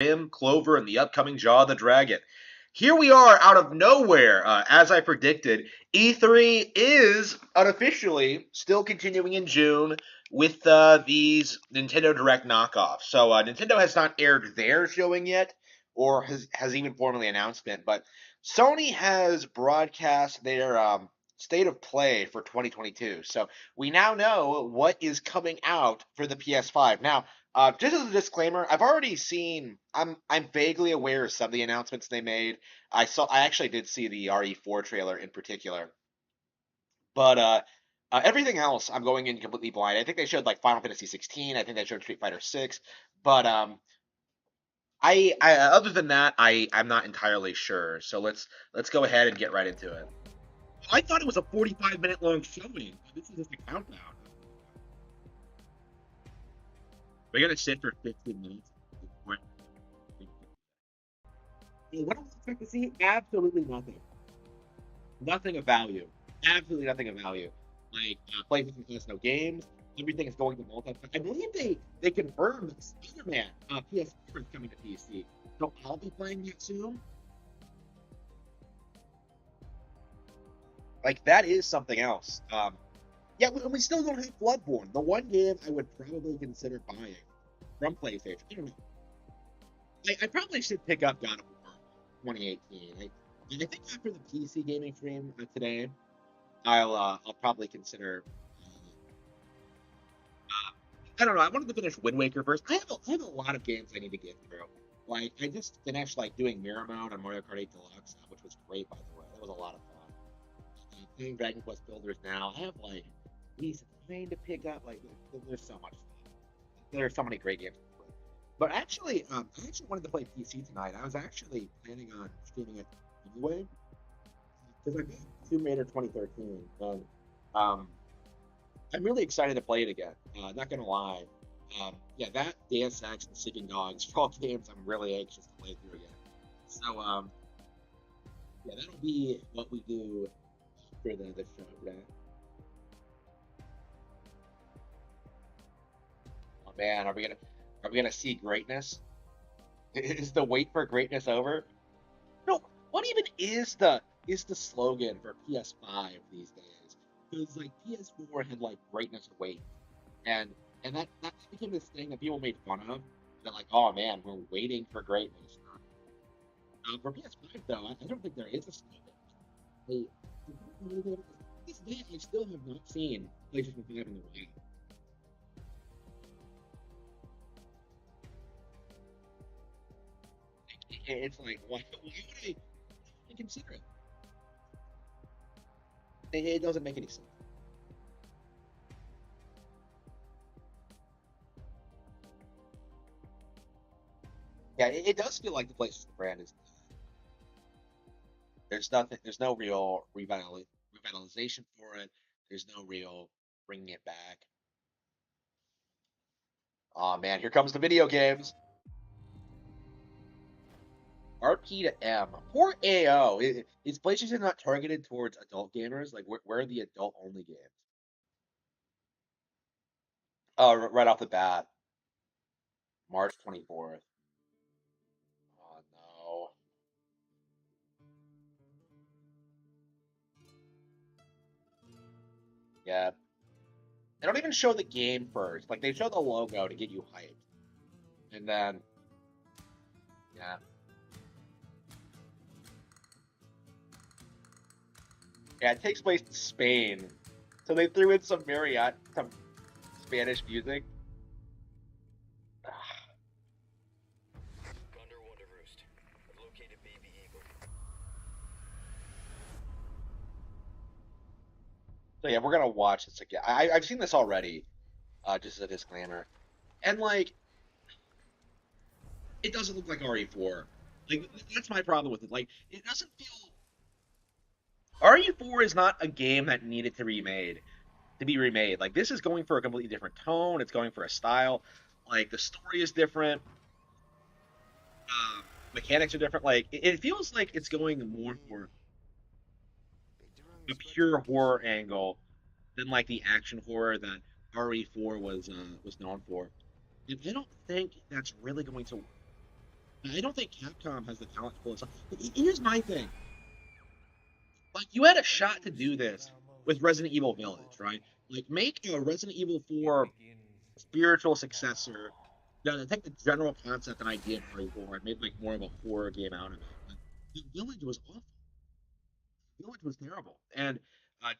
Him, Clover, and the upcoming Jaw of the Dragon. Here we are out of nowhere, as I predicted. E3 is unofficially still continuing in June with these Nintendo Direct knockoffs. So Nintendo has not aired their showing yet, or has even formally announced it, but Sony has broadcast their state of play for 2022. So we now know what is coming out for the PS5. Now, just as a disclaimer, I've already seen. I'm vaguely aware of some of the announcements they made. I actually did see the RE4 trailer in particular, but everything else I'm going in completely blind. I think they showed like Final Fantasy 16. I think they showed Street Fighter 6, but I other than that, I'm not entirely sure. So let's go ahead and get right into it. I thought it was a 45-minute long showing. This is just a countdown. We're gonna sit for 15 minutes. What do we expect to see? Absolutely nothing. Nothing of value. Absolutely nothing of value. Like PlayStation has no games. Everything is going to multi. I believe they confirmed that Spider-Man PS4 is coming to PC. So I'll be playing that soon. Like that is something else. Yeah, we still don't have Bloodborne. The one game I would probably consider buying from PlayStation. I don't know. I probably should pick up God of War 2018. I think after the PC gaming stream today, I'll probably consider. I don't know. I wanted to finish Wind Waker first. I have a lot of games I need to get through. Like I just finished like doing Mirror Mode on Mario Kart 8 Deluxe, which was great by the way. That was a lot of fun. Playing Dragon Quest Builders now. I have like these things to pick up. Like there's so much stuff. There's so many great games. But actually, I actually wanted to play PC tonight. I was actually planning on streaming it anyway because I got Tomb Raider 2013, and I'm really excited to play it again. Not gonna lie, yeah, that Deus Ex and Sleeping Dogs for all games I'm really anxious to play through again. So yeah, that'll be what we do after the show today. Oh man, are we gonna see greatness? Is the wait for greatness over? No, what even is the slogan for PS5 these days? Because like PS4 had like greatness awaits, and that became this thing that people made fun of. They're like, oh man, we're waiting for greatness. For PS5 though, I don't think there is a slogan. They, this day I still have not seen PlayStation 5 in the wild. It's like why would I consider it? It doesn't make any sense. Yeah, it does feel like the PlayStation brand is. There's nothing. There's no real revitalization for it. There's no real bringing it back. Oh man, here comes the video games. RP to M. Poor AO. Is PlayStation not targeted towards adult gamers? Like, where are the adult only games? Oh, right off the bat, March 24th. Oh no. Yeah. They don't even show the game first. Like, they show the logo to get you hyped. And then, yeah. Yeah, it takes place in Spain. So they threw in some Spanish music. So yeah, we're gonna watch this again. I've seen this already, just as a disclaimer. And like, it doesn't look like RE4. Like that's my problem with it. Like, it doesn't feel. RE4 is not a game that needed to be remade. Like this is going for a completely different tone. It's going for a style. Like the story is different. Mechanics are different. Like it feels like it's going more for a pure horror angle than like the action horror that RE4 was known for. And I don't think that's really going to. I don't think Capcom has the talent to pull this off. Here's my thing. Like, you had a shot to do this with Resident Evil Village, right? Like, make a Resident Evil 4 spiritual successor. Take the general concept and idea of RE4 and made like more of a horror game out of it. But the Village was awful. Village was terrible, and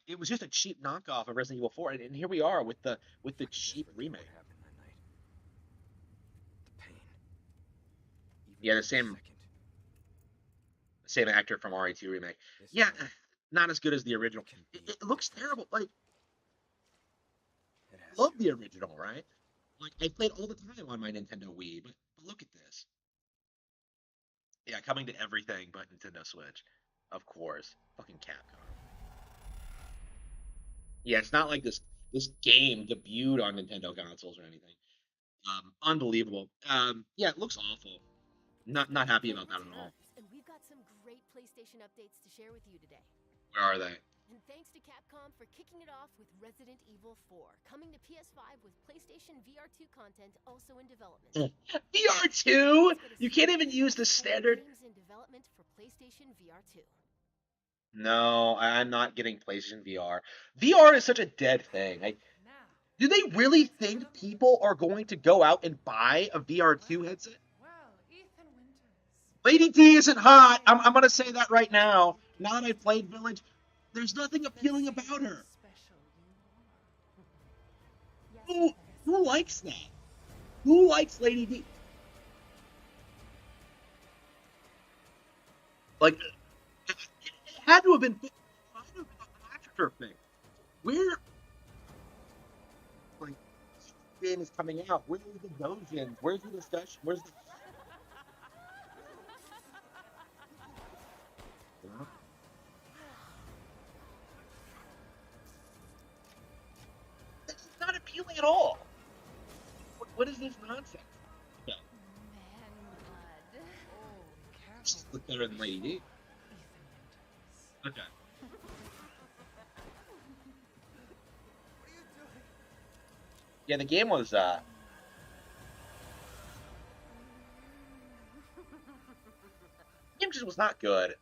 it was just a cheap knockoff of Resident Evil 4. And here we are with the cheap remake. Yeah, the same actor from RE2 remake. Yeah, not as good as the original. It looks terrible. Like, love the original, right? Like, I played all the time on my Nintendo Wii, but look at this. Yeah, coming to everything but Nintendo Switch, of course. Fucking Capcom. Yeah, it's not like this game debuted on Nintendo consoles or anything. Unbelievable. Yeah, it looks awful. Not happy about that at all. And we've got some great PlayStation updates to share with you today. Where are they? And thanks to Capcom for kicking it off with Resident Evil 4, coming to PS5 with PlayStation VR2 content also in development. VR2? You can't even use the standard. Games in development for PlayStation VR2. No, I'm not getting PlayStation VR. VR is such a dead thing. Like, do they really think people are going to go out and buy a VR2 headset? Lady D isn't hot. I'm gonna say that right now. Now that I've played Village, there's nothing appealing about her. Who likes that? Who likes Lady D? Like, it had to have been a literature thing. Where, like, this game is coming out? Where's the dojins? Where's the discussion? Where's the... It's not appealing at all. What is this nonsense? Okay. Man, She's look better than Lady D. Okay. Yeah, the game was game just was not good.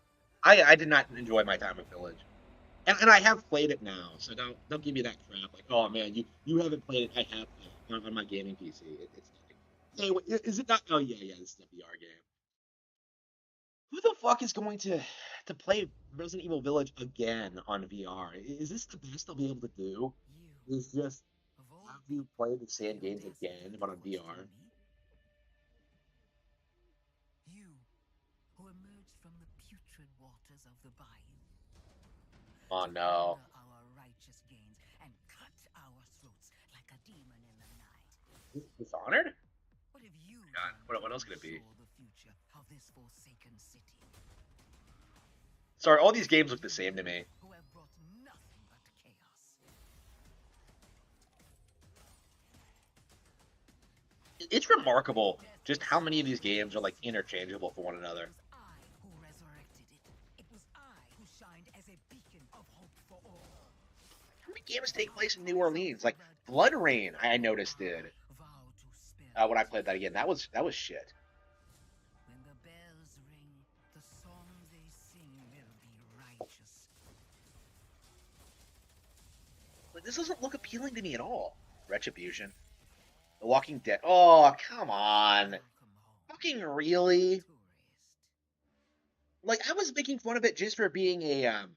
I did not enjoy my time with Village. And I have played it now, so don't give me that crap. Like, oh man, you haven't played it. I have on my gaming PC. It's hey, is it not? Oh yeah, this is a VR game. Who the fuck is going to play Resident Evil Village again on VR? Is this the best they'll be able to do? Is just have you play the same games again but on VR? You, who emerged from the putrid waters of the bayou. Oh To no. plunder our righteous gains and cut our throats like a demon in the night. Dishonored? What have you God, done what else to could it be? ensure the future of this forsaken city? Sorry, all these games look the same to me. Who have brought nothing but chaos. It's remarkable just how many of these games are like interchangeable for one another. It was I who resurrected it. It was I who shined as a beacon of hope for all. How many games take place in New Orleans? Like Blood Rain, I noticed did. Vow to spare When I played that again, that was shit. When the bells ring, the song they sing will be righteous. But this doesn't look appealing to me at all. Retribution, The Walking Dead. Oh, come on. Welcome home, Fucking really? tourist. Like, I was making fun of it just for being a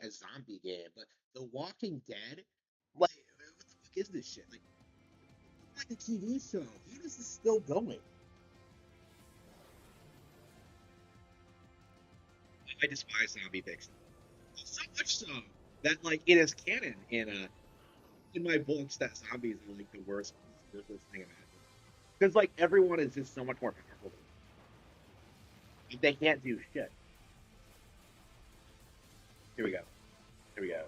zombie game, but The Walking Dead, like, what the fuck is this shit? Like a TV show. How is this still going? I despise zombie fiction. So much so that like it is canon in my books that zombies are like the worst thing imaginable. Because like everyone is just so much more powerful than them. Like, they can't do shit. Here we go. Here we go.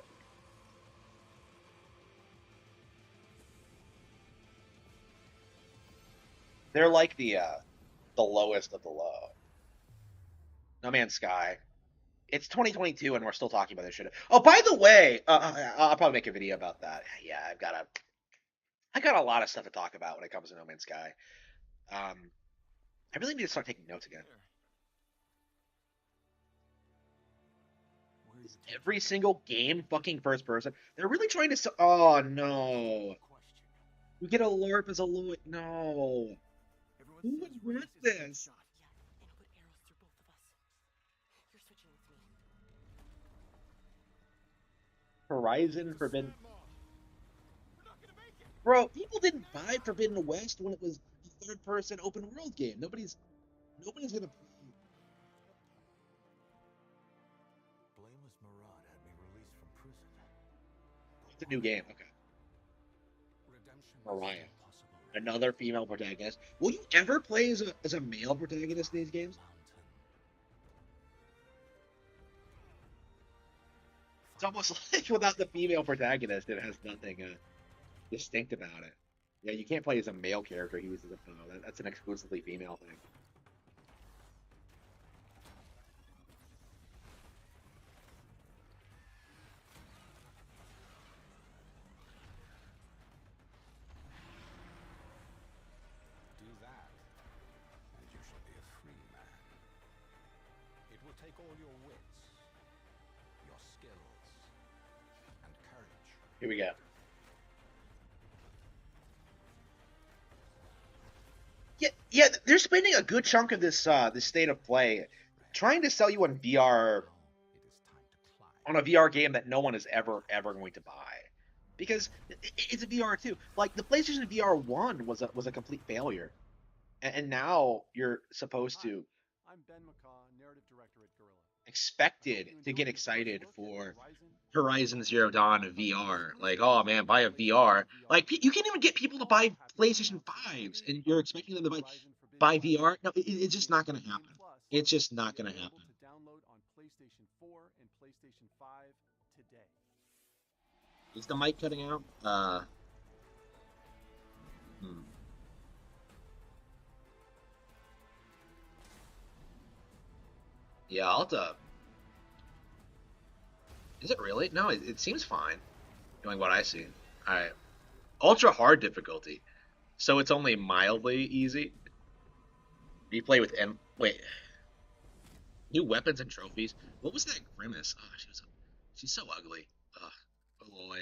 They're like the lowest of the low. No Man's Sky. It's 2022 and we're still talking about this shit. Oh, by the way, I'll probably make a video about that. Yeah, I got a lot of stuff to talk about when it comes to No Man's Sky. Um, I really need to start taking notes again. Where you take Every single game, fucking first person. They're really trying to. Oh no! question. You get a LARP as a Lloyd. No. Everyone Who says would Raze want is a good this? shot. Yeah, and he'll put arrows through both of us. You're switching with me. Horizon Forbidden. We're not gonna make it. Bro, people didn't buy Forbidden West when it was a third-person open-world game. Nobody's gonna. Blameless Murad had me released from prison. It's a new game. Okay. Redemption Mariah. was impossible. Another female protagonist. Will you ever play as a male protagonist in these games? Mountain. It's almost like without the female protagonist, it has nothing distinct about it. Yeah, you can't play as a male character. He uses a bow. That's an exclusively female thing. Do that, and you shall be a free man. It will take all your wits, your skills, and courage. Here we go. Yeah, they're spending a good chunk of this state of play trying to sell you on VR Now, it is time to climb. on a VR game that no one is ever going to buy, because it's a VR too. Like the PlayStation VR 1 was a complete failure, and now you're supposed to I'm Ben McCaw, narrative director at Guerrilla. expected to get excited for Horizon Zero Dawn VR. Like, oh man, buy a VR. Like you can't even get people to buy PlayStation 5s, and you're expecting them to buy VR. No, it's just not going to happen. It's just not going to happen. To download on PlayStation 4 and PlayStation 5 today. Is the mic cutting out? Yeah, I'll have to. Is it really? No, it seems fine. Knowing what I see. Alright. Ultra hard difficulty. So it's only mildly easy. Replay with wait. New weapons and trophies. What was that Grimace? Oh, she's so ugly. Ugh. Oh boy.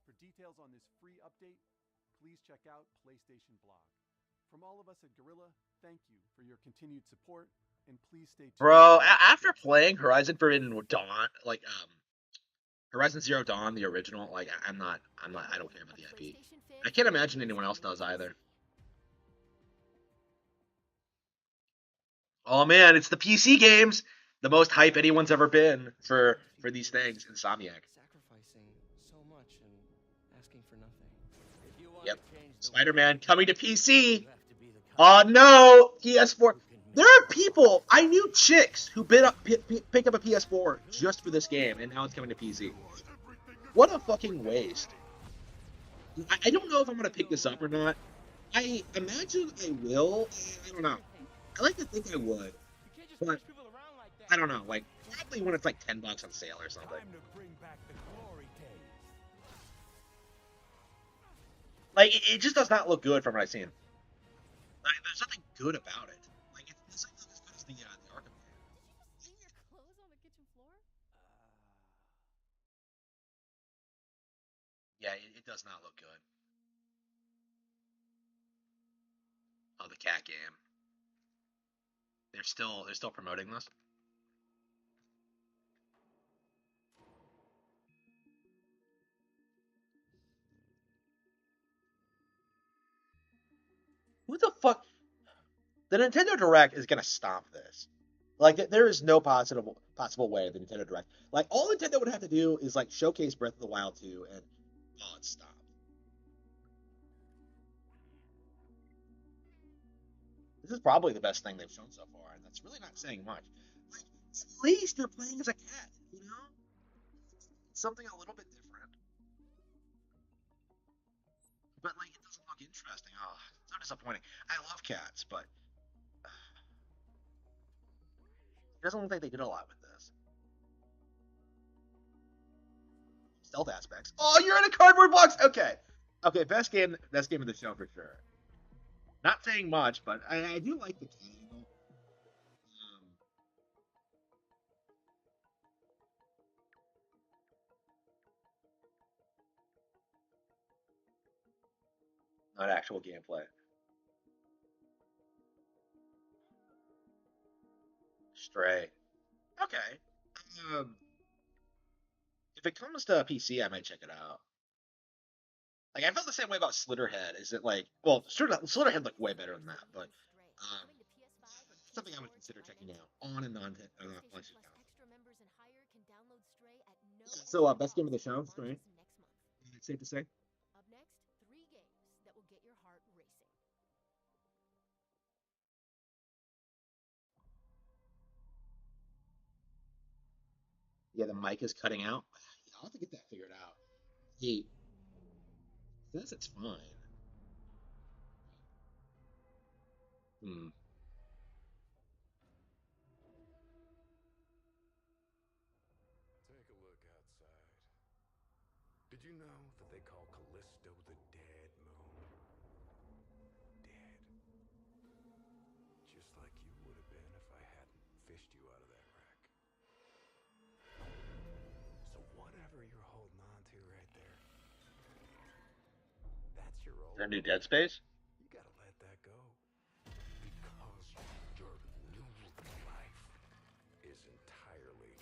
For details on this free update, please check out PlayStation Blog. From all of us at Guerrilla, thank you for your continued support, and please stay tuned. Bro, after playing Horizon Forbidden Dawn, like Horizon Zero Dawn, the original, like I don't care about the IP. I can't imagine anyone else does either. Oh man, it's the PC games, the most hype anyone's ever been for these things. Insomniac. Sacrificing so much and asking for nothing. If you want Yep. to change the Spider-Man coming to PC. you have to be the Oh kind no, PS4. who can There are people, I knew chicks who picked up a PS4 just for this game, and now it's coming to PC. What a fucking waste. I don't know if I'm going to pick this up or not. I imagine I will. I don't know. I like to think I would. But I don't know. Like, probably when it's like $10 on sale or something. Time to bring back the glory days. Like, it just does not look good from what I've seen. Like, there's nothing good about it. Like, it doesn't look as good as the Arkham game. Did you leave your clothes on the kitchen floor? Yeah, it does not look good. Oh, the cat game. They're still promoting this. Who the fuck? The Nintendo Direct is gonna stop this. Like, there is no possible way the Nintendo Direct. Like, all Nintendo would have to do is like showcase Breath of the Wild 2 and it stopped. This is probably the best thing they've shown so far, and that's really not saying much. Like, at least you're playing as a cat, you know? Something a little bit different. But, like, it doesn't look interesting. Oh, it's so disappointing. I love cats, but it doesn't look like they did a lot with this. Stealth aspects. Oh, you're in a cardboard box. Okay, best game of the show for sure. Not saying much, but I do like the cat angle. Not actual gameplay. Stray. Okay. Um, if it comes to PC, I might check it out. Like I felt the same way about Slitterhead. Is it like, well, Slitterhead looked way better than that, but um, something I would consider checking out on and on PlayStation. So, best game of the show, Stray. It's safe to say. Up next, 3 games that will get your heart racing. Yeah, the mic is cutting out. I'll have to get that figured out. He says it's fine. Hmm. Take a look outside. Did you know that they call Callisto the dead moon? Dead. Just like you would have been if I hadn't fished you out of that wreck. So whatever you're holding on to right there, that's your old. Is that new Dead Space? You gotta let that go. Because your new life is entirely.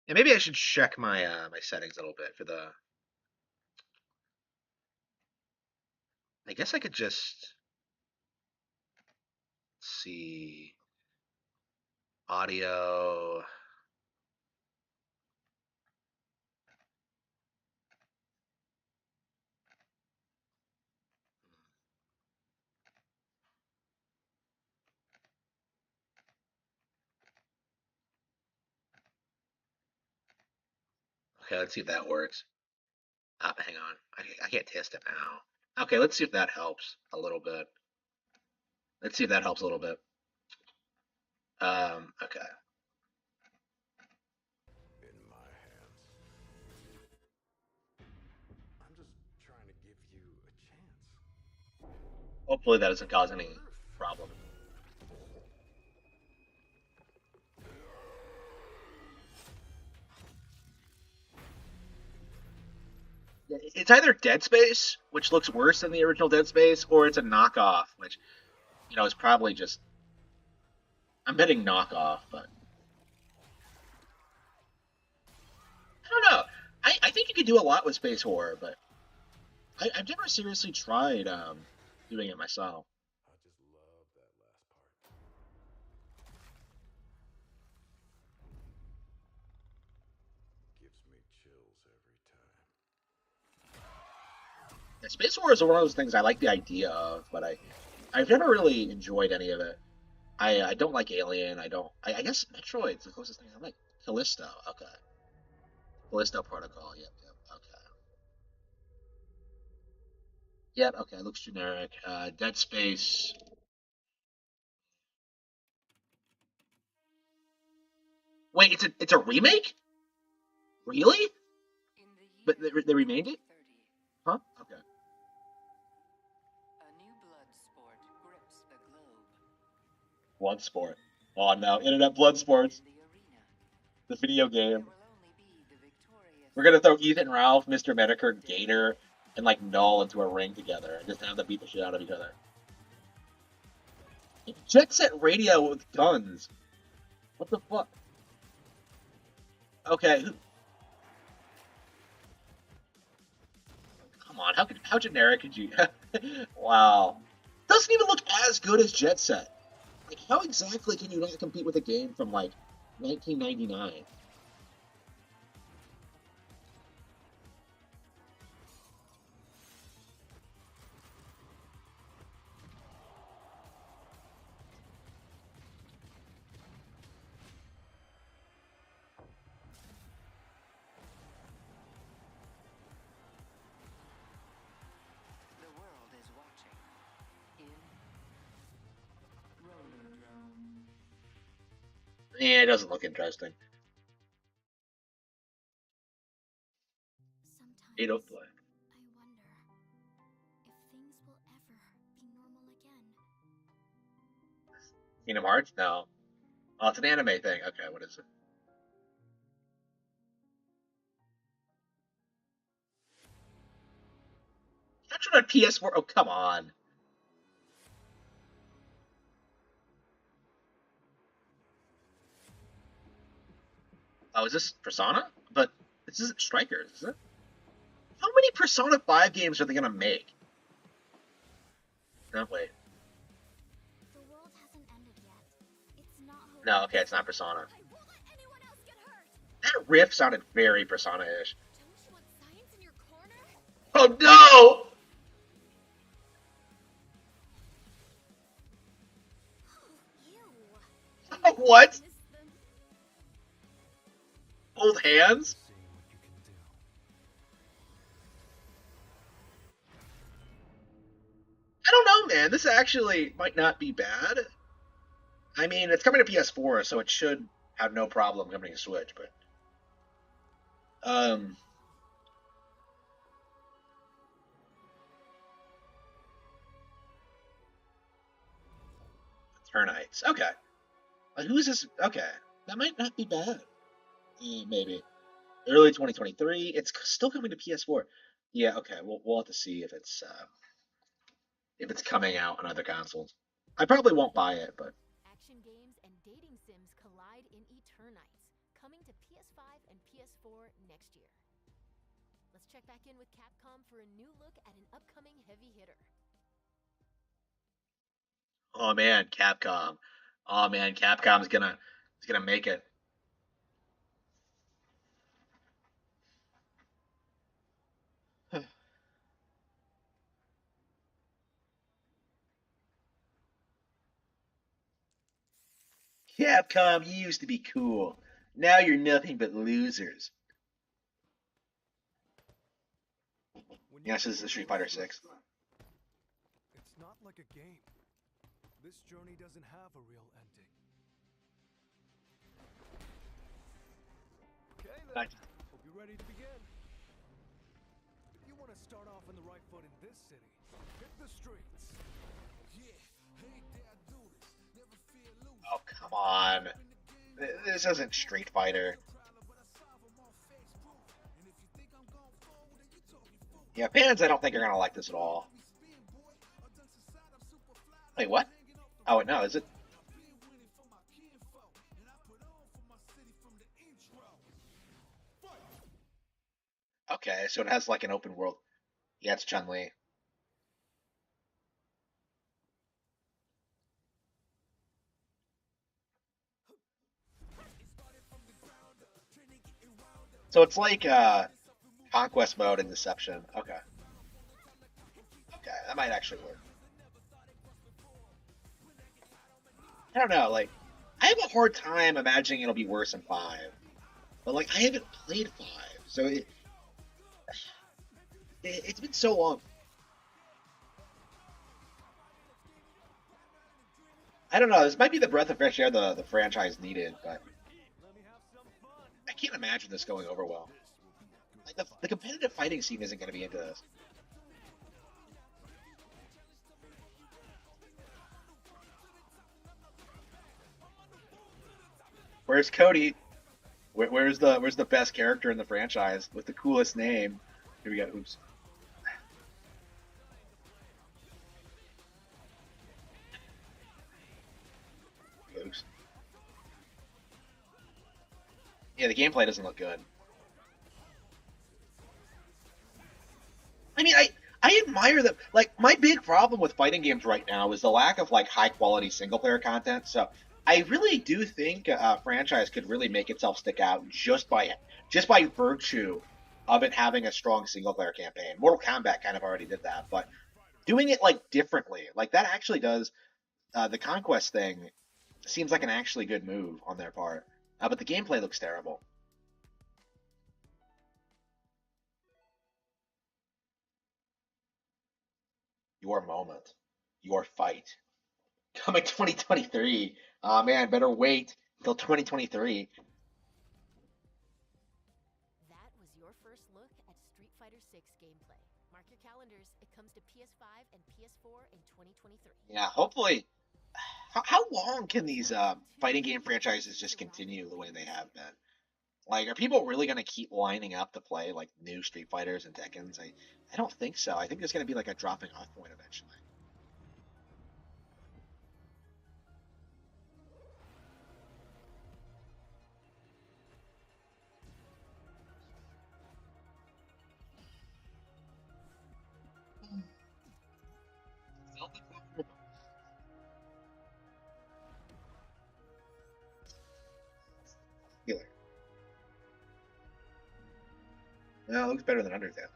Yeah, maybe I should check my my settings a little bit for the. I guess I could just see audio. Okay, let's see if that works. Hang on. I can't test it now. Okay, let's see if that helps a little bit. Let's see if that helps a little bit. Okay. In my hands. I'm just trying to give you a chance. Hopefully that doesn't cause any problem. It's either Dead Space, which looks worse than the original Dead Space, or it's a knockoff, which, is probably just. I'm betting knockoff, but. I don't know. I think you could do a lot with space horror, but I've never seriously tried doing it myself. I just love that last part. Gives me chills every time. Yeah, space horror is one of those things I like the idea of, but I've never really enjoyed any of it. I don't like Alien. I guess Metroid's the closest thing I like. Callisto. Okay. Callisto Protocol. Yep. Yep. Okay. Yep. Okay. Looks generic. Dead Space. Wait, it's a remake? Really? In the But year they remade it? 2030, Huh? Okay. a new blood sport grips the globe. Bloodsport. Oh no, Internet Bloodsports. In the arena, The video there game. will only be the victorious. We're gonna throw Ethan Ralph, Mr. Medicare, Gator, and like Null into a ring together and just have them beat the shit out of each other. Jet Set Radio with guns. What the fuck? Okay. Come on, how generic could you? Wow. Doesn't even look as good as Jet Set. Like, how exactly can you not compete with a game from like 1999? The world is watching. In Rollerdrome. Yeah, it doesn't look interesting. Sometimes They don't play. I wonder if things will ever be normal again. Kingdom Hearts? No. Oh, it's an anime thing. Okay, what is it? That's on PS4. Oh, come on. Oh, is this Persona? But this isn't Strikers, is it? How many Persona 5 games are they gonna make? No, wait. The world hasn't ended yet. It's not No, okay, it's not Persona. I won't let anyone else get hurt. That riff sounded very Persona-ish. Don't you want science in your corner? Oh no! Ew. What? Miss them. Hold hands? Seeing what you can do. I don't know, man. This actually might not be bad. I mean, it's coming to PS4, so it should have no problem coming to Switch, but Turnites. Okay. Who's this? Okay. That might not be bad. Maybe. Early 2023. It's still coming to PS4. Yeah, okay. We'll have to see if it's coming out on other consoles. I probably won't buy it, but Action games and dating sims collide in Eternites, coming to PS5 and PS4 next year. Let's check back in with Capcom for a new look at an upcoming heavy hitter. oh man, Capcom. Oh man, Capcom's gonna make it. Capcom, you used to be cool. Now you're nothing but losers. Yes, this is Street Fighter 6. It's not like a game. This journey doesn't have a real ending. Okay then. Nice. Hope you're ready to begin. If you want to start off on the right foot in this city, hit the streets. Oh, come on. This isn't Street Fighter. Yeah, fans I don't think are gonna like this at all. Wait, what? Oh, wait, no, is it? Okay, so it has like an open world. Yeah, it's Chun-Li. So it's like Conquest mode and Deception. Okay. Okay, that might actually work. I don't know, like, I have a hard time imagining it'll be worse than 5. But, like, I haven't played 5, so it's been so long. I don't know, this might be the breath of fresh air the franchise needed, but I can't imagine this going over well. Like, the competitive fighting scene isn't going to be into this. Where's Cody? Where's the best character in the franchise with the coolest name? Here we go. Oops. Oops. Yeah, the gameplay doesn't look good. I mean, I admire them. Like, my big problem with fighting games right now is the lack of like high quality single player content. So I really do think a franchise could really make itself stick out just by virtue of it having a strong single player campaign. Mortal Kombat kind of already did that, but doing it like differently, like that actually does the Conquest thing seems like an actually good move on their part. But the gameplay looks terrible. Your moment, your fight, coming 2023. Oh man, better wait until 2023. That was your first look at Street Fighter 6 gameplay. Mark your calendars, it comes to PS5 and PS4 in 2023. Yeah, hopefully how long can these fighting game franchises just continue the way they have been? Like, are people really gonna keep lining up to play like new Street Fighters and Tekkens? I don't think so. I think there's gonna be like a dropping off point eventually. Healer. Well, it looks better than Undertale.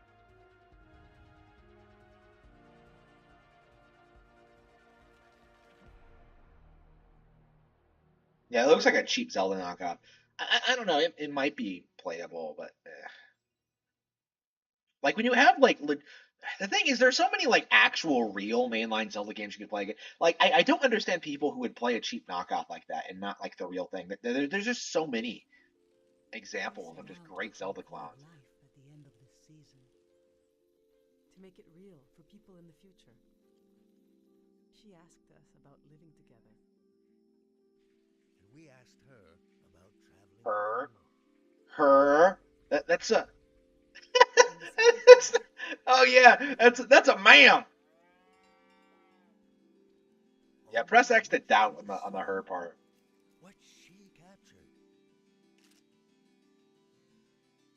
Yeah, it looks like a cheap Zelda knockoff. I don't know. It might be playable, but like when you have like the thing is, there's so many like actual real mainline Zelda games you could play. Like I don't understand people who would play a cheap knockoff like that and not like the real thing. There's just so many examples of just great Zelda clones. Life at the end of this season. To make it real for people in the future. She asked us about living together. And we asked her about traveling. Her. That's a. Oh yeah, that's a ma'am. Yeah, press X to doubt on the her part. What she captured.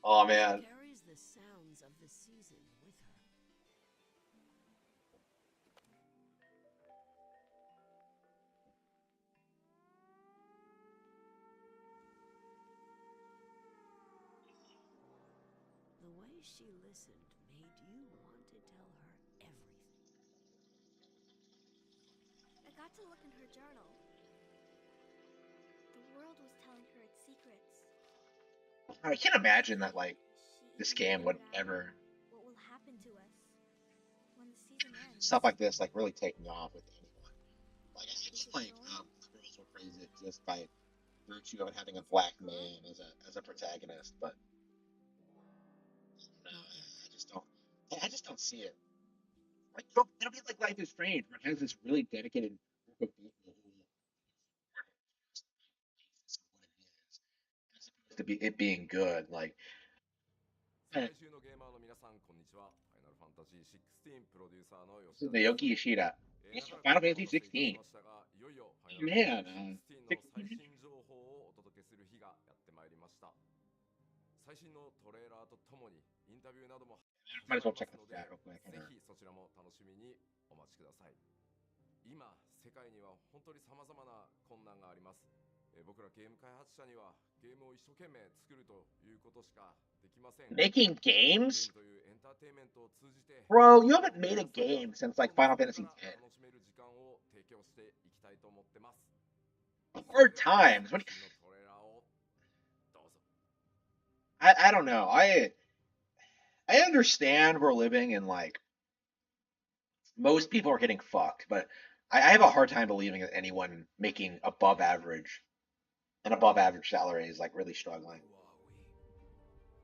Oh man. She carries the sounds of the season with her. The way she listened made you want to tell her everything. I got to look in her journal. The world was telling her its secrets. I can't imagine that like She this even game would figured out ever what will happen to us when the season ends. stuff like this like really taking off with anyone. Like I feel like girls will praise it just by virtue of it having a black man as a protagonist, but no, I just don't see it. Like it'll be like Life is Strange, where it has this really dedicated group of people who as opposed to it being good. Like 世界中のゲーマーの皆さん、こんにちは。ファイナルファンタジー16プロデューサーの this 吉 is 田です。 Naoki Yoshida. 長 He's ら from く Final お待 Fantasy たせいたし 16. ましたが、いよいよファイナルファン Man, タジー16の最 16. 新情報をお届けする日がやってまいりました。最新のトレーラーとともにインタビューなども Might as well check 始 the まりますの stat real quick. で、ぜひそちらも楽しみにお待ちください。今、世界には本当に様々な困難があります。僕らゲーム開発者にはゲームを一生懸命作るということしかできません。 Making ゲー games? ムというエンターテインメントを通じて Bro, you haven't made a game since like Final Fantasy X. 楽しめる時間を提供していきたいと思ってます。 Hard times. What? 最新のトレーラーをどうぞ。 I don't know. I understand we're living in like most people are getting fucked, but I have a hard time believing that anyone making above average salary is like really struggling. Who are we?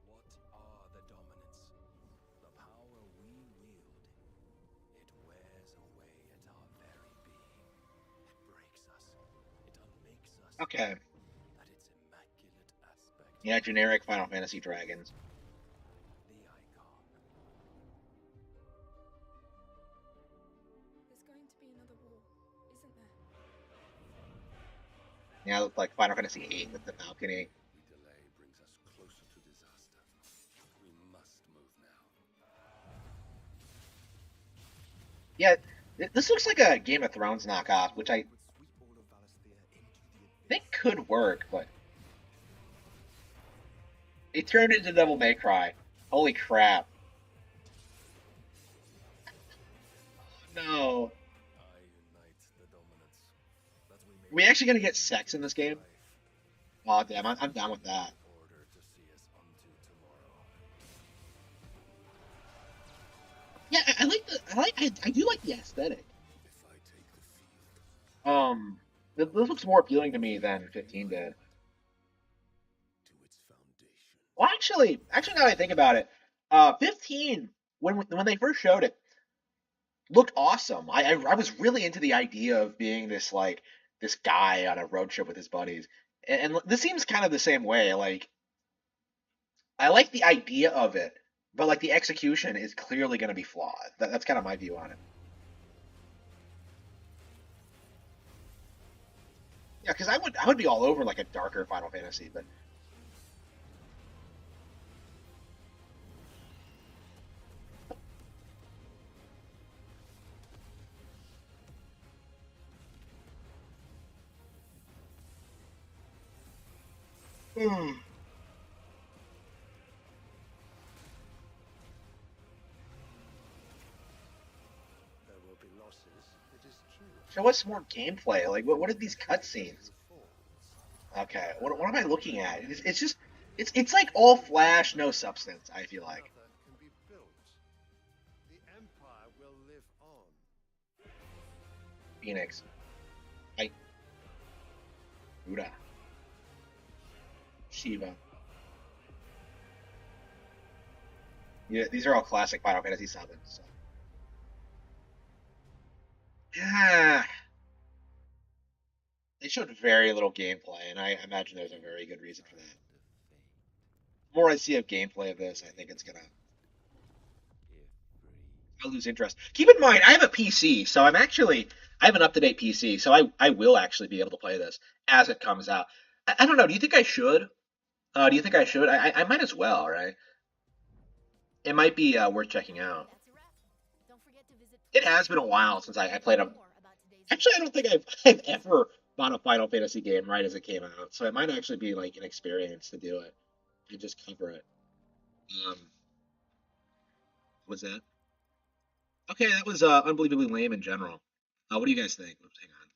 What are the dominants? The power we wield. It wears away at our very being. It breaks us. It unmakes us. Okay. At its immaculate aspect. Yeah, generic Final Fantasy dragons. The icon. There's going to be another war, isn't there? Yeah, it looked like Final Fantasy VIII with the balcony. Every delay brings us closer to disaster. We must move now. Yeah, this looks like a Game of Thrones knockoff, which I think could work, but it turned into Devil May Cry. Holy crap. No. I unite the dominants. That we may Are we actually gonna get sex in this game? Oh damn, I'm down with that. order to see us unto tomorrow. Yeah, I do like the aesthetic. If I take the field This looks more appealing to me than 15 did. to its foundation. Well, actually, now that I think about it, 15 when they first showed it, looked awesome. I was really into the idea of being this like this guy on a road trip with his buddies, and this seems kind of the same way. Like I like the idea of it, but like the execution is clearly going to be flawed. That's kind of my view on it. Yeah, because I would be all over like a darker Final Fantasy, but Hmm. There will be losses, it is true. Show us more gameplay. Like what are these cutscenes? Okay, what am I looking at? It's just it's like all flash, no substance. I feel like Another can be built. The Empire will live on. Phoenix, I, Buddha, Shiva. Yeah, these are all classic Final Fantasy VII. So. Yeah, they showed very little gameplay, and I imagine there's a very good reason for that. The more I see of gameplay of this, I think it's gonna I'll lose interest. Keep in mind, I have a PC, so I have an up-to-date PC, so I will actually be able to play this as it comes out. I don't know. Do you think I should? Do you think I should? I might as well, right? It might be worth checking out. That's a wrap. Don't forget to visit It has been a while since I played a. more about today's Actually, I don't think I've ever bought a Final Fantasy game right as it came out, so it might actually be like an experience to do it and just cover it. Um, what was that? Okay, that was unbelievably lame in general. What do you guys think? Oops, hang on.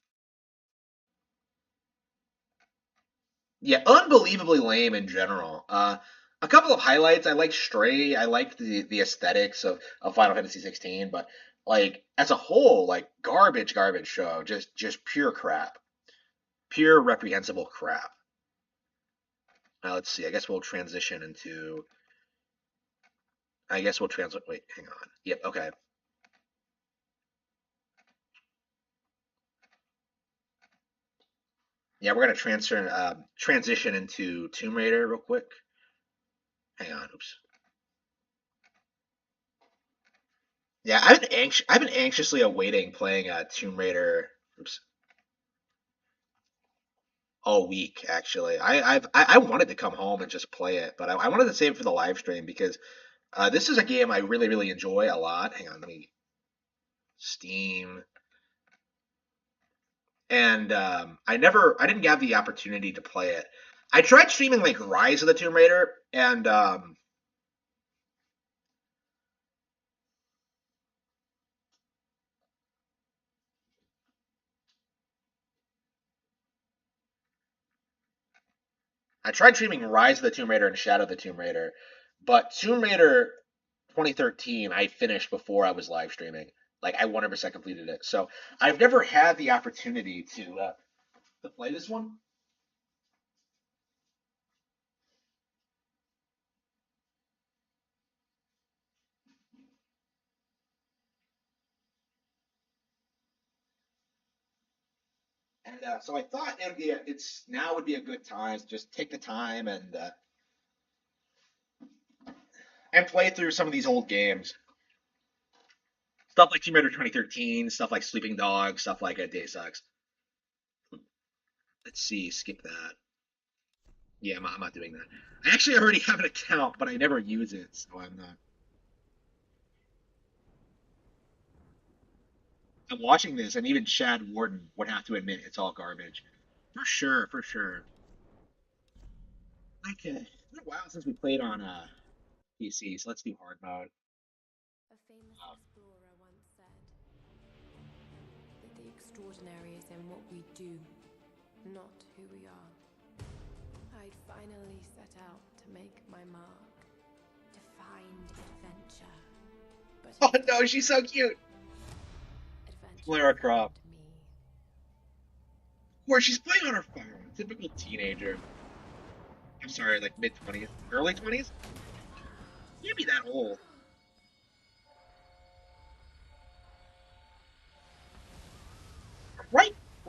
Yeah, unbelievably lame in general. A couple of highlights. I like Stray. I liked the aesthetics of Final Fantasy 16, but like as a whole, like garbage show. Just pure crap. Pure reprehensible crap. Now let's see. I guess we'll transition into. I guess we'll translate. Wait, hang on. Yep. Okay. Yeah, we're gonna transition into Tomb Raider real quick. Hang on. Oops. Yeah, I've been anxiously awaiting playing Tomb Raider. Oops. All week actually. I wanted to come home and just play it, but I wanted to save it for the live stream because this is a game I really enjoy a lot. Hang on, let me Steam. And I didn't have the opportunity to play it. I tried streaming like Rise of the Tomb Raider, and I tried streaming Rise of the Tomb Raider and Shadow of the Tomb Raider, but Tomb Raider 2013 I finished before I was live streaming. Like I 100% completed it. So I've never had the opportunity to play this one. And so I thought it's now would be a good time to just take the time and play through some of these old games. Stuff like Tomb Raider 2013, stuff like Sleeping Dogs, stuff like Deus Ex. Let's see, skip that. Yeah, I'm not doing that. I actually already have an account, but I never use it, so I'm not. I'm watching this, and even Chad Warden would have to admit it's all garbage. For sure, for sure. Okay, it's been a while since we played on PC, so let's do hard mode. A famous explorer once said that the extraordinary is in what we do, not who we are. I'd finally set out to make my mark, to find adventure. But Oh no, she's so cute. Lara Croft. found me. Where she's playing on her phone. Typical teenager. I'm sorry, like mid 20s, early 20s. Can't be that old.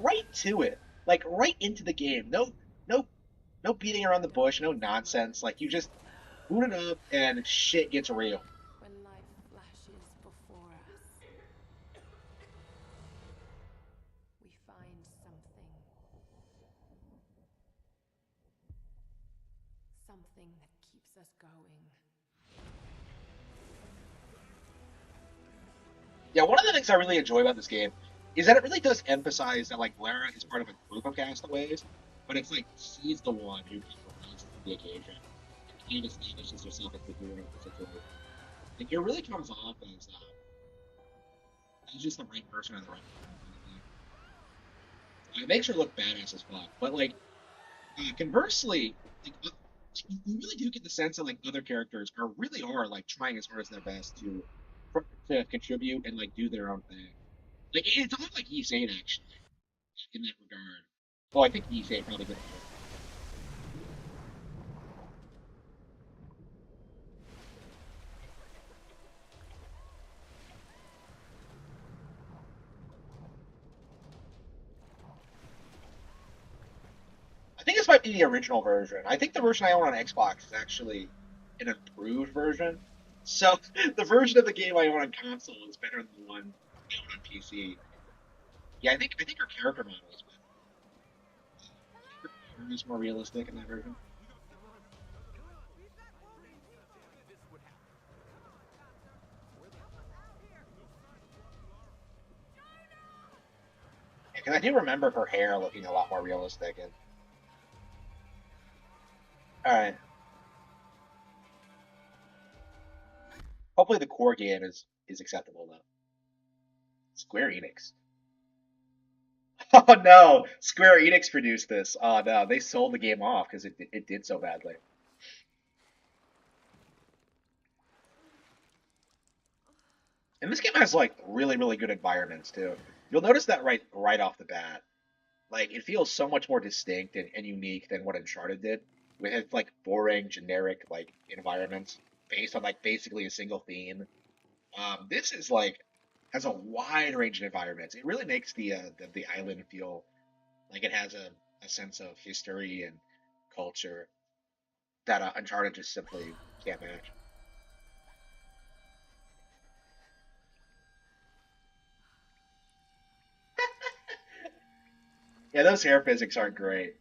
right to it, like right into the game. No beating around the bush, no nonsense. Like you just boot it up and shit gets real. When life flashes before us, we find something that keeps us going. Yeah, one of the things I really enjoy about this game is that it really does emphasize that like Lara is part of a group of castaways, but it's like she's the one who rises to the occasion and kind of establishes herself as the hero of the situation. Like it really comes off as just the right person at the right time. It makes her look badass as fuck, but like conversely, like you really do get the sense that like other characters are like trying as hard as their best to contribute and like do their own thing. Like it's almost like Ys 8 actually in that regard. Oh, I think Ys 8 probably good. I think this might be the original version. I think the version I own on Xbox is actually an improved version. So the version of the game I own on console is better than the one I own on PC. Yeah, I think her character model is better. It's more realistic in that version. Because I do remember her hair looking a lot more realistic. And all right, hopefully the core game is acceptable though. Square Enix. Oh no, Square Enix produced this. Oh no, they sold the game off because it did so badly. And this game has like really good environments too. You'll notice that right off the bat. Like it feels so much more distinct and unique than what Uncharted did, with its like boring, generic like environments based on like basically a single theme. This is like has a wide range of environments. It really makes the island feel like it has a sense of history and culture that Uncharted just simply can't match. Yeah, those hair physics aren't great.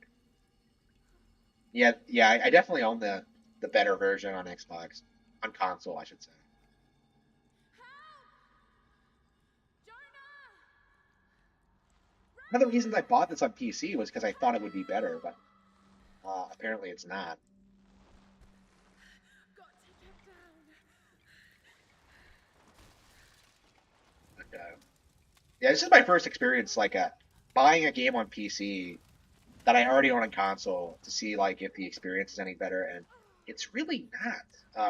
Yeah, I definitely own the better version on Xbox, on console, I should say. One of the reasons I bought this on PC was because I thought it would be better, but apparently it's not. And, yeah, this is my first experience like buying a game on PC that I already own on console to see like if the experience is any better, and it's really not,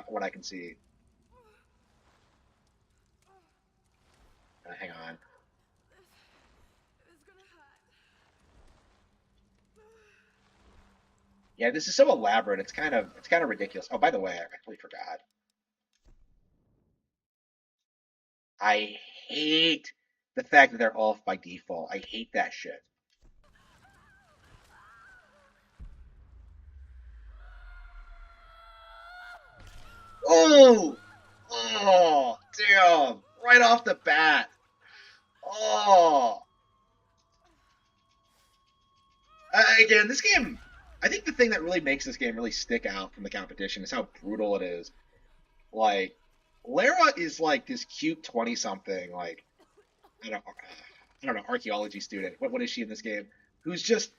from what I can see. Hang on. Yeah, this is so elaborate. It's kind of ridiculous. Oh, by the way, I completely forgot. I hate the fact that they're off by default. I hate that shit. Oh! Oh, damn. Right off the bat. Oh. Again, this game, I think the thing that really makes this game really stick out from the competition is how brutal it is. Like, Lara is like this cute 20 something, like, I don't know, archaeology student. What is she in this game? Who's just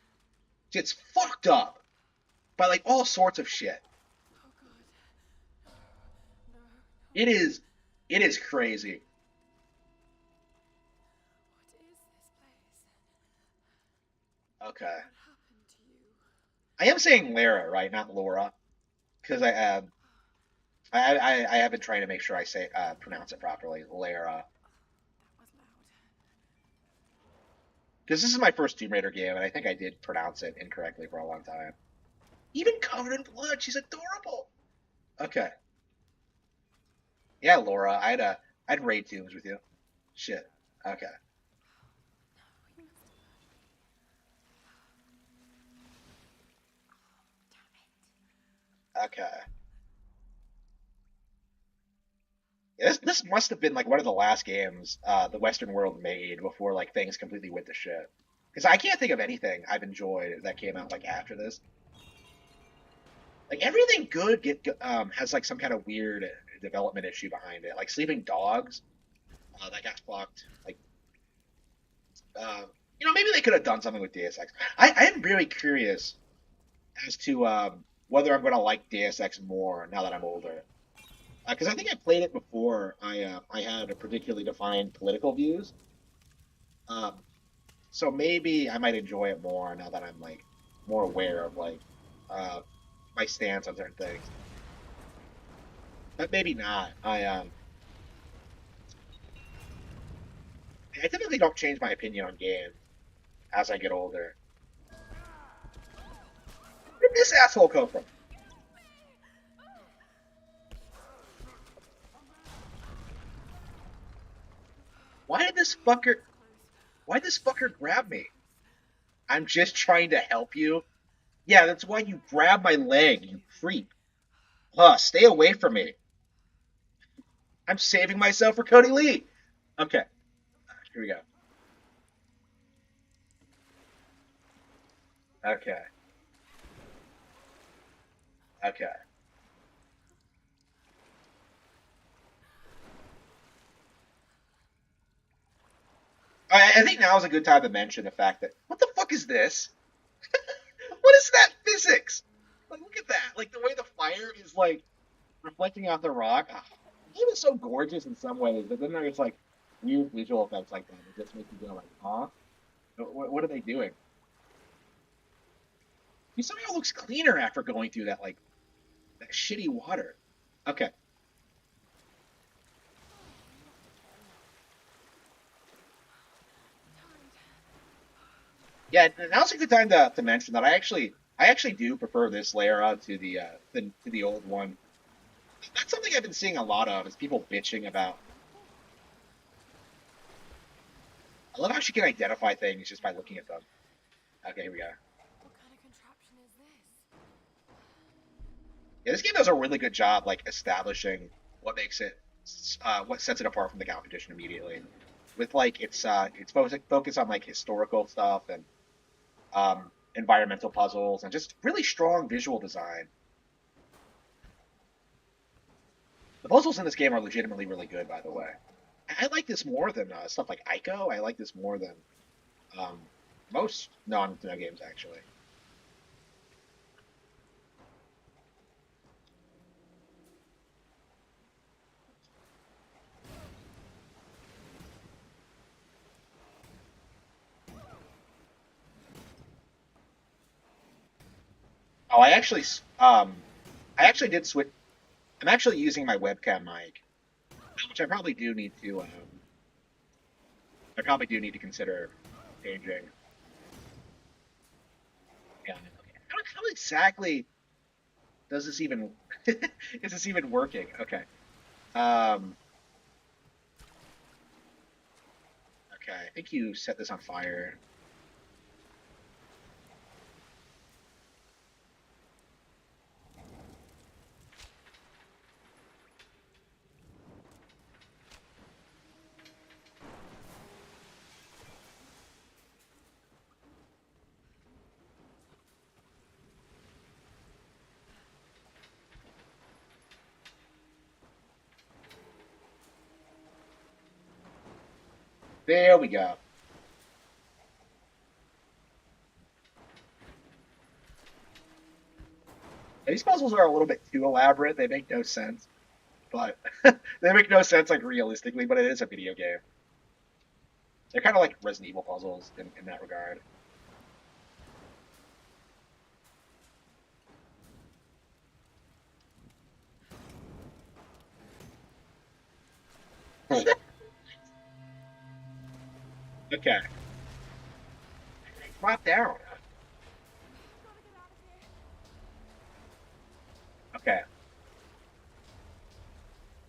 gets fucked up by like all sorts of shit. It is crazy. Okay. I am saying Lara, right? Not Laura, because I have been trying to make sure I say pronounce it properly. Lara. Because this is my first Tomb Raider game, and I think I did pronounce it incorrectly for a long time. Even covered in blood, she's adorable. Okay. Yeah, Laura, I'd raid tombs with you. Shit. Okay. Okay. Yeah, this must have been like one of the last games the Western world made before like things completely went to shit. Because I can't think of anything I've enjoyed that came out like after this. Like everything good has like some kind of weird development issue behind it. Like Sleeping Dogs, that got fucked. Like, uh, maybe they could have done something with Deus Ex. I am very curious as to whether I'm going to like Deus Ex more now that I'm older. Because I think I played it before I had a particularly defined political views. Um, so maybe I might enjoy it more now that I'm like more aware of like my stance on certain things. But maybe not. I typically don't change my opinion on games as I get older. Where did this asshole come from? Why did this fucker grab me? I'm just trying to help you. Yeah, that's why you grab my leg, you creep. Huh, stay away from me. I'm saving myself for Cody Lee. Okay, here we go. Okay. Okay. I think now is a good time to mention the fact that what the fuck is this? What is that physics? Like, look at that. Like the way the fire is like reflecting off the rock. Ah, the game is so gorgeous in some ways, but then there's like weird visual effects like that. It just makes you go like, huh? What are they doing? He somehow looks cleaner after going through that like that shitty water. Okay. Yeah, now's a good time to mention that I actually do prefer this Lara to the old one. That's something I've been seeing a lot of is people bitching about. I love how she can identify things just by looking at them. Okay, here we go. What kind of contraption is this? Yeah, this game does a really good job like establishing what makes it, what sets it apart from the competition immediately, with like its focus on like historical stuff and environmental puzzles and just really strong visual design. The puzzles in this game are legitimately really good, by the way. I like this more than stuff like Ico. I like this more than most non-Nintendo games, actually. Oh, I actually did switch. I'm actually using my webcam mic, which I probably do need to. I probably do need to consider changing. Yeah. Okay. How exactly does this even? Is this even working? Okay. Um. Okay. I think you set this on fire. There we go. These puzzles are a little bit too elaborate. They make no sense. But they make no sense like realistically, but it is a video game. They're kind of like Resident Evil puzzles in that regard. Okay. Drop down. Okay.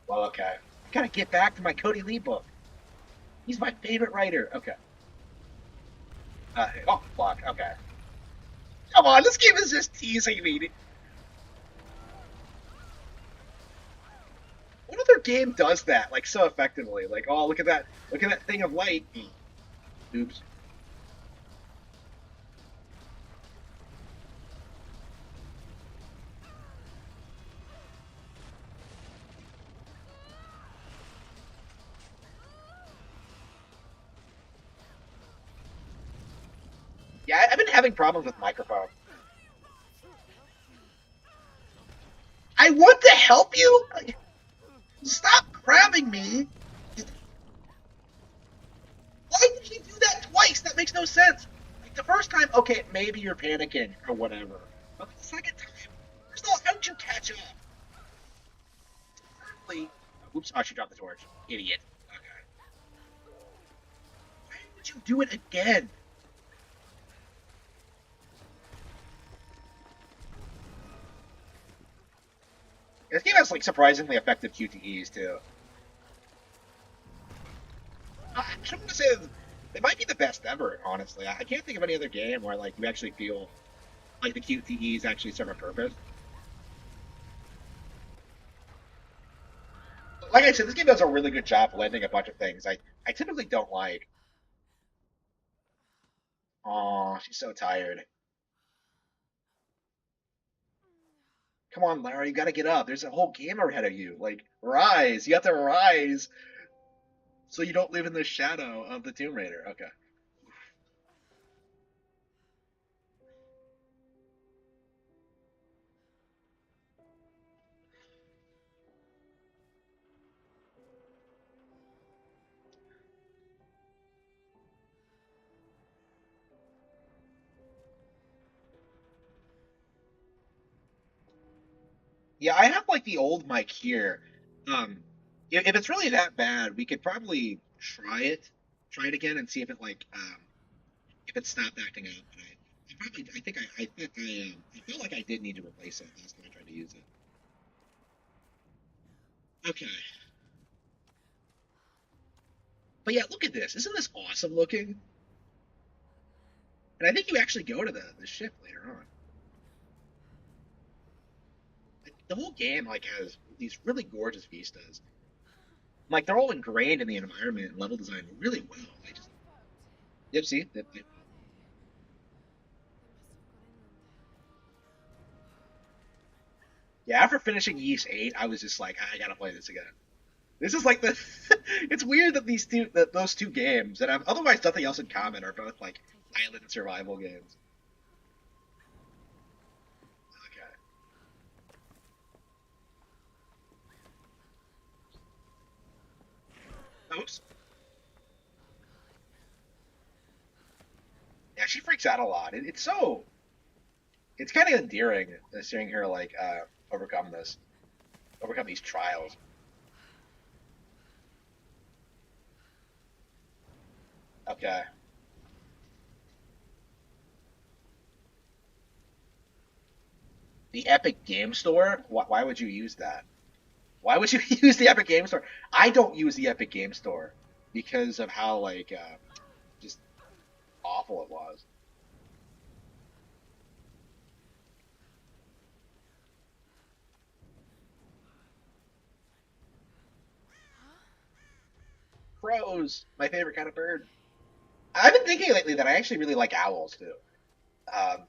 Well, okay. I gotta get back to my Cody Lee book. He's my favorite writer. Okay. Oh, fuck. Okay. Come on, this game is just teasing me. game does that like so effectively. Like, oh, look at that thing of light. Oops. Yeah, I've been having problems with microphone. I want to help you! Stop grabbing me! Why would you do that twice? That makes no sense! Like, the first time, okay, maybe you're panicking or whatever. But the second time, first of all, how did you catch up? Thirdly, oops, oh, she dropped the torch. Idiot. Okay. Why would you do it again? This game has like surprisingly effective QTEs too. I don't want to say they might be the best ever, honestly. I can't think of any other game where like you actually feel like the QTEs actually serve a purpose. Like I said, this game does a really good job blending a bunch of things I typically don't like. Aw, she's so tired. Come on, Lara, you gotta get up. There's a whole game ahead of you. Like, rise. You have to rise so you don't live in the shadow of the Tomb Raider. Okay. Yeah, I have like the old mic here. If it's really that bad, we could probably try it again, and see if it like if it stopped acting up. But I feel like I did need to replace it last time I tried to use it. Okay. But yeah, look at this. Isn't this awesome looking? And I think you actually go to the ship later on. The whole game like has these really gorgeous vistas. Like they're all ingrained in the environment and level design really well. I just yep, see? Yeah, after finishing Ys 8, I was just like, I gotta play this again. This is like the it's weird that those two games that have otherwise nothing else in common are both like island survival games. Oops. Yeah, she freaks out a lot. It's kind of endearing seeing her like overcome these trials. Okay. The Epic Game Store? Why would you use that? Why would you use the Epic Game Store? I don't use the Epic Game Store because of how like just awful it was. Crows, my favorite kind of bird. I've been thinking lately that I actually really like owls too. Um,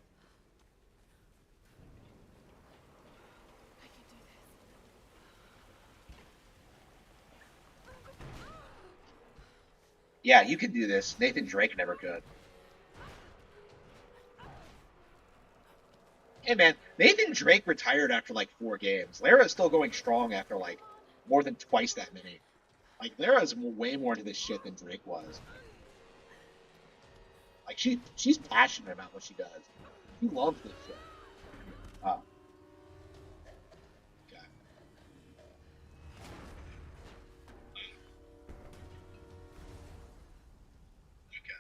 yeah, you can do this. Nathan Drake never could. Hey man, Nathan Drake retired after like 4 games. Lara's still going strong after like more than twice that many. Like Lara's way more into this shit than Drake was. Like she's passionate about what she does. She loves this shit. Oh. Okay. Okay.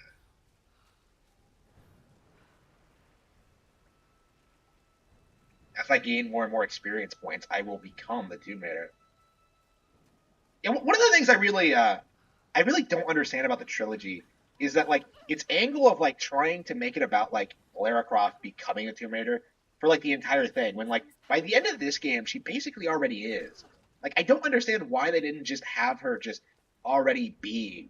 As I gain more and more experience points, I will become the Tomb Raider. And one of the things I really don't understand about the trilogy is that like its angle of like trying to make it about like Lara Croft becoming a Tomb Raider for like the entire thing when like by the end of this game she basically already is. Like, I don't understand why they didn't just have her just already be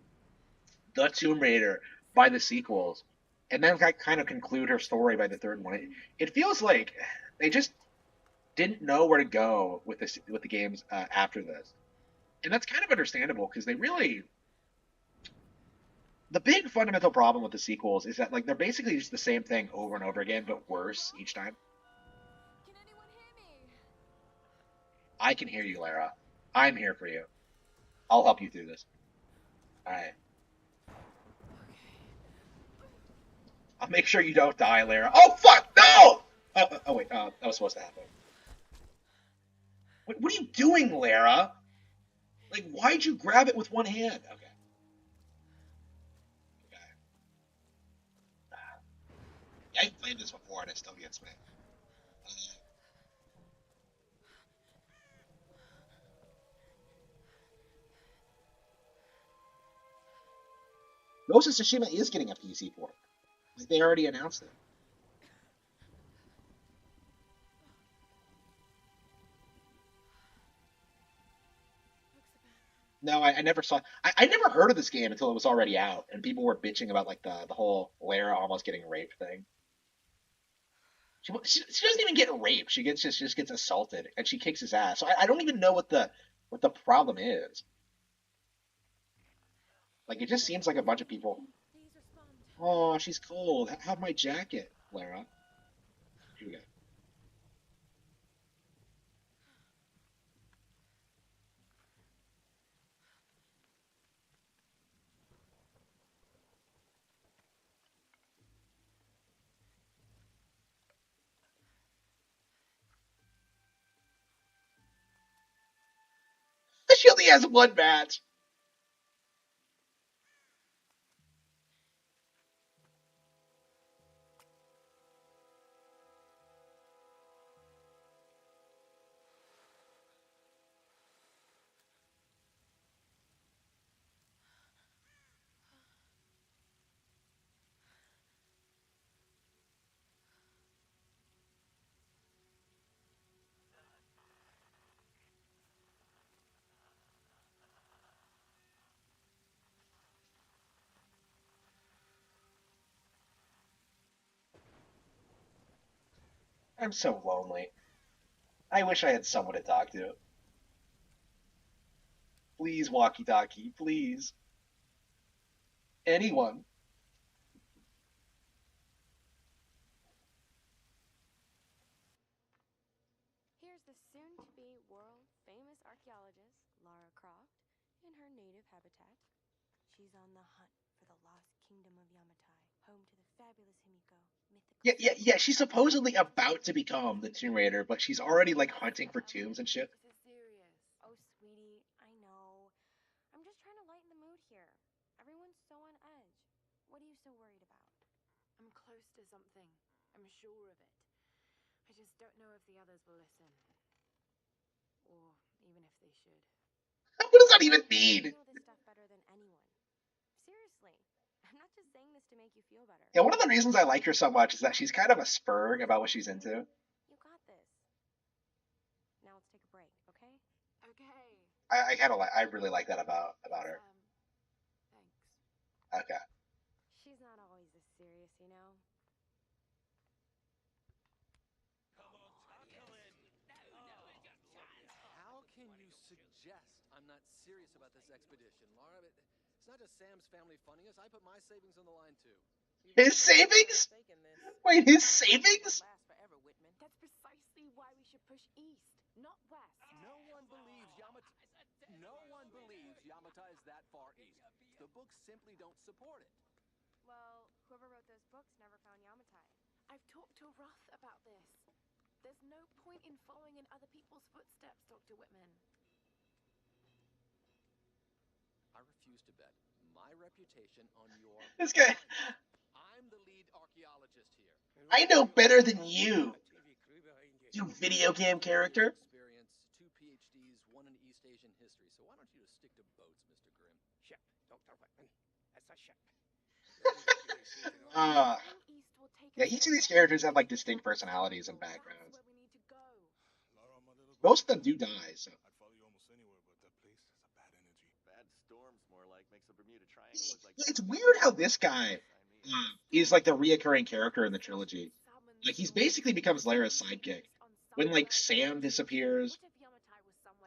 the Tomb Raider by the sequels, and then kind of conclude her story by the third one. It feels like they just didn't know where to go with the games after this, and that's kind of understandable because they really. The big fundamental problem with the sequels is that like they're basically just the same thing over and over again, but worse each time. Can anyone hear me? I can hear you, Lara. I'm here for you. I'll help you through this. All right. I'll make sure you don't die, Lara. Oh fuck, no! Oh wait, that was supposed to happen. What are you doing, Lara? Like, why'd you grab it with one hand? Okay. I've played this before and it still gets me. Ghost of Tsushima is getting a PC port. Like, they already announced it. No, I never saw. I never heard of this game until it was already out, and people were bitching about like the whole Lara almost getting raped thing. She doesn't even get raped. She just gets assaulted, and she kicks his ass. So I don't even know what the problem is. Like, it just seems like a bunch of people. Oh, she's cold. Have my jacket, Lara. Here we go. She only has one match. I'm so lonely. I wish I had someone to talk to. Please, walkie-talkie, please. Anyone. Here's the soon-to-be world-famous archaeologist, Lara Croft, in her native habitat. She's on the hunt for the lost kingdom of Yamatai, home to the fabulous Himiko, mythical... Yeah. She's supposedly about to become the Tomb Raider, but she's already like hunting for tombs and shit. This is serious. Oh, sweetie, I know. I'm just trying to lighten the mood here. Everyone's so on edge. What are you so worried about? I'm close to something. I'm sure of it. I just don't know if the others will listen. Or even if they should. What does that even mean? You know this stuff better than anyone. Seriously. I'm not just saying this to make you feel better. Yeah, one of the reasons I like her so much is that she's kind of a spurg about what she's into. You got this. Now let's take a break, okay? Okay. I really like that about her. Thanks. Okay. She's not always this serious, you know? How can you suggest I'm not serious about this expedition, Lara? It's not just Sam's family funding us. I put my savings on the line too. His savings? Wait, his savings? That's precisely why we should push east, not west. No one believes Yamatai is that far east. The books simply don't support it. Well, whoever wrote those books never found Yamatai. I've talked to Roth about this. There's no point in following in other people's footsteps, Dr. Whitman. I refuse to bet my reputation on your... This guy. I'm the lead archaeologist here. I know better than you. You video game character. Experience, 2 PhDs, 1 in East Asian history. So why don't you just stick to boats, Mr. Grimm? Ship, Dr. Whitman. It's a ship. Yeah, each of these characters have like distinct personalities and backgrounds. Most of them do die, so. It's weird how this guy is like the reoccurring character in the trilogy. Like he's basically becomes Lyra's sidekick. When like Sam disappears,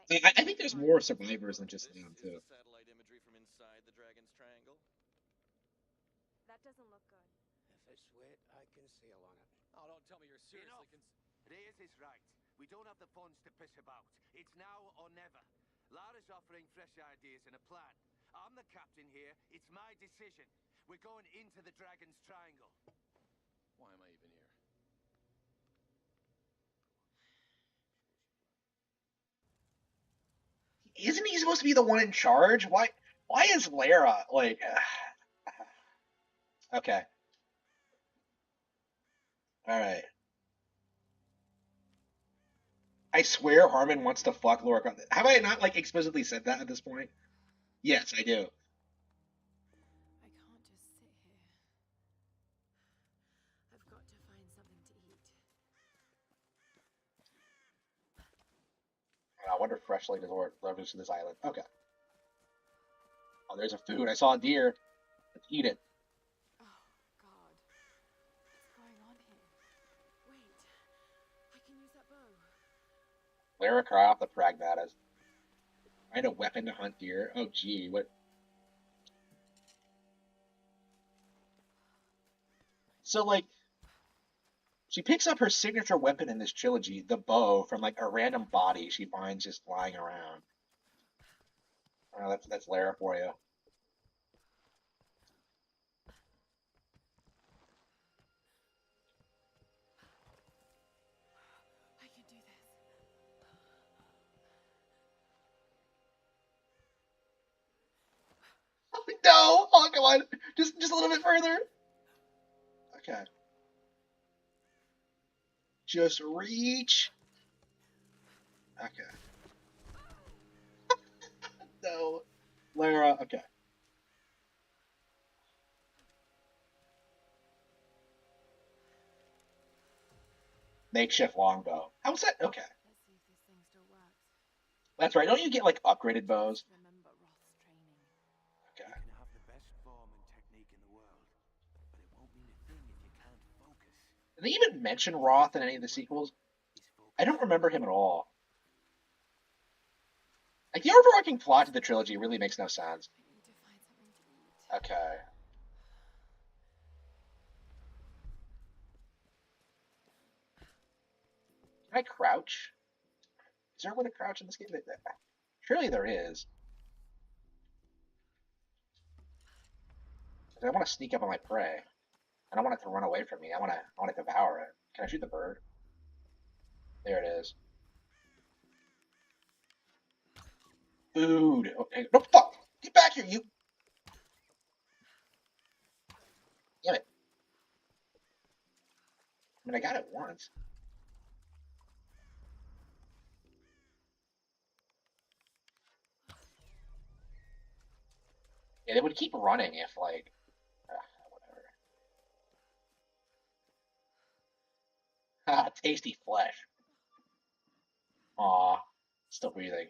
I think there's more survivors than just Sam too. Satellite imagery from inside the Dragon's Triangle. That doesn't look good. If it's wet, I can sail on it. Oh, don't tell me you're seriously Reyes is right. We don't have the funds to piss about. It's now or never. Lara's offering fresh ideas and a plan. I'm the captain here. It's my decision. We're going into the Dragon's Triangle. Why am I even here? Isn't he supposed to be the one in charge? Why is Lara like okay. All right. I swear Harmon wants to fuck Laura Croft. Have I not like explicitly said that at this point? Yes, I do. I can't just sit here. I've got to find something to eat. I wonder if fresh light is delivers to this island. Okay. Oh, there's a food. I saw a deer. Let's eat it. Oh, God. What's going on here? Wait. I can use that bow. Lara Croft, the pragmatist. Find a weapon to hunt deer. Oh, gee, what? So, like, she picks up her signature weapon in this trilogy, the bow, from like a random body she finds just lying around. Oh, that's Lara for you. I can do this. No! Oh, come on. Just a little bit further. Okay. Just reach. Okay. No. Lara, okay. Makeshift longbow. How's that? Okay. Let's see if this thing still works. That's right. Don't you get like upgraded bows? Remember Roth's training. Okay. You can have the best form and technique in the world, but it won't mean a thing if you can't focus. Did they even mention Roth in any of the sequels? I don't remember him at all. Like, the overarching plot to the trilogy really makes no sense. I need to find something to eat. Okay. Can I crouch? Is there a way to crouch in this game? Surely there is. I want to sneak up on my prey. I don't want it to run away from me. I want to devour it. Can I shoot the bird? There it is. Food. Okay. No, fuck! Get back here, you! Damn it. I mean, I got it once. Yeah, they would keep running if, like... whatever. Ah, tasty flesh. Aw. Still breathing.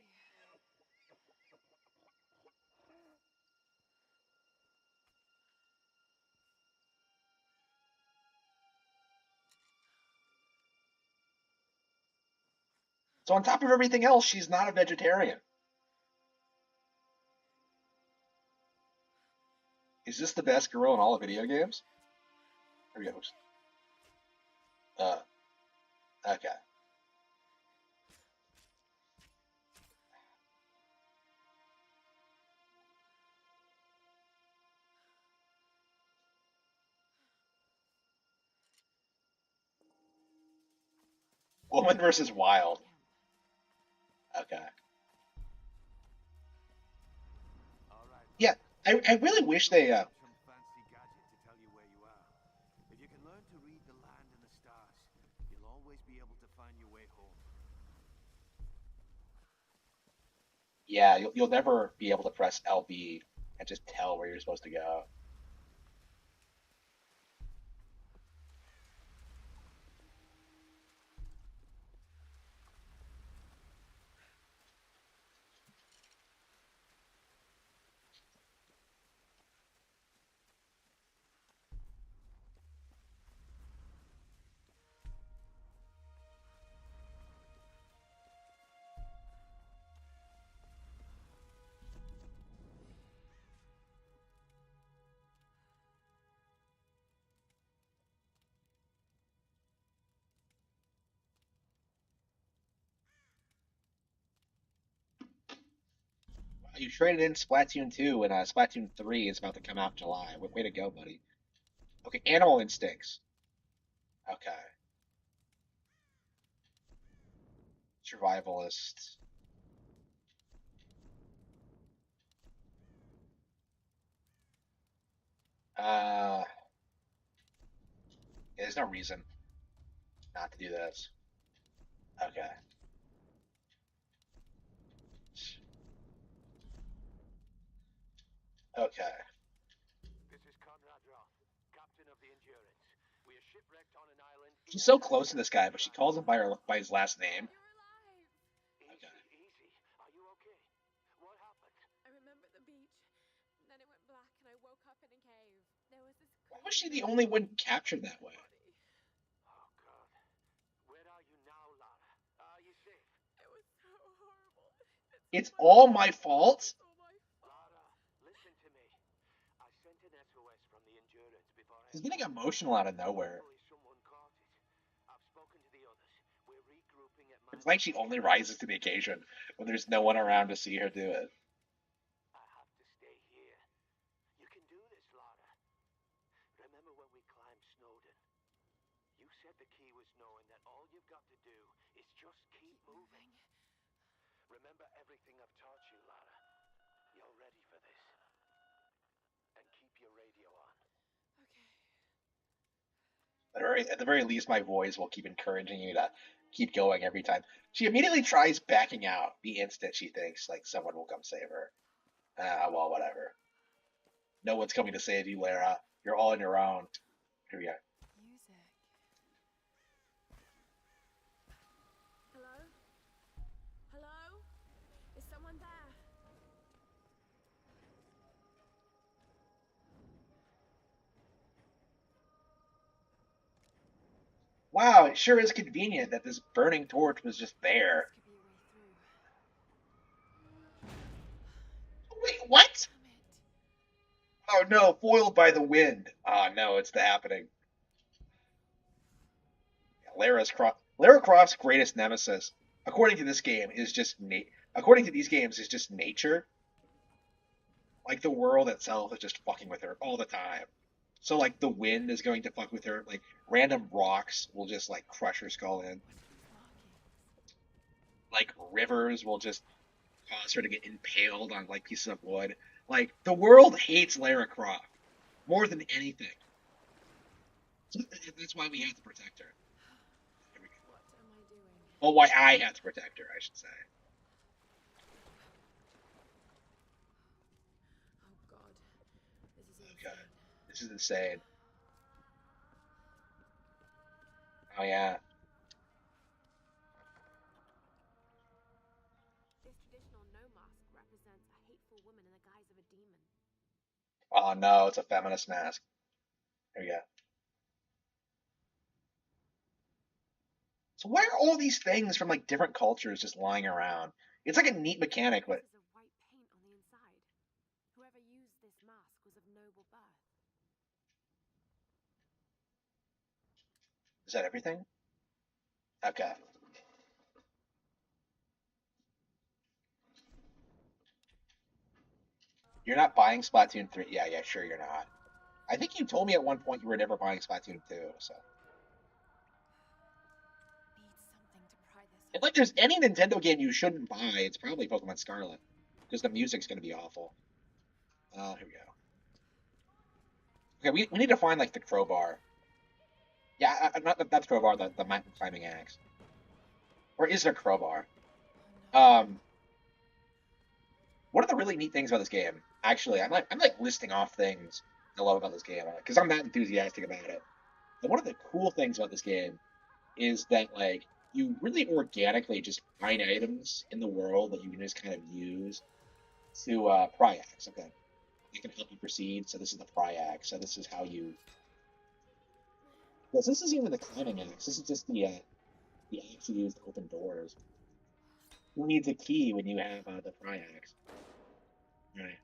So on top of everything else, she's not a vegetarian. Is this the best girl in all of video games? Here we go. Okay. Woman versus Wild. Okay. Yeah, I really wish they Some fancy gadget to tell you where you are. If you can learn to read the land and the stars, you'll always be able to find your way home. Yeah, you'll never be able to press LB and just tell where you're supposed to go. You traded in Splatoon 2, and Splatoon 3 is about to come out in July. Way to go, buddy. Okay, Animal Instincts. Okay. Survivalist. Yeah, there's no reason not to do this. Okay. Okay. This is Conrad Roth, captain of the Endurance. We are shipwrecked on an island. She's so close to this guy, but she calls him by his last name. Okay. Easy. Are you okay? What happened? I remember the beach, and then it went black, and I woke up in a cave. There was this. Why was she the only one captured that way? Oh God. Where are you now, Lara? Are you safe? It was so horrible. It's all my fault? Lara, listen to me. I sent an SOS from the Endurance before He's getting emotional out of nowhere. someone caught it. I've spoken to the others. We're regrouping at It's like she only rises to the occasion when there's no one around to see her do it. I have to stay here. You can do this, Lara. Remember when we climbed Snowden? You said the key was knowing that all you've got to do is just keep moving. Remember everything I've taught you, Lara. You're ready for this. And keep your radio on. At the very least, my voice will keep encouraging you to keep going every time. She immediately tries backing out the instant she thinks like someone will come save her. Well, whatever. No one's coming to save you, Lara. You're all on your own. Here we go. Music. Hello? Hello? Is someone there? Wow, it sure is convenient that this burning torch was just there. Wait, what? Oh no, foiled by the wind. Oh no, it's happening. Lara Croft's greatest nemesis, according to this game, is just according to these games, is just nature. Like the world itself is just fucking with her all the time. So like the wind is going to fuck with her. Like random rocks will just like crush her skull in. Like rivers will just cause her to get impaled on like pieces of wood. Like the world hates Lara Croft more than anything. So that's why we have to protect her. What am I doing? Well, why I have to protect her, I should say. Oh God. This is insane. Okay. This is insane. Oh yeah. This traditional no mask represents a hateful woman in the guise of a demon. Oh no, it's a feminist mask. Here we go. So why are all these things from like different cultures just lying around? It's like a neat mechanic, but This is a white paint on the inside. Whoever used this mask was of noble birth. is that everything? Okay. You're not buying Splatoon 3? Yeah, sure you're not. I think you told me at one point you were never buying Splatoon 2, so. If like there's any Nintendo game you shouldn't buy, it's probably Pokemon Scarlet. Because the music's gonna be awful. Here we go. Okay, we need to find like the crowbar. Yeah, not the crowbar, the mountain climbing axe. Or is there a crowbar? One of the really neat things about this game, actually, I'm like listing off things I love about this game because I'm that enthusiastic about it. But one of the cool things about this game is that like you really organically just find items in the world that you can just kind of use to pry axe. Okay, it can help you proceed. So this is the pry axe. So this is how you. Yes, this is even the climbing axe. This is just the axe you use to open doors. Who needs a key when you have the pry axe? Right.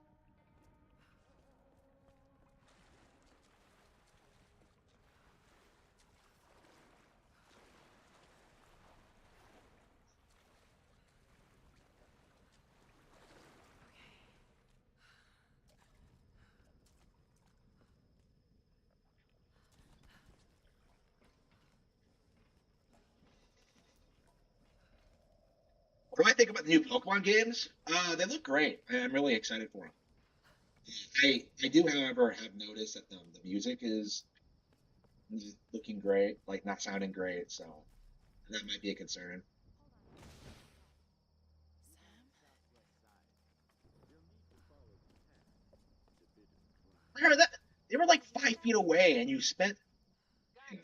What do I think about the new Pokemon games? They look great. I'm really excited for them. I do, however, have noticed that the music is looking great, like not sounding great, so that might be a concern. I heard that they were like 5 feet away, and you spent. We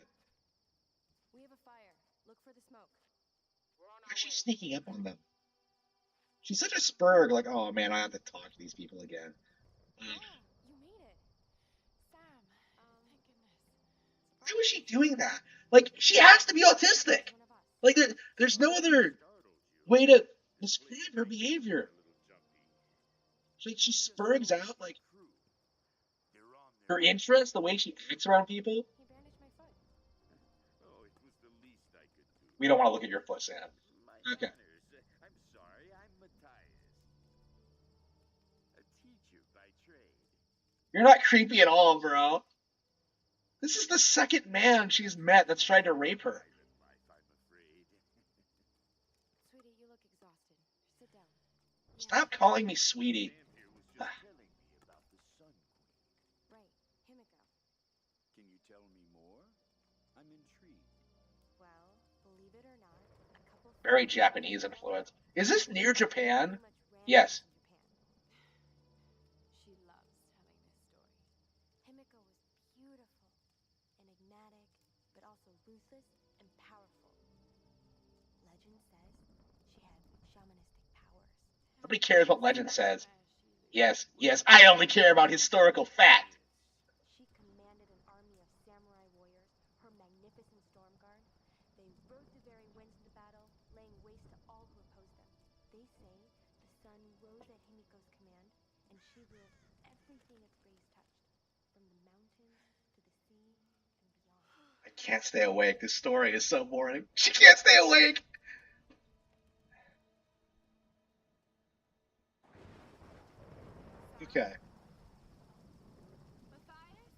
have a fire. Look for the smoke. Why is she sneaking up on them? She's such a spurg. Like, oh man, I have to talk to these people again. You made it. Sam, thank goodness. Why was she doing that? Like, she has to be autistic. Like, there's no other way to describe her behavior. She spurgs out, like, her interest, the way she acts around people. He bandaged my foot. Oh, it was the least I could do. We don't want to look at your foot, Sam. Okay. I'm sorry, I'm Matthias. A teacher by trade. You're not creepy at all, bro. This is the second man she's met that's tried to rape her. Sweetie, you look exhausted. Sit down. Stop calling me sweetie. Right, Himiko. Can you tell me more? I'm intrigued. Well, believe it or not, a couple. Very Japanese influence. Is this near Japan? Yes. She loves telling this story. Himiko was beautiful, enigmatic, but also ruthless and powerful. Legend says she had shamanistic powers. Nobody cares what legend says. Yes, I only care about historical fact. She commanded an army of samurai warriors, her magnificent storm guard. They rode the very winds into battle, laying waste to all who opposed them. They say the sun rose at Himiko's command, and she ruled everything its rays touched, from the mountains to the sea and beyond. I can't stay awake. This story is so boring. She can't stay awake. Okay. Matthias?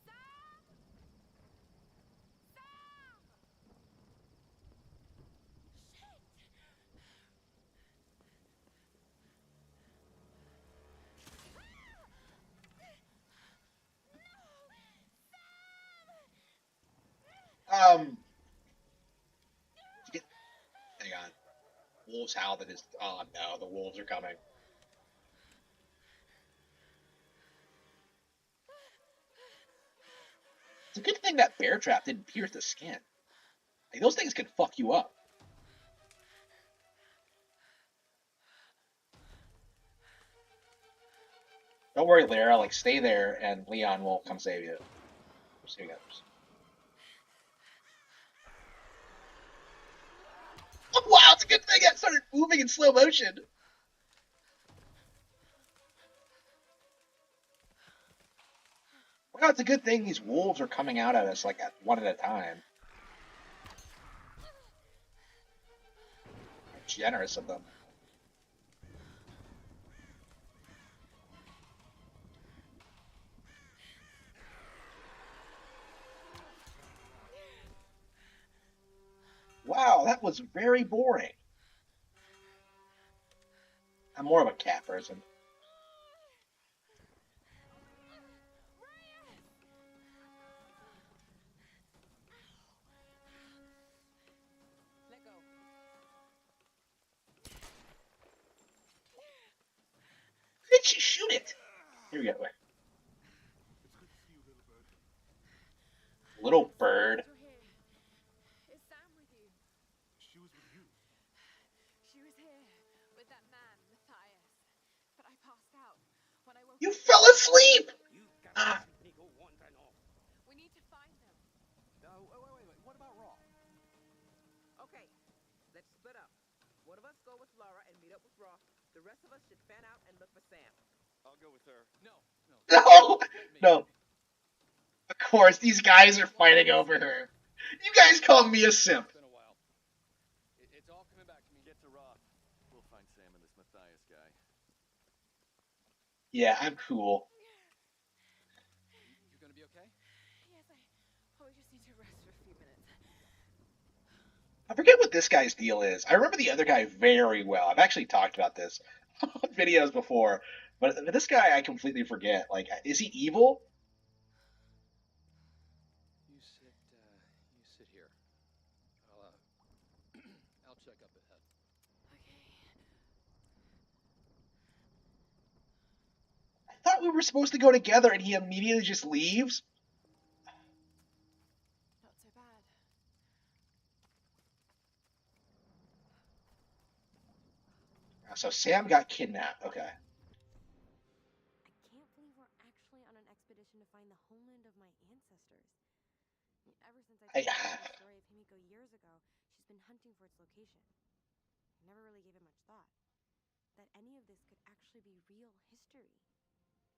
Sam! Sam! Hang on. Wolves howl that is. Oh no, the wolves are coming. It's a good thing that bear trap didn't pierce the skin. Like, those things can fuck you up. Don't worry, Lara. Like, stay there, and Leon will come save you. Here he goes. Oh, wow, it's a good thing it started moving in slow motion. Wow, it's a good thing these wolves are coming out at us like one at a time. Generous of them. Wow, that was very boring. I'm more of a cat person. Let go. Did she shoot it? Here we go. Little bird. Is Sam with you? She was with you. She was here with that man, Matthias. But I passed out when I woke You up. fell asleep! Ah. We need to find them. Wait. What about Raw? Okay, let's split up. One of us go with Laura and meet up with Roth. The rest of us should fan out and look for Sam. I'll go with her. No. No. Of course, these guys are fighting over her. You guys call me a simp. It's been a while. It's all coming back to me. Get to Roth. We'll find Sam and this Matthias guy. Yeah, I'm cool. You gonna be okay? Yes, I just need to rest for a few minutes. I forget what this guy's deal is. I remember the other guy very well. I've actually talked about this on videos before, but this guy I completely forget. Like, is he evil? You sit here. I'll check up ahead. I thought we were supposed to go together, and he immediately just leaves. Not so bad. So Sam got kidnapped. Okay. I can't believe we're actually on an expedition to find the homeland of my ancestors. Ever since I told her the story of Himiko years ago, she's been hunting for its location. I never really gave it much thought. That any of this could actually be real history.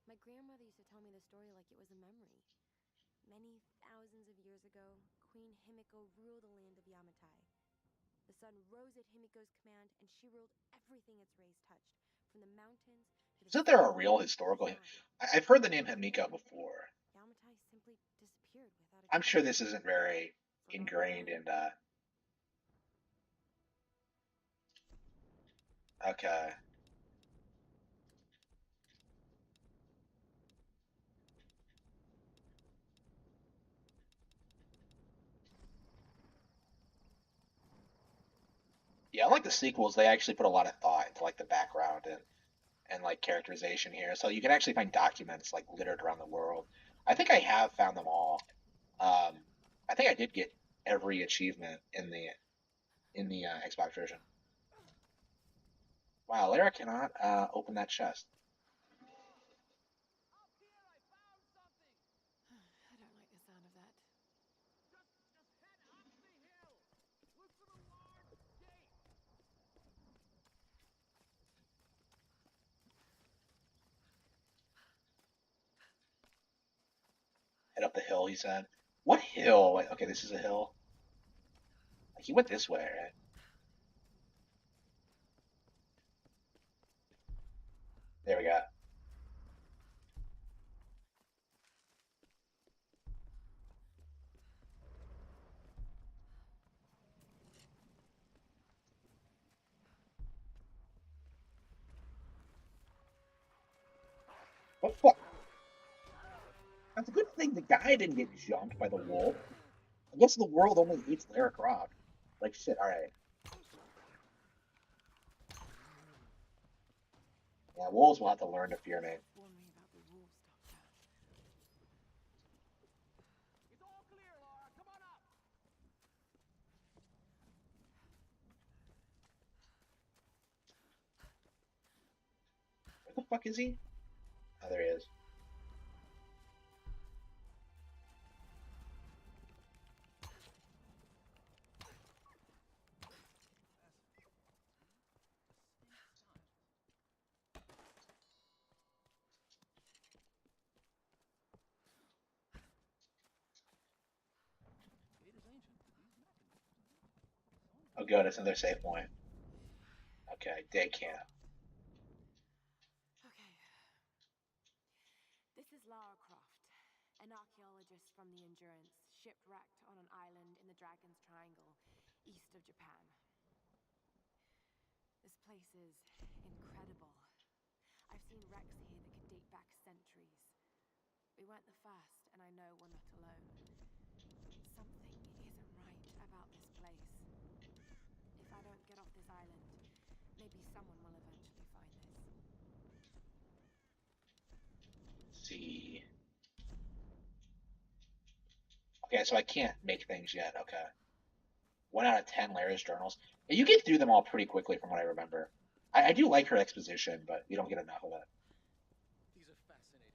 My grandmother used to tell me the story like it was a memory. Many thousands of years ago, Queen Himiko ruled the land of Yamatai. The sun rose at Himiko's command, and she ruled everything its rays touched, from the mountains to the Isn't there a real historical? I've heard the name Himiko before. Yamatai simply disappeared without a I'm sure this isn't very ingrained in. Okay. Yeah, like the sequels, they actually put a lot of thought into like the background and like characterization here, so you can actually find documents like littered around the world. I think I have found them all. I think I did get every achievement in the Xbox version. Wow, Lara cannot open that chest. I don't like the sound of that. Head up the hill, he said. What hill? Like, okay, this is a hill. He went this way, right? There we go. What fuck? That's a good thing the guy didn't get jumped by the wolf. I guess the world only eats Lara Croft. Like, shit, alright. Yeah, wolves will have to learn to fear me. Where the fuck is he? Oh, there he is. Oh, good, it's another save point. Okay, day camp. Okay. This is Lara Croft, an archaeologist from the Endurance, shipwrecked on an island in the Dragon's Triangle, east of Japan. This place is incredible. I've seen wrecks here that could date back centuries. We weren't the first, and I know we're not alone. Something isn't right about this place. If I don't get off this island, maybe someone will eventually find this. Let's see. Okay, so I can't make things yet. Okay. 1 out of 10 Lara's journals. And you get through them all pretty quickly from what I remember. I do like her exposition, but we don't get enough of it. These are fascinating.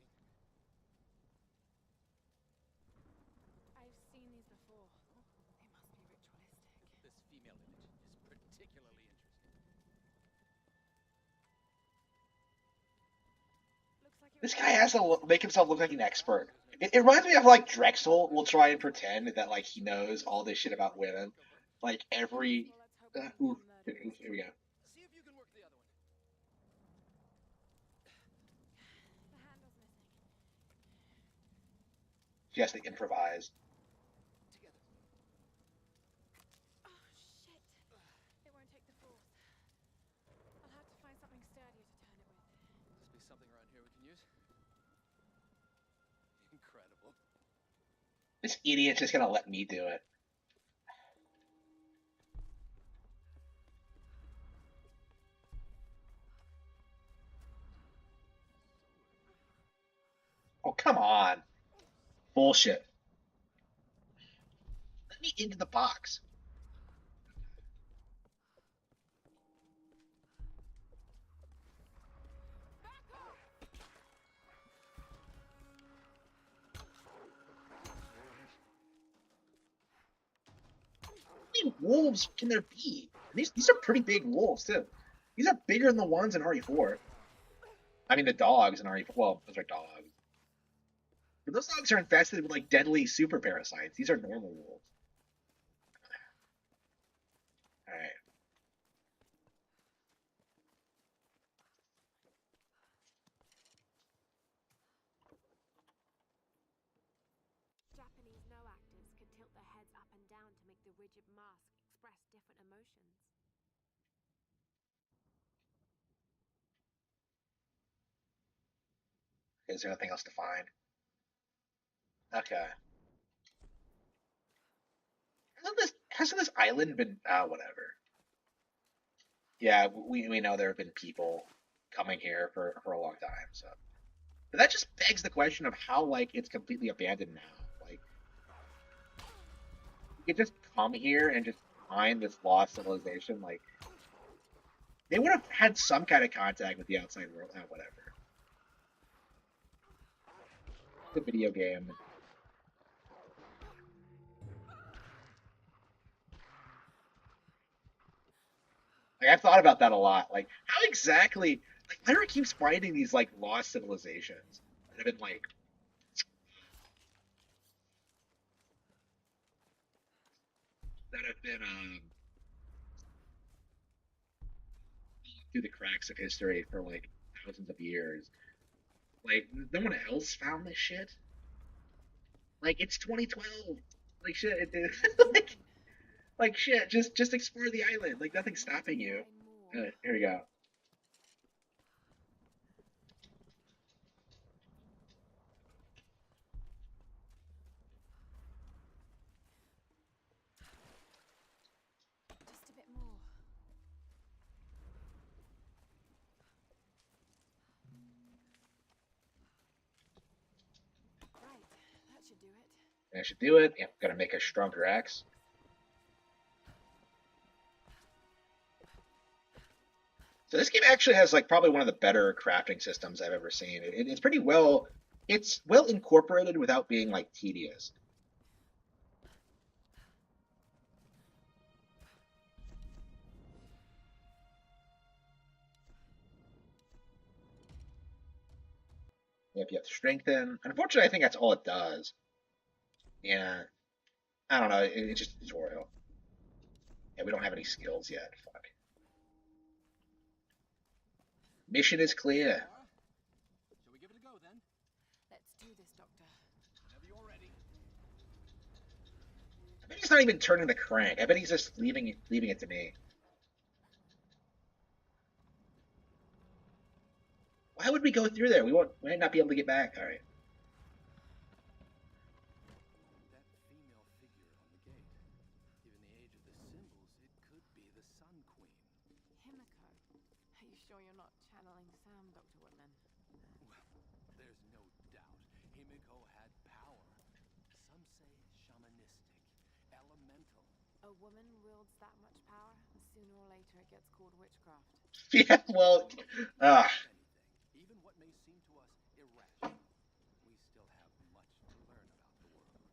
I've seen these before. They must be ritualistic. This female image is particularly interesting. This guy has to make himself look like an expert. It reminds me of like Drexel will try and pretend that like he knows all this shit about women. Like every. Ooh, here we go. See if you can work the other one. The handle's missing. She has to improvise. Oh, shit. something around here we can use? Incredible. This idiot's just gonna let me do it. Oh, come on. Bullshit. Let me into the box. How many wolves can there be? These are pretty big wolves, too. These are bigger than the ones in RE4. I mean, the dogs in RE4. Well, those are dogs. But those dogs are infested with, like, deadly super parasites. These are normal wolves. Alright. Japanese no-actives can tilt their heads up and down to make the rigid mask express different emotions. Is there nothing else to find? Okay. Hasn't this island been whatever? Yeah, we know there have been people coming here for a long time, so but that just begs the question of how like it's completely abandoned now. Like you could just come here and just find this lost civilization, like they would have had some kind of contact with the outside world, whatever. The video game. Like I've thought about that a lot. Like how exactly like Lyra keeps finding these like lost civilizations that have been like through the cracks of history for like thousands of years. Like no one else found this shit. Like it's 2012. Like shit. Like shit. Just explore the island. Like nothing's stopping you. Here we go. Just a bit more. Right, that should do it. That should do it. Yeah, I'm gonna make a stronger axe. So this game actually has like probably one of the better crafting systems I've ever seen. It's pretty well, it's well incorporated without being like tedious. Yep, you have to strengthen. Unfortunately, I think that's all it does. Yeah, I don't know. It's just a tutorial. Yeah, we don't have any skills yet. Fuck. Mission is clear. Shall we give it a go then? Let's do this, Doctor. Whenever you're ready. I bet he's not even turning the crank. I bet he's just leaving it to me. Why would we go through there? We might not be able to get back. All right. That female figure on the gate. Given the age of the symbols, it could be the Sun Queen. Himiko, are you sure you're not channeling Sam, Dr. Whitman? Well, there's no doubt. Himiko had power. Some say shamanistic, elemental. A woman wields that much power, and sooner or later it gets called witchcraft. Yeah, well, Even what may seem to us irrational, we still have much to learn about the world.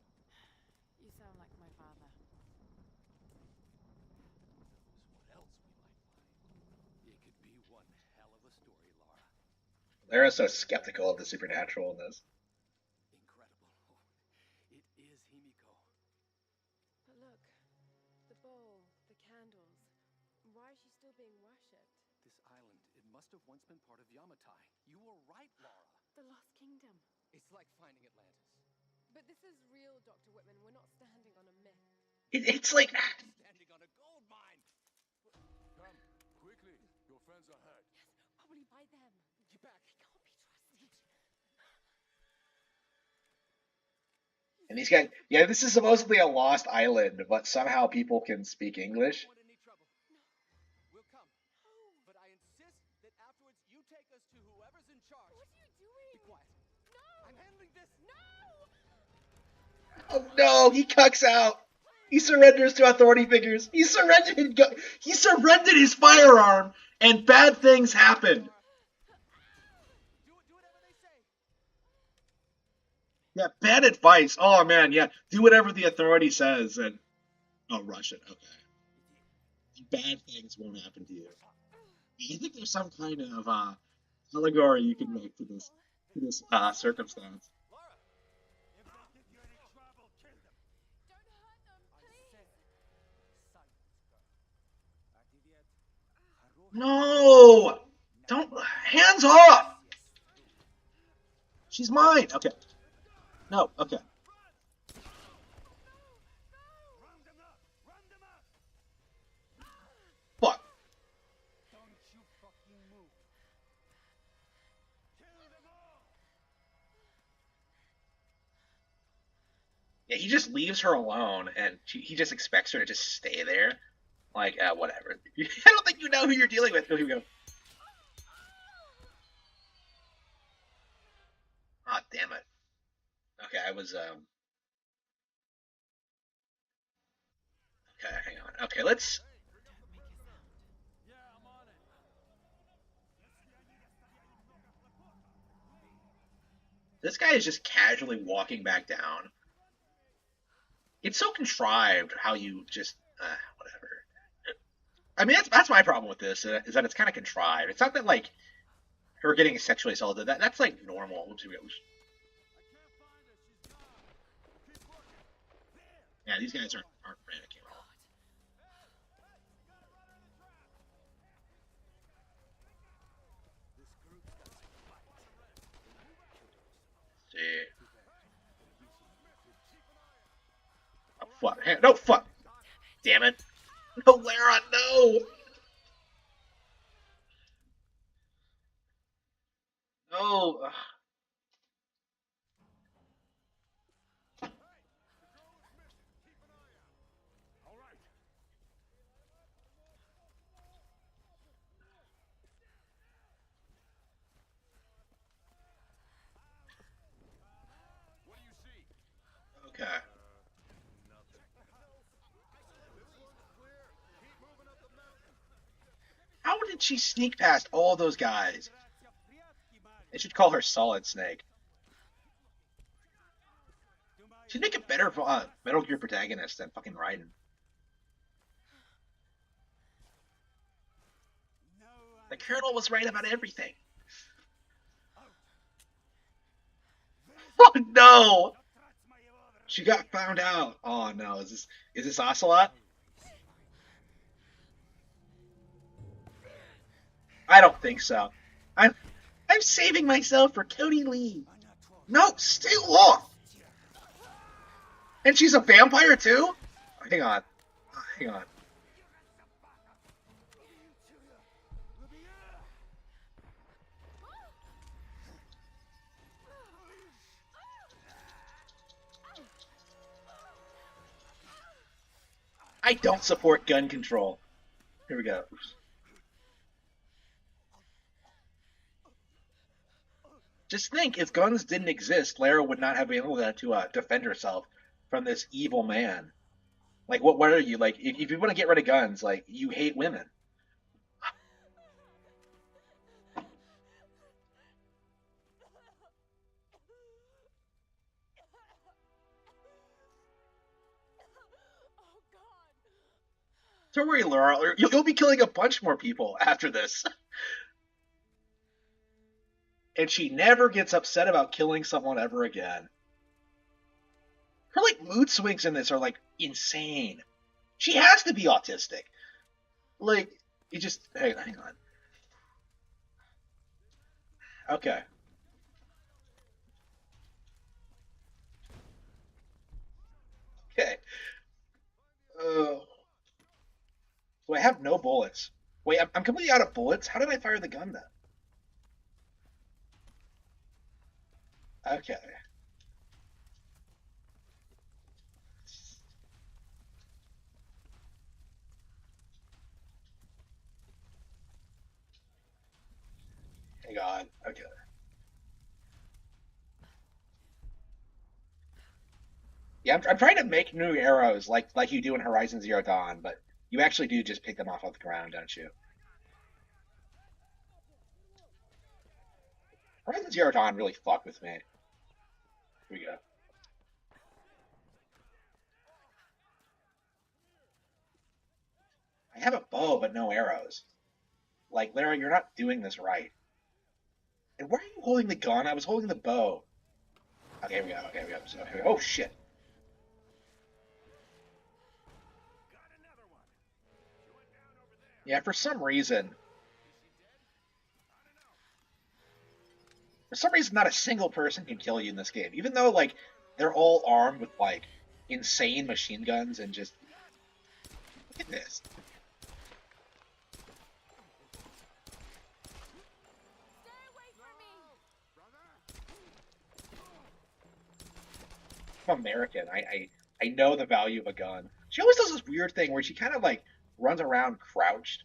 You sound like my father. What else we might find? It could be one hell of a story, Lara. Lara's so skeptical of the supernatural in this. Incredible. It is Himiko. But look, the bowl, the candles. Why is she still being worshipped? This island, it must have once been part of Yamatai. You were right, Lara. The Lost Kingdom. It's like finding Atlantis. But this is real, Dr. Whitman. We're not standing on a myth. It's like Standing on a gold mine. Come, quickly. Your friends are hurt. Yes, probably by them. Get back. They can't be And these guys, yeah, this is supposedly a lost island, but somehow people can speak English. We'll come. But I insist that afterwards you take us to whoever's in charge. What are you doing? Be quiet. No! I'm handling this. No! Oh no, he cucks out. He surrenders to authority figures. He surrendered his firearm, and bad things happened. Yeah, bad advice. Oh man, yeah. Do whatever the authority says, and Russian. Okay. Bad things won't happen to you. I think there's some kind of allegory you can make to this circumstance. No! Don't. Hands off! She's mine! Okay. No, okay. Fuck. Yeah, he just leaves her alone, and he just expects her to just stay there. Like, whatever. I don't think you know who you're dealing with. Oh, here we go. Ah, damn it. Okay, I was, Okay, hang on. Okay, let's... This guy is just casually walking back down. It's so contrived how you just... whatever. I mean, that's my problem with this, is that it's kind of contrived. It's not that, like, her getting sexually assaulted. That's, like, normal. Oops, yeah, these guys aren't panicking at all. See. Oh, fuck. Hey, no, fuck. Damn it. No, Lara, no! No. Ugh. Okay. How did she sneak past all those guys? They should call her Solid Snake. She'd make a better Metal Gear protagonist than fucking Raiden. The Colonel was right about everything. Oh no! She got found out. Oh no, is this Ocelot? I don't think so. I'm saving myself for Cody Lee. No, stay off. And she's a vampire too? Hang on. Hang on. I don't support gun control. Here we go. Just think, if guns didn't exist, Lara would not have been able to defend herself from this evil man. Like, what are you? Like, if you want to get rid of guns, like, you hate women. Don't worry, Lara. You'll be killing a bunch more people after this. And she never gets upset about killing someone ever again. Her, like, mood swings in this are, like, insane. She has to be autistic. Like, you just... Hang on. Okay. Okay. So I have no bullets. Wait, I'm completely out of bullets? How did I fire the gun then? Okay. god. Okay. Yeah, I'm trying to make new arrows like you do in Horizon Zero Dawn, but you actually do just pick them off the ground, don't you? Horizon Zero Dawn really fucked with me. Here we go. I have a bow, but no arrows. Like, Lara, you're not doing this right. And why are you holding the gun? I was holding the bow. Okay, here we go. Okay, here we go. So, here we go. Oh, shit. Yeah, for some reason, not a single person can kill you in this game. Even though, like, they're all armed with, like, insane machine guns and just... Look at this. I'm American. I know the value of a gun. She always does this weird thing where she kind of, like, runs around crouched.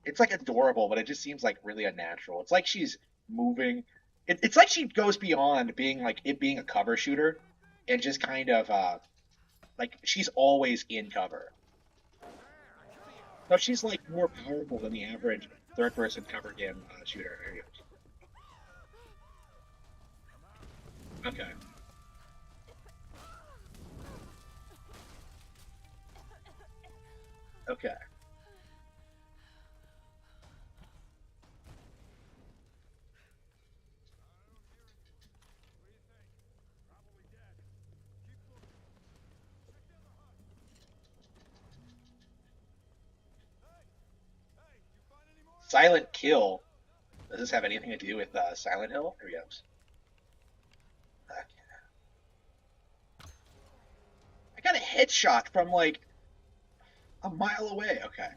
It's, like, adorable, but it just seems, like, really unnatural. It's like she's moving. It's like she goes beyond being, like, it being a cover shooter and just kind of, like, she's always in cover. So she's, like, more powerful than the average third-person cover game shooter. There you go. Okay. Okay. Silent Kill. Does this have anything to do with Silent Hill? Here we go. Okay. I got a headshot from like a mile away. Okay.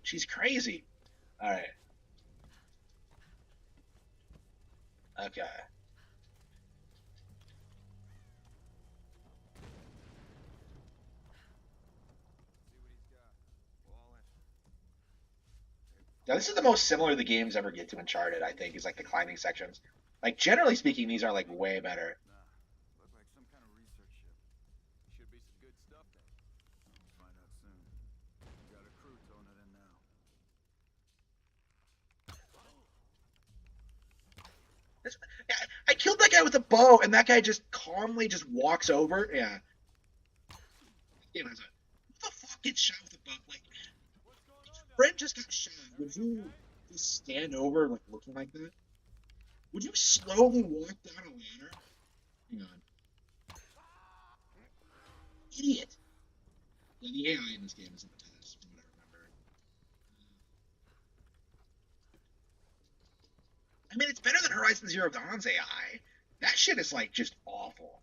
She's crazy. Alright. Okay. Now, this is the most similar the games ever get to Uncharted, I think, is like the climbing sections. Like, generally speaking, these are like way better. Look like some kind of research ship. Should be some good stuff then. We'll find out soon. We got a crew towing it in now. I killed that guy with a bow, and that guy just calmly just walks over. Yeah. Yeah, what the fuck gets shot with a bow? Like, friend just got shot. Would you just stand over, like, looking like that? Would you slowly walk down a ladder? Hang on. Idiot. Yeah, the AI in this game isn't the best, from what I remember. I mean, it's better than Horizon Zero Dawn's AI. That shit is, like, just awful.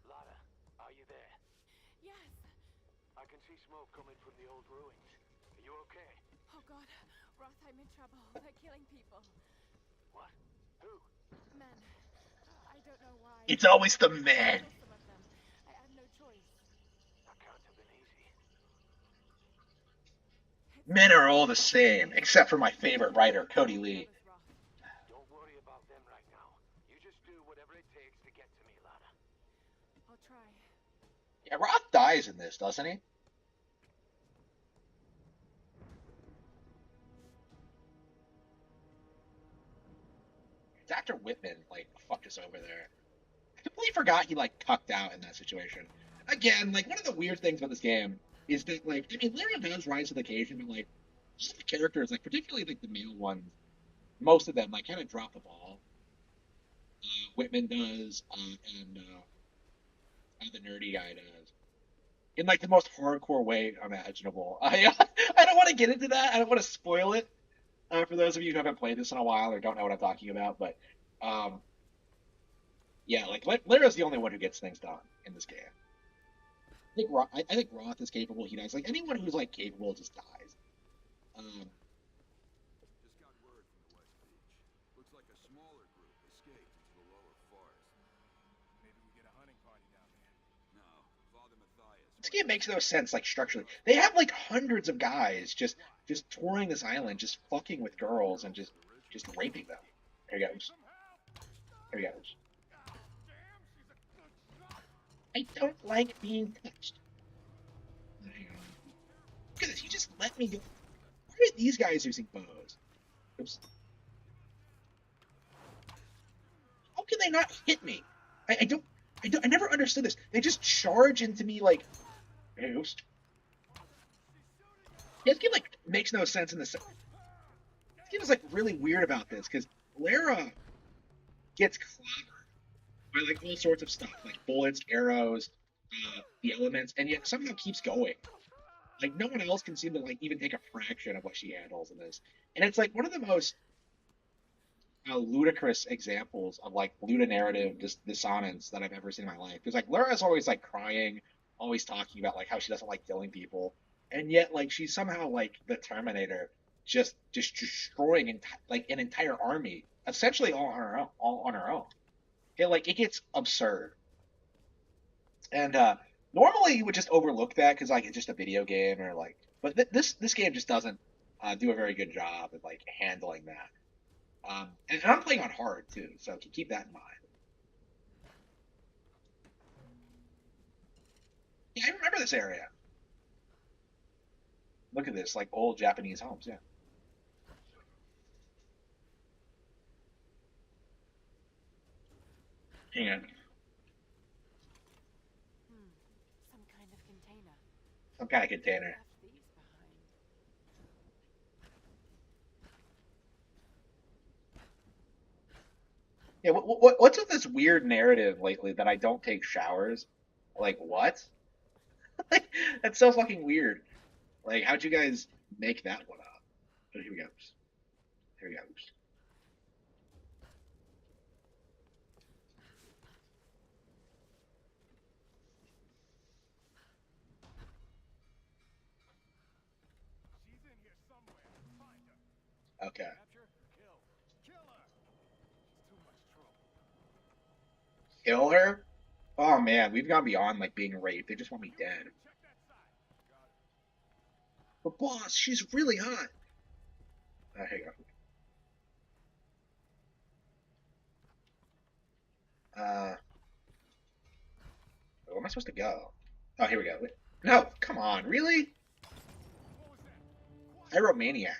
Lara, are you there? Yes. I can see smoke coming from the old ruins. Are you okay? Oh god, Roth, I'm in trouble. They're killing people. What? Who? Men. I don't know why. It's always the men. Some of them. I have no choice. That can't have been easy. Men are all the same, except for my favorite writer, Cody Lee. Don't worry about them right now. You just do whatever it takes to get to me, Lara. I'll try. Yeah, Roth dies in this, doesn't he? Dr. Whitman, like, fucked us over there. I completely forgot he, like, tucked out in that situation. Again, like, one of the weird things about this game is that, like, I mean, Lara does rise to the occasion, but, like, all the characters, like, particularly, like, the male ones, most of them, like, kind of drop the ball. Whitman does, and the nerdy guy does. In, like, the most hardcore way imaginable. I don't want to get into that. I don't want to spoil it. For those of you who haven't played this in a while or don't know what I'm talking about, but yeah, like Lara's the only one who gets things done in this game. I think Roth is capable. He dies. Like anyone who's like capable just dies. Just got word from the West Beach. Looks like a smaller group escaped into the lower forest. Maybe we get a hunting party down there. No, This game makes no sense, like, structurally. They have, like, hundreds of guys just touring this island, just fucking with girls and just raping them. Here he goes. Here he goes. I don't like being touched. Hang on. Look at this. He just let me go. Why are these guys using bows? Oops. How can they not hit me? I never understood this. They just charge into me like. Oops. This game like makes no sense in this. This game is like really weird about this because Lara gets clobbered by like all sorts of stuff, like bullets, arrows, the elements, and yet somehow keeps going. Like no one else can seem to like even take a fraction of what she handles in this, and it's like one of the most ludicrous examples of like ludonarrative dissonance that I've ever seen in my life. Because like Lara's always like crying, always talking about like how she doesn't like killing people, and yet like she's somehow like the Terminator, just destroying like an entire army essentially all on her own. It gets absurd, and normally you would just overlook that because like it's just a video game or like, but this game just doesn't do a very good job of like handling that. And I'm playing on hard too, so keep that in mind. Yeah, I remember this area. Look at this, like old Japanese homes, yeah. Hang on. Some kind of container. Some kind of container. Yeah, what's with this weird narrative lately that I don't take showers? Like, what? Like, that's so fucking weird. Like, how'd you guys make that one up? Oh, here we go. Here we go. Okay. Kill her? Oh man, we've gone beyond like being raped. They just want me dead. But boss, she's really hot. Here you go. Where am I supposed to go? Oh, here we go. No, come on, really? Pyromaniac.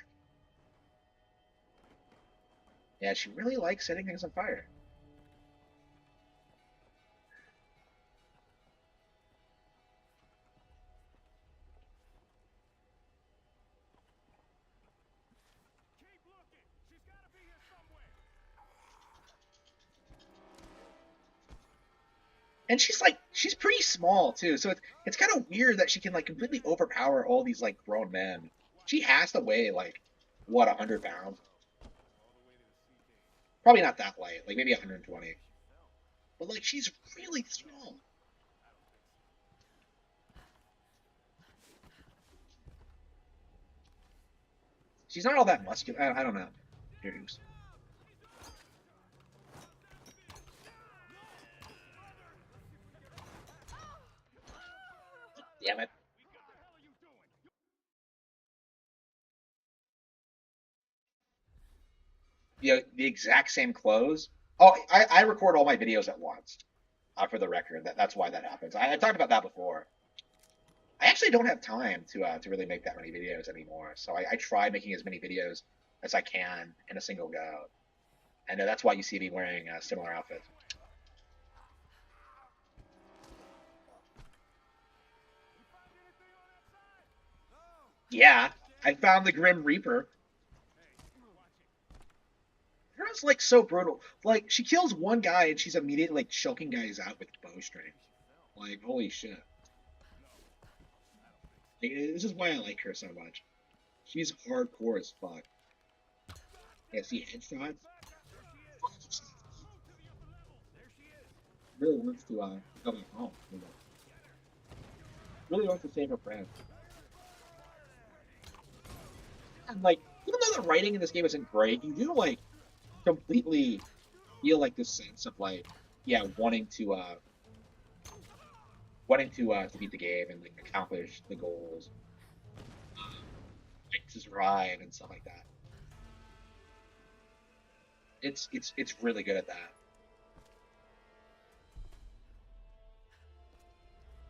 Yeah, she really likes setting things on fire. And she's pretty small too, so it's kind of weird that she can like completely overpower all these like grown men. She has to weigh like what 100 pounds. Probably not that light, like maybe 120. But like she's really small. She's not all that muscular. I don't know. Here's. Damn it. Yeah, the exact same clothes. Oh, I record all my videos at once. For the record, that's why that happens. I talked about that before. I actually don't have time to really make that many videos anymore. So I try making as many videos as I can in a single go. And that's why you see me wearing similar outfits. Yeah, I found the Grim Reaper. Hera's like so brutal. Like she kills one guy and she's immediately like choking guys out with bowstring. Like holy shit. This is why I like her so much. She's hardcore as fuck. Yeah, see headshots. Really wants to go back home. Really wants to save her friends. And like, even though the writing in this game isn't great, you do like completely feel like this sense of like, yeah, wanting to wanting to beat the game and like accomplish the goals, like to survive and stuff like that. It's really good at that.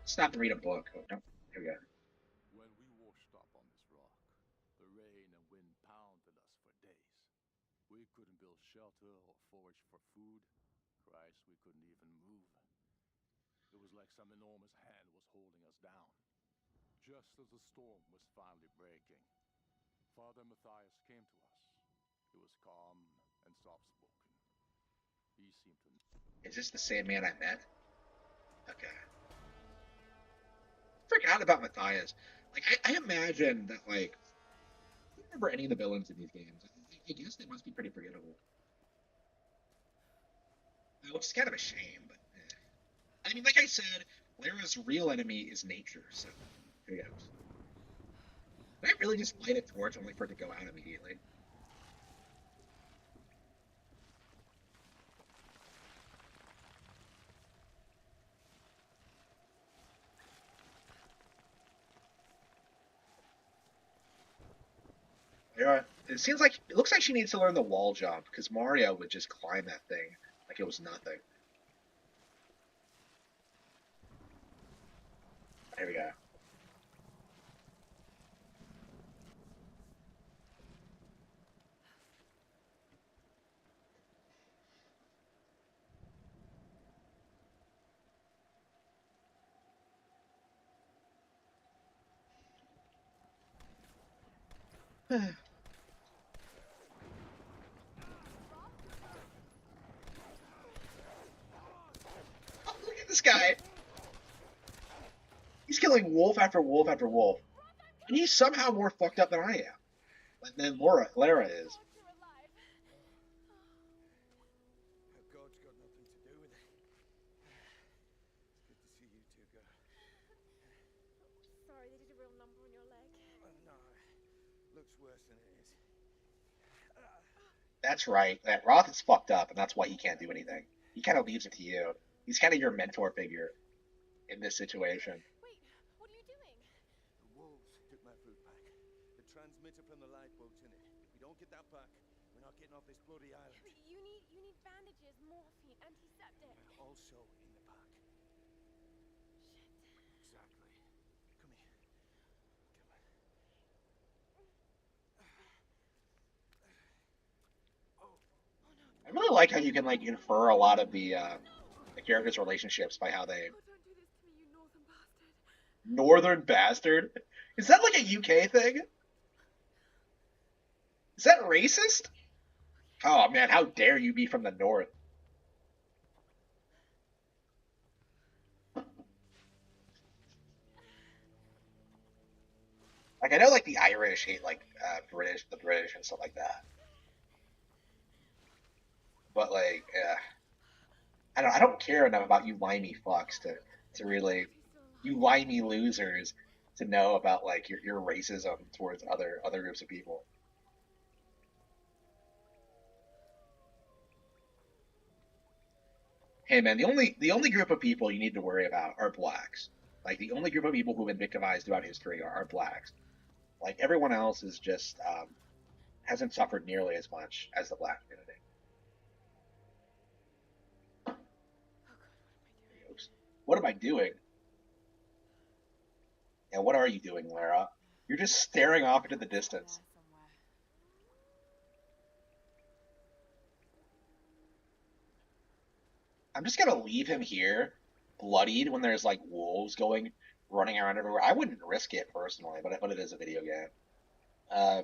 Stop to read a book. Oh, no. Here we go. When we washed up on this rock, the rain and wind pounded us for days. We couldn't build shelter or forage for food. Christ, we couldn't even move. It was like some enormous hand was holding us down. Just as the storm was finally breaking, Father Matthias came to us. He was calm and soft-spoken. He seemed to... Is this the same man I met? Okay. Forgot about Matthias. Like, I imagine that, like, I don't remember any of the villains in these games. I guess they must be pretty forgettable. Which is kind of a shame, but I mean, like I said, Lara's real enemy is nature, so here goes. Did I really just light a torch only for it to go out immediately? Yeah, it looks like she needs to learn the wall jump, because Mario would just climb that thing like it was nothing. Here we go. Oh, look at this guy. He's killing wolf after wolf after wolf. And he's somehow more fucked up than I am. Than Lara is. God's got nothing to do with it. It's good to see you two go. Sorry, they did a real number on your leg. No, looks worse than it is. That's right. That Roth is fucked up, and that's why he can't do anything. He kind of leaves it to you. He's kind of your mentor figure in this situation. Wait, what are you doing? The wolves took my food pack. The transmitter from the lifeboat's in it. If we don't get that back, we're not getting off this bloody island. You need bandages, morphine, antiseptic. Also in the pack. Shit. Exactly. Come here. I really like how you can like infer a lot of the characters' relationships by how they. Oh, don't do this to me, you northern bastard. Northern bastard? Is that like a UK thing? Is that racist? Oh man, how dare you be from the north? Like I know like the Irish hate like the British and stuff like that. But like, I don't care enough about you limey fucks to really, you limey losers to know about like your racism towards other groups of people. Hey man, the only group of people you need to worry about are blacks. Like the only group of people who've been victimized throughout history are blacks. Like everyone else is just hasn't suffered nearly as much as the black community. What am I doing? Yeah, what are you doing, Lara? You're just staring off into the distance. I'm just gonna leave him here, bloodied, when there's like wolves running around everywhere. I wouldn't risk it personally, but it is a video game. I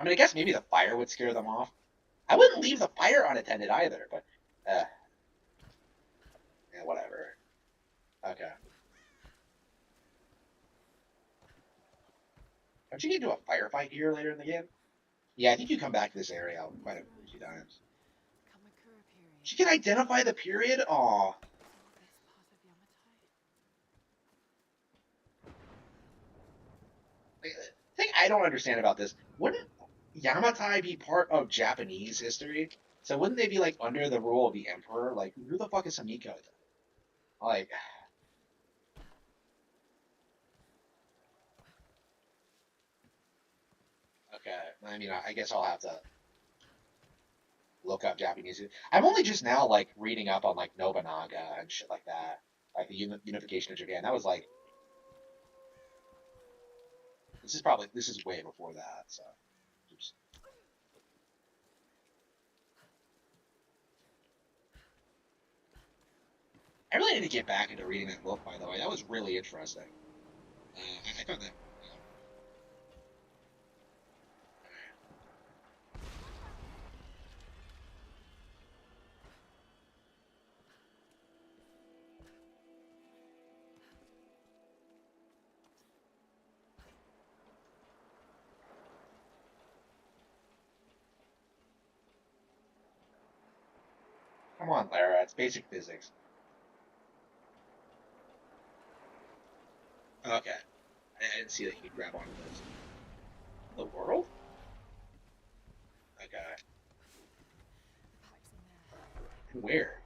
mean, I guess maybe the fire would scare them off. I wouldn't leave the fire unattended either, but yeah, whatever. Okay. Don't you need to do a firefight here later in the game? Yeah, I think you come back to this area quite a few times. She can identify the period? Aw. The thing I don't understand about this, wouldn't Yamatai be part of Japanese history? So wouldn't they be like under the rule of the emperor? Like, who the fuck is Hamiko then? Like, okay. I mean, I guess I'll have to look up Japanese. I'm only just now like reading up on like Nobunaga and shit like that, like the unification of Japan. That was like this is way before that. So, oops. I really need to get back into reading that book. By the way, that was really interesting. I found that. Come on, Lara. It's basic physics. Okay. I didn't see that you could grab onto this. The world? Okay. Where?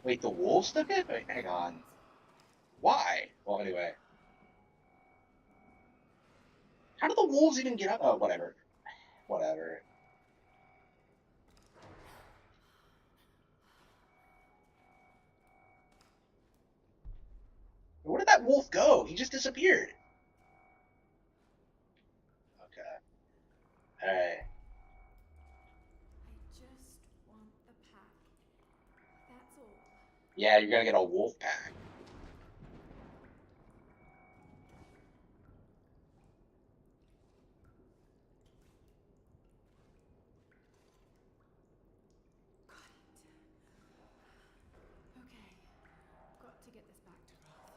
Wait, the wolves took it? Wait, hang on. Why? Well, anyway. How did the wolves even get up? Oh, whatever. Whatever. Where did that wolf go? He just disappeared. Okay. Alright. I just want the pack. That's all. Yeah, you're gonna get a wolf pack. Okay. Got to get this back to Roth.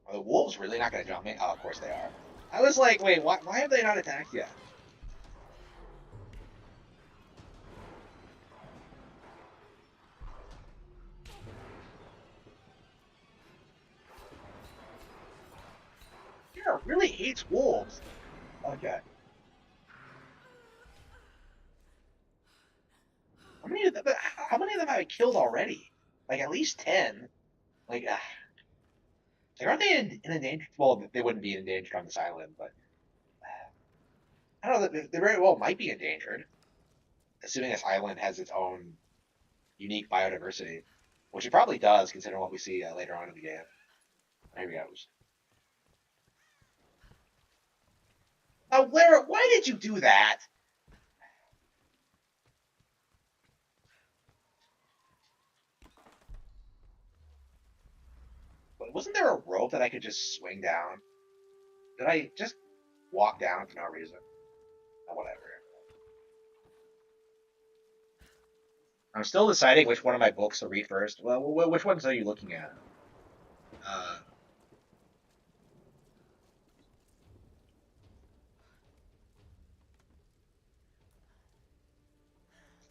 Are the wolves really not gonna jump me? Oh, of course they are. I was like, wait, why have they not attacked yet? Yeah, really hates wolves. Okay. How many of them have I killed already? Like at least 10. Like, aren't they in endangered? Well, they wouldn't be endangered on this island, but I don't know. They very well might be endangered, assuming this island has its own unique biodiversity, which it probably does, considering what we see later on in the game. There we go. Now, Lara, why did you do that? Wasn't there a rope that I could just swing down? Did I just walk down for no reason? Oh, whatever. I'm still deciding which one of my books to read first. Well, which ones are you looking at?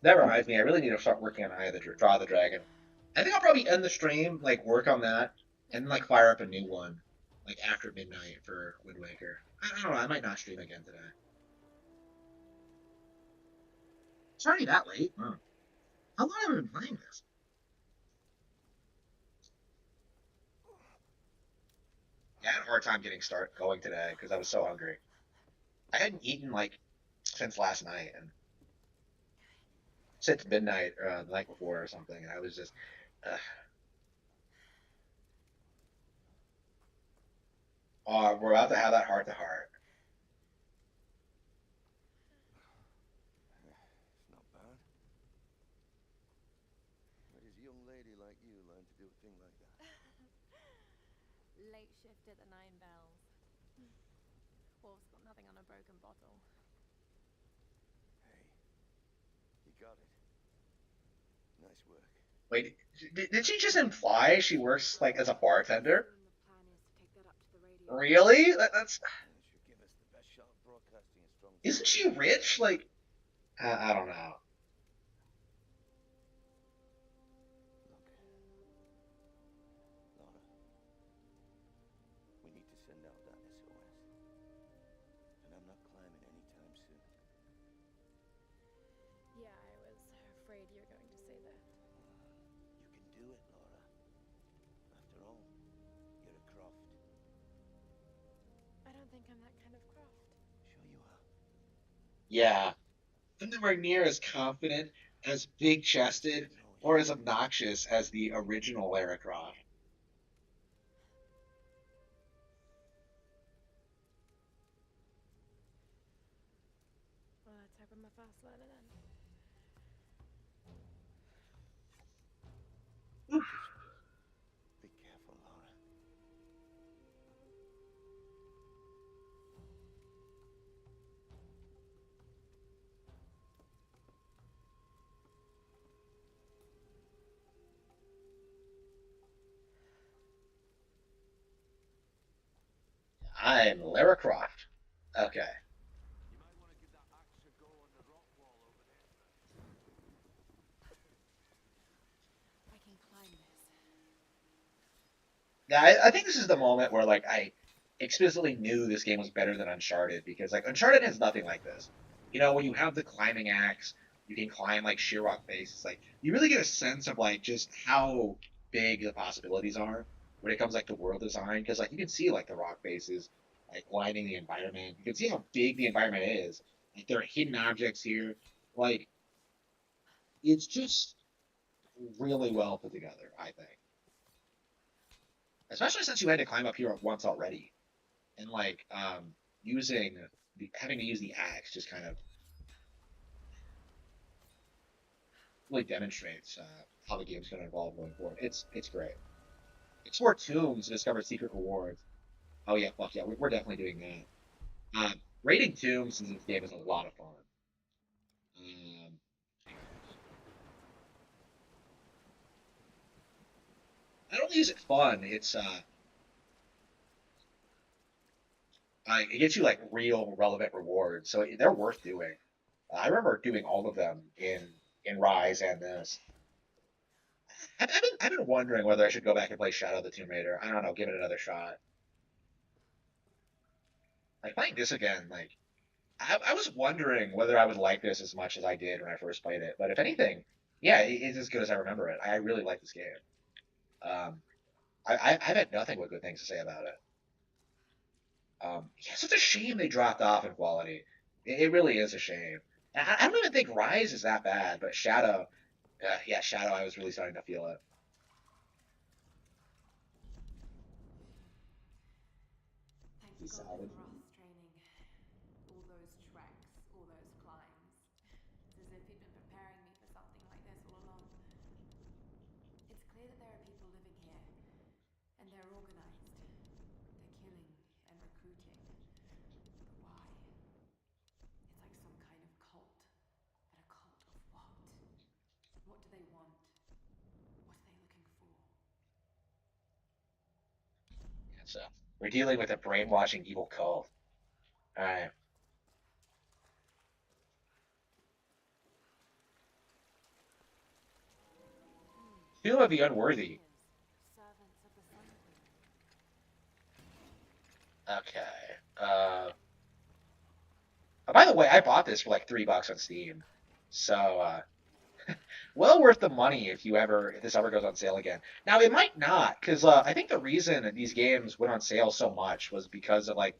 That reminds me, I really need to start working on Eye of the Draw the Dragon. I think I'll probably end the stream, like work on that, and like fire up a new one, like after midnight for Wind Waker. I don't know. I might not stream again today. It's already that late. Huh. How long have I been playing this? Yeah, I had a hard time getting going today because I was so hungry. I hadn't eaten like since last night and since midnight the night before or something, and I was just. Oh, we're about to have that heart to heart. It's not bad. Where does a young lady like you learn to do a thing like that? Late shift at the Nine Bells. Wolf's got nothing on a broken bottle. Hey, you got it. Nice work. Wait, did she just imply she works like as a bartender? Really? That's. Isn't she rich? Like, I don't know. Look, Lara, we need to send out that SOS. think I'm that kind of craft. Sure you are. Yeah. I'm nowhere near as confident, as big chested, or as obnoxious as the original Lara Croft. Well, let's hope I'm a fast learner then. Be careful, Lara. I'm Lara Croft. Okay. You might want to give that axe a go on the rock wall over there first. I can climb this. Yeah, I think this is the moment where like I explicitly knew this game was better than Uncharted because like Uncharted has nothing like this. You know, when you have the climbing axe, you can climb like sheer rock faces. Like you really get a sense of like just how big the possibilities are when it comes like to world design because like you can see like the rock faces like lining the environment. You can see how big the environment is. Like there are hidden objects here. Like it's just really well put together, I think. Especially since you had to climb up here once already, and like using having to use the axe just kind of really demonstrates how the game's going to evolve going forward. It's great. Explore tombs to discover secret rewards. Oh yeah, fuck yeah, we're definitely doing that. Raiding tombs in this game is a lot of fun. Um, not only is it fun, it gets you like real relevant rewards, so they're worth doing. I remember doing all of them in Rise and this. I've been wondering whether I should go back and play Shadow of the Tomb Raider. I don't know, give it another shot. Like playing this again, like I was wondering whether I would like this as much as I did when I first played it. But if anything, yeah, it's as good as I remember it. I really like this game. Um, I've had nothing but good things to say about it. Yeah, such a shame they dropped off in quality. It really is a shame. I don't even think Rise is that bad, but Shadow, yeah, Shadow, I was really starting to feel it. Thank He God for salvaged me. Roth's training. All those treks, all those climbs. It's as if he'd been preparing me for something like this all along. It's clear that there are people living here, and they're organized. They're killing and recruiting. But why? It's like some kind of cult. But a cult of what? What do they want? What are they looking for? Yeah, so we're dealing with a brainwashing evil cult. All right. Tomb of the Unworthy. Servants of the Sun Queen. Okay. Oh, by the way, I bought this for like $3 on Steam, so well worth the money if this ever goes on sale again. Now it might not, because I think the reason that these games went on sale so much was because of like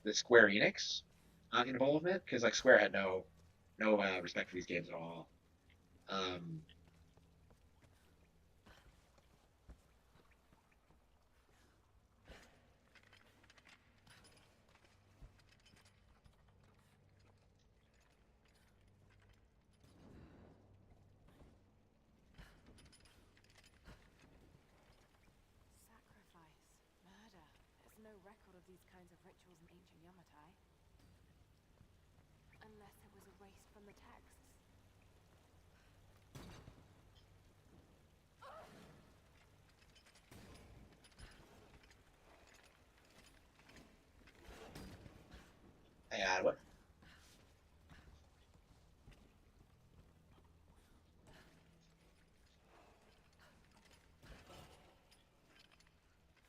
the Square Enix involvement, because like Square had no respect for these games at all. Um, Sacrifice. Murder. There's no record of these kinds of rituals in ancient Yamatai. Unless it was erased from the texts. Hang on, what?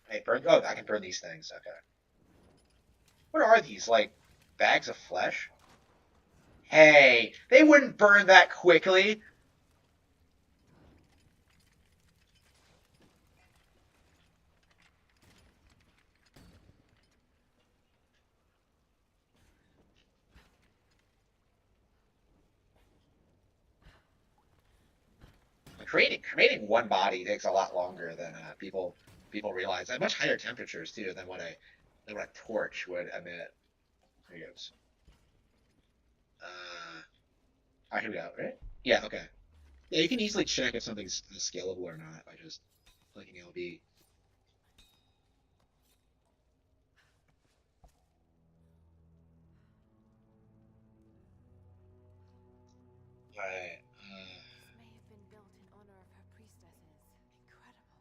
Hey, burn. Oh, I can burn these things. Okay. What are these? Like bags of flesh? Hey, they wouldn't burn that quickly. creating one body takes a lot longer than people realize. At much higher temperatures too than what a torch would emit. There he goes. Here we go. Right? Yeah. Okay. Yeah, you can easily check if something's scalable or not by just clicking LB. Alright. This may have been built in honor of her priestesses. Incredible.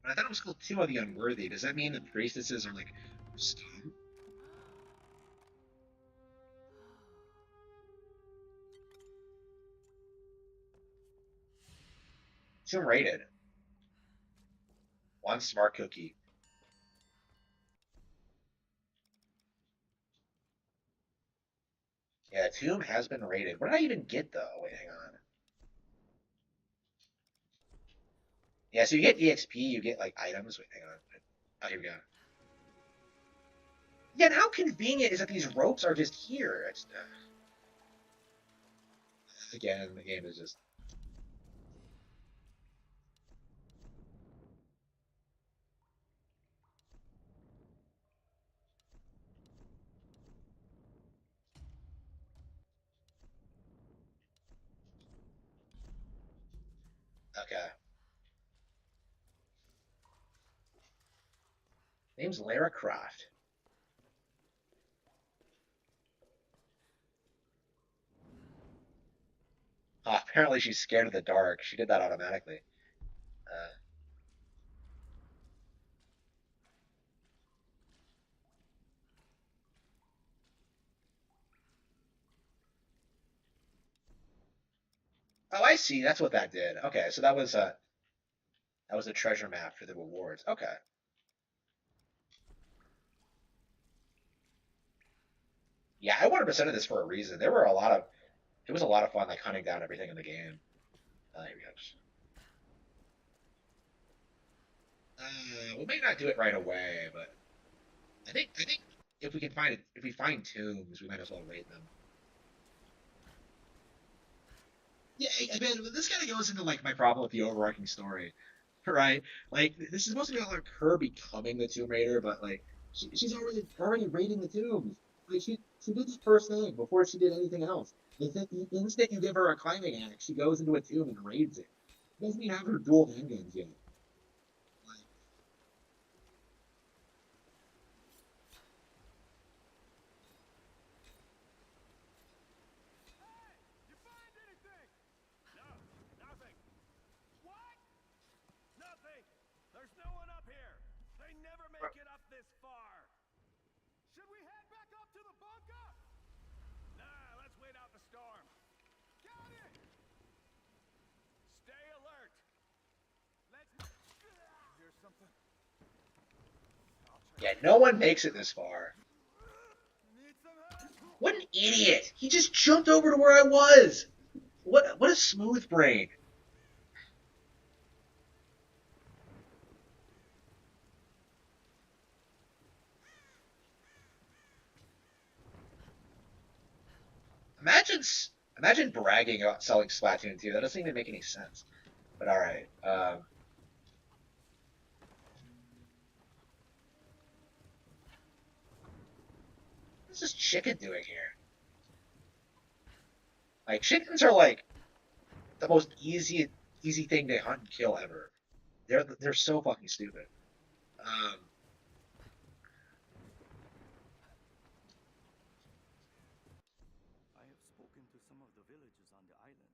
I thought it was called Tomb of the Unworthy. Does that mean the priestesses are like stone? Tomb rated. One smart cookie. Yeah, Tomb has been rated. What did I even get though? Wait, hang on. Yeah, so you get EXP, you get like items. Wait, hang on. Oh, here we go. Yeah, and how convenient is that these ropes are just here? Again, the game is just. Okay. Name's Lara Croft. Apparently she's scared of the dark. She did that automatically. Oh, I see. That's what that did. Okay, so that was a treasure map for the rewards. Okay. Yeah, I 100% of this for a reason. It was a lot of fun like hunting down everything in the game. Here we go. We may not do it right away, but I think if we can find it, if we find tombs, we might as well raid them. Yeah, I mean, this kind of goes into like my problem with the overarching story, right? Like this is supposed to be about like her becoming the Tomb Raider, but like she's already raiding the tombs. Like she did this first thing before she did anything else. The instant you give her a climbing axe, she goes into a tomb and raids it. Doesn't even have her dual handguns yet. Nothing! There's no one up here! They never make it up this far! Should we head back up to the bunker? Nah, let's wait out the storm. Got it! Stay alert! Let's... Hear something? Yeah, no one makes it this far. What an idiot! He just jumped over to where I was! What a smooth brain. Imagine bragging about selling Splatoon 2. That doesn't even make any sense. But alright. What's this chicken doing here? Like, chickens are like the most easy thing to hunt and kill ever. They're so fucking stupid. I have spoken to some of the villagers on the island.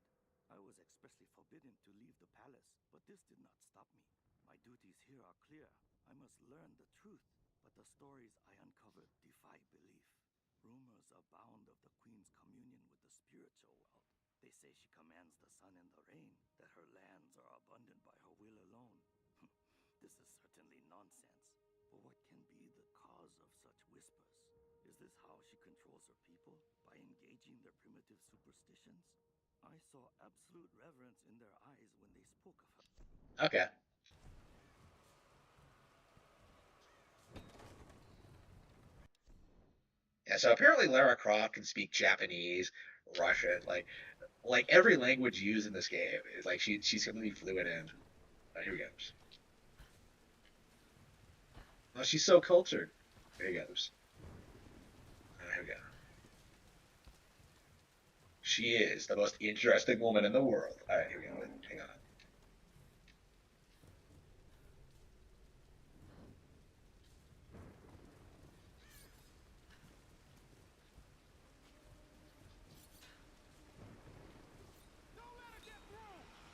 I was expressly forbidden to leave the palace, but this did not stop me. My duties here are clear. I must learn the truth, but the stories I uncovered defy belief. Rumors abound of the Queen's communion with the spiritual world. They say she commands the sun and the rain, that her lands are abundant by her will alone. This is certainly nonsense. But what can be the cause of such whispers? Is this how she controls her people? By engaging their primitive superstitions? I saw absolute reverence in their eyes when they spoke of her. Okay. Yeah, so apparently Lara Croft can speak Japanese, Russian, like like every language used in this game is like she's completely fluent in. Here we go. Oh, she's so cultured. There he goes. Here we go. She is the most interesting woman in the world. All right, here we go. Hang on.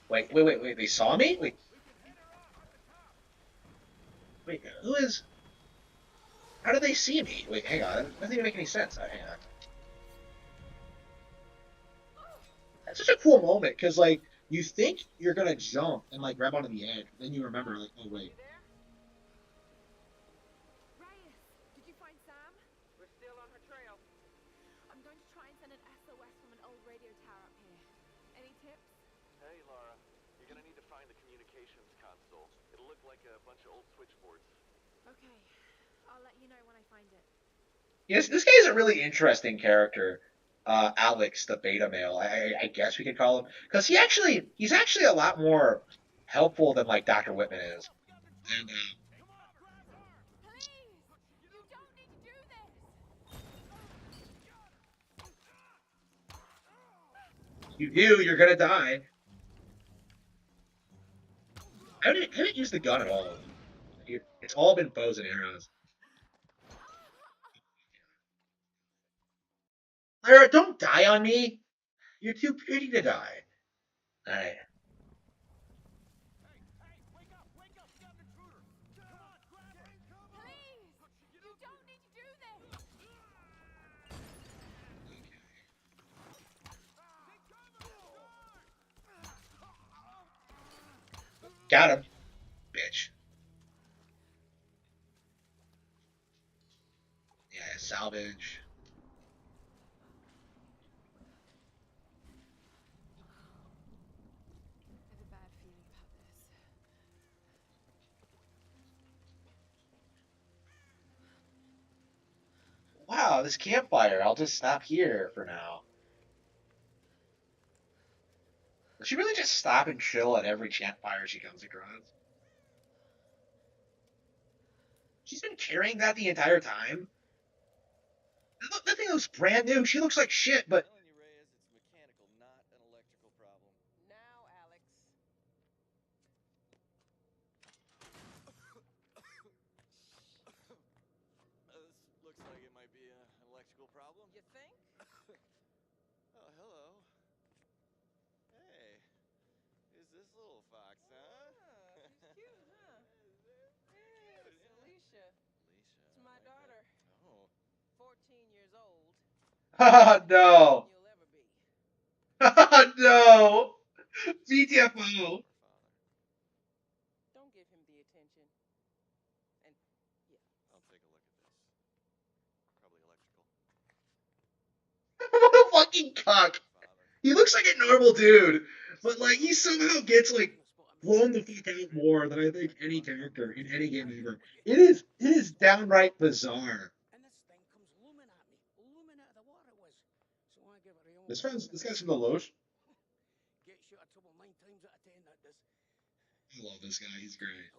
Wait. They saw me? Wait, who is... How did they see me? Wait, hang on. That doesn't even make any sense. All right, hang on. That's such a cool moment, because, like, you think you're gonna jump and, like, grab onto the edge, then you remember, like, oh, wait. Reyes, did you find Sam? We're still on her trail. I'm going to try and send an SOS from an old radio tower up here. Any tips? Hey, Lara. You're gonna need to find the communications console. It'll look like a bunch of old switchboards. Okay. I'll let you know when I find it. Yes, this guy's a really interesting character. Alex, the beta male, I guess we could call him, because he's actually a lot more helpful than like Dr. Whitman is. And you do, you're gonna die. I haven't used the gun at all. It's all been bows and arrows. Lara, don't die on me. You're too pretty to die. Alright. Got him, bitch. Yeah, salvage. I have a bad feeling about this. Wow, this campfire. I'll just stop here for now. Does she really just stop and chill at every campfire she comes across? She's been carrying that the entire time? That thing looks brand new. She looks like shit, but... I'm telling you, Reyes, it's mechanical, not an electrical problem. Now, Alex. This looks like it might be an electrical problem. You think? Oh, hello. Hey, who's this little fox, huh? She's cute, huh? Yeah, it's Alicia. It's my daughter. Oh. 14 years old. Oh, no. Oh, no. BTFO. Don't give him the attention. And, yeah. I'll take a look at this. Probably electrical. What a fucking cuck. He looks like a normal dude, but, like, he somehow gets, like, blown the fuck out more than I think any character in any game ever. It is downright bizarre. This guy's from the Loge. I love this guy. He's great.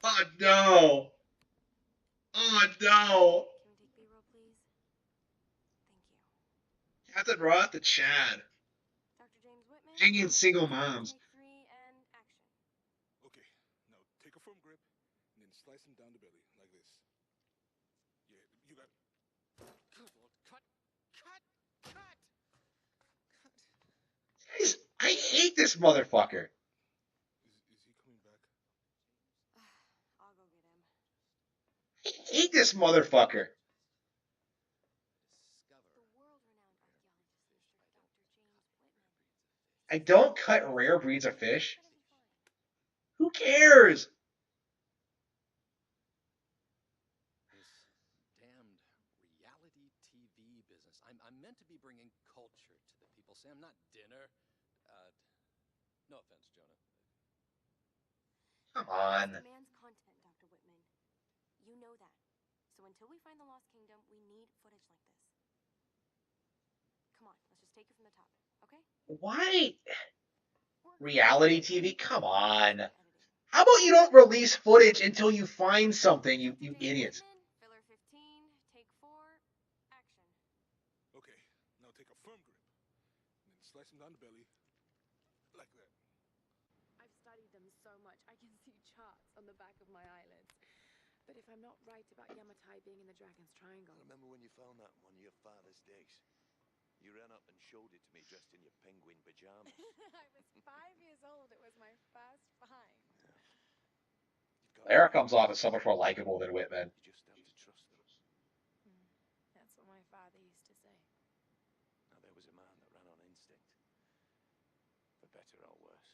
Oh no! Oh no! Can we take B-roll, please? Thank you. Captain Roth to Chad. Dr. James Whitman. Hanging single moms. Take 3 and action. Okay, now take a firm grip and then slice him down the belly like this. Yeah, you got. Good Lord, cut! Guys, I hate this motherfucker. Is he coming back? I'll go get him. I hate this motherfucker. The world-renowned archaeologist, Dr. James Whitman. I don't cut rare breeds of fish. Who cares? This damned reality TV business. I'm meant to be bringing culture to the people, Sam, not dinner. No offense, Jonah. Come on. Demands content, Dr. Whitman. You know that. So until we find the Lost Kingdom, we need footage like this. Come on, let's just take it from the top, okay? Why? Reality TV? Come on. How about you don't release footage until you find something, you idiots? Filler 15, take 4, action. Okay, now take a firm grip. And then slice him down the belly. Like that. I've studied them so much, I can see charts on the back of my eyelids. But if I'm not right about Yamatai being in the Dragon's Triangle... I remember when you found that on one of your father's digs. You ran up and showed it to me dressed in your penguin pajamas. I was 5 years old. It was my first find. Lara comes off as so much more likable than Whitman. You just have to trust them. That's what my father used to say. Now, there was a man that ran on instinct. For better or worse.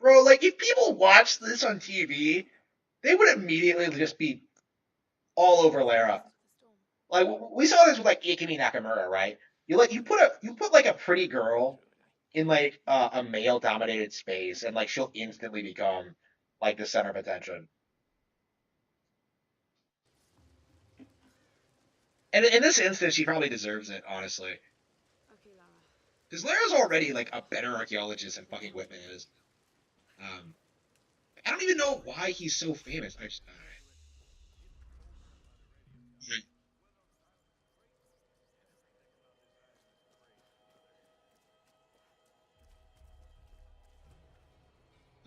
Bro, like, if people watched this on TV, they would immediately just be all over Lara. Like, we saw this with, like, Ikumi Nakamura, right? You put like a pretty girl in like a male dominated space, and like she'll instantly become like the center of attention. And in this instance, she probably deserves it, honestly. Okay, Lara. Because Lara's already like a better archaeologist than fucking Whitman is. I don't even know why he's so famous. I just,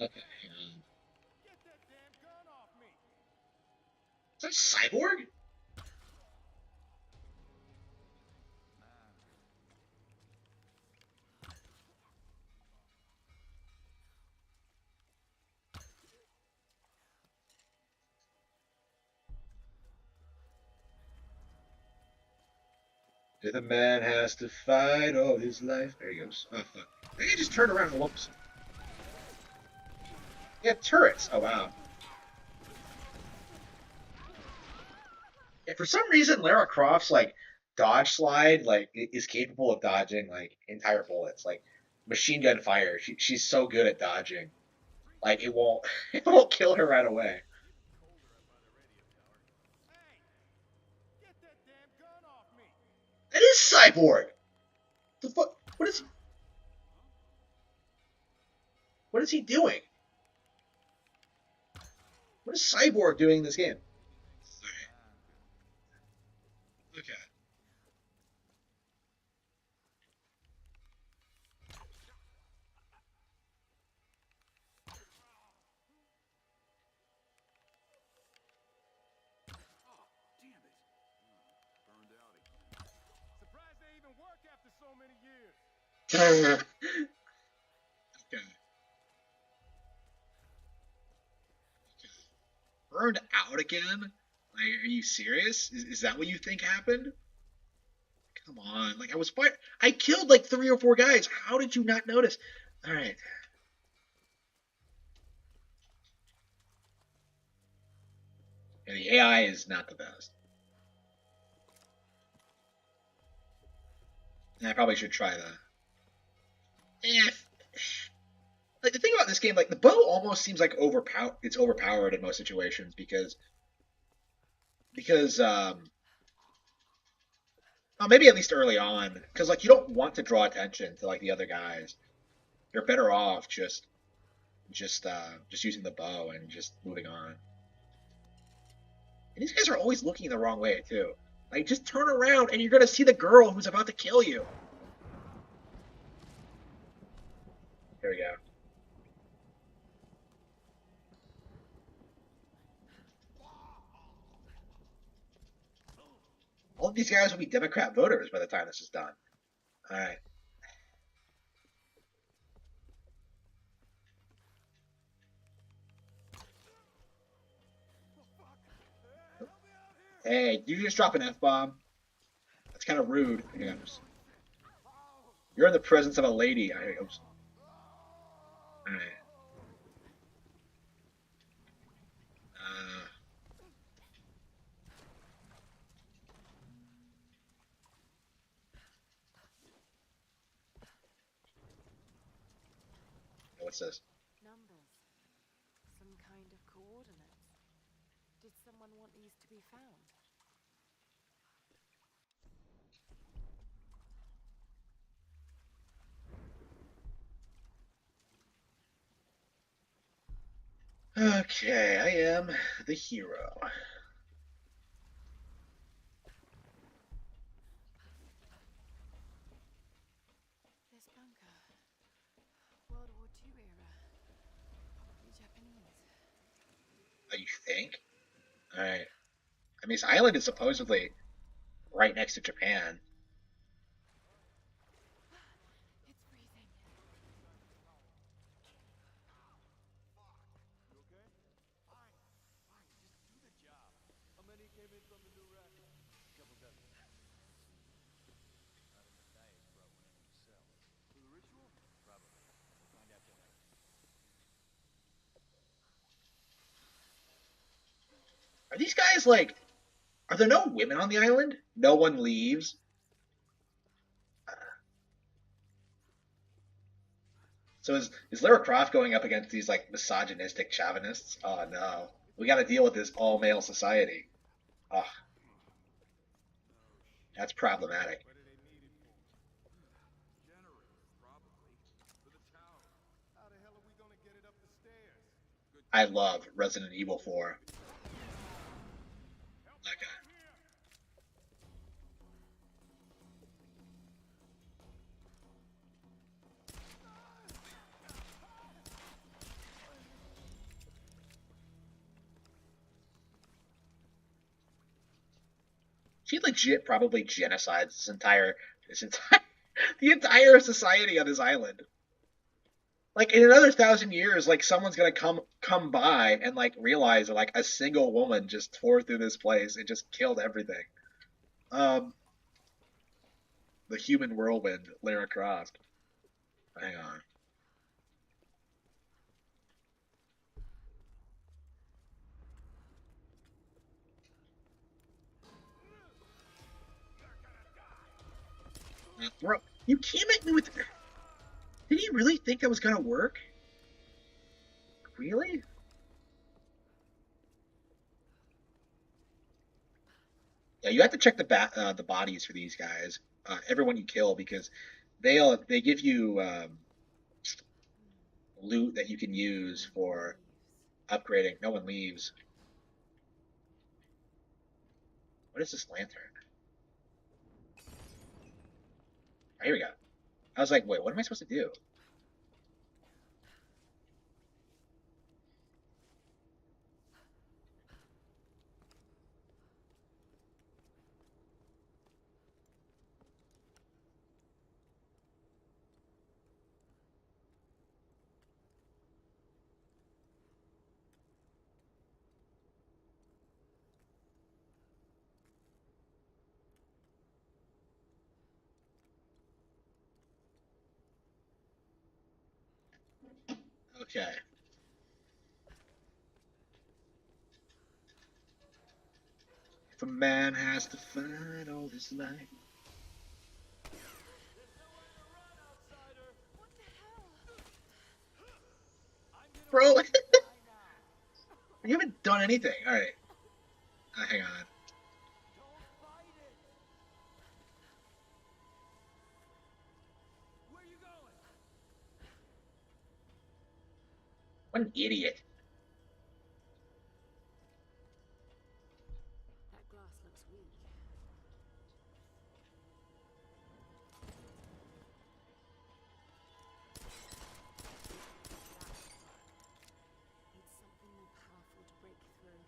okay. Get that damn gun off me! Is that Cyborg? The man has to fight all his life. There he goes. Oh, fuck. I think he just turned around and whoops. Yeah, turrets. Oh, wow. Yeah, for some reason, Lara Croft's, like, dodge slide, like, is capable of dodging, like, entire bullets. Like, machine gun fire. She's so good at dodging. Like, it won't, it won't kill her right away. That is Cyborg! The fuck? What is he doing? What is Cyborg doing in this game? Okay. Surprised they even work after so many years. Okay. Burned out again? Like, are you serious? Is that what you think happened? Come on. Like, I killed like 3 or 4 guys. How did you not notice? Alright. And the AI is not the best. And I probably should try that. Like, the thing about this game, like, the bow almost seems like it's overpowered in most situations because well, maybe at least early on, because like you don't want to draw attention to like the other guys. You're better off just using the bow and just moving on. And these guys are always looking the wrong way too. Like, just turn around and you're gonna see the girl who's about to kill you. There we go. All of these guys will be Democrat voters by the time this is done. Alright. Hey, you just drop an F-bomb? That's kind of rude. You're in the presence of a lady. Alright. What's this? Numbers. Some kind of coordinates. Did someone want these to be found? Okay, I am the hero. This bunker. World War II era. Probably Japanese. Oh, you think? Alright. I mean, this island is supposedly right next to Japan. It's freezing. You okay? Fine. Just do the job. How many came in from the new rack? Couple dozen. Not enough diets brought one in himself. For the ritual? Probably. We'll find out tonight. Are these guys like... Are there no women on the island? No one leaves? So is Lara Croft going up against these like misogynistic chauvinists? Oh no. We gotta deal with this all-male society. Ugh. That's problematic. I love Resident Evil 4. That guy. She legit probably genocides the entire society on this island. Like in another 1,000 years, like someone's gonna come by and like realize that like a single woman just tore through this place and just killed everything. The human whirlwind, Lara Croft. Hang on. Bro, you came at me with... Did he really think that was gonna work? Really? Yeah, you have to check the bodies for these guys. Everyone you kill, because they give you loot that you can use for upgrading. No one leaves. What is this lantern? Oh, here we go. I was like, wait, what am I supposed to do? Okay. If a man has to fight all his life. Bro, you haven't done anything. Alright. Hang on. What an idiot. That glass looks weak. Needs something more powerful to break through.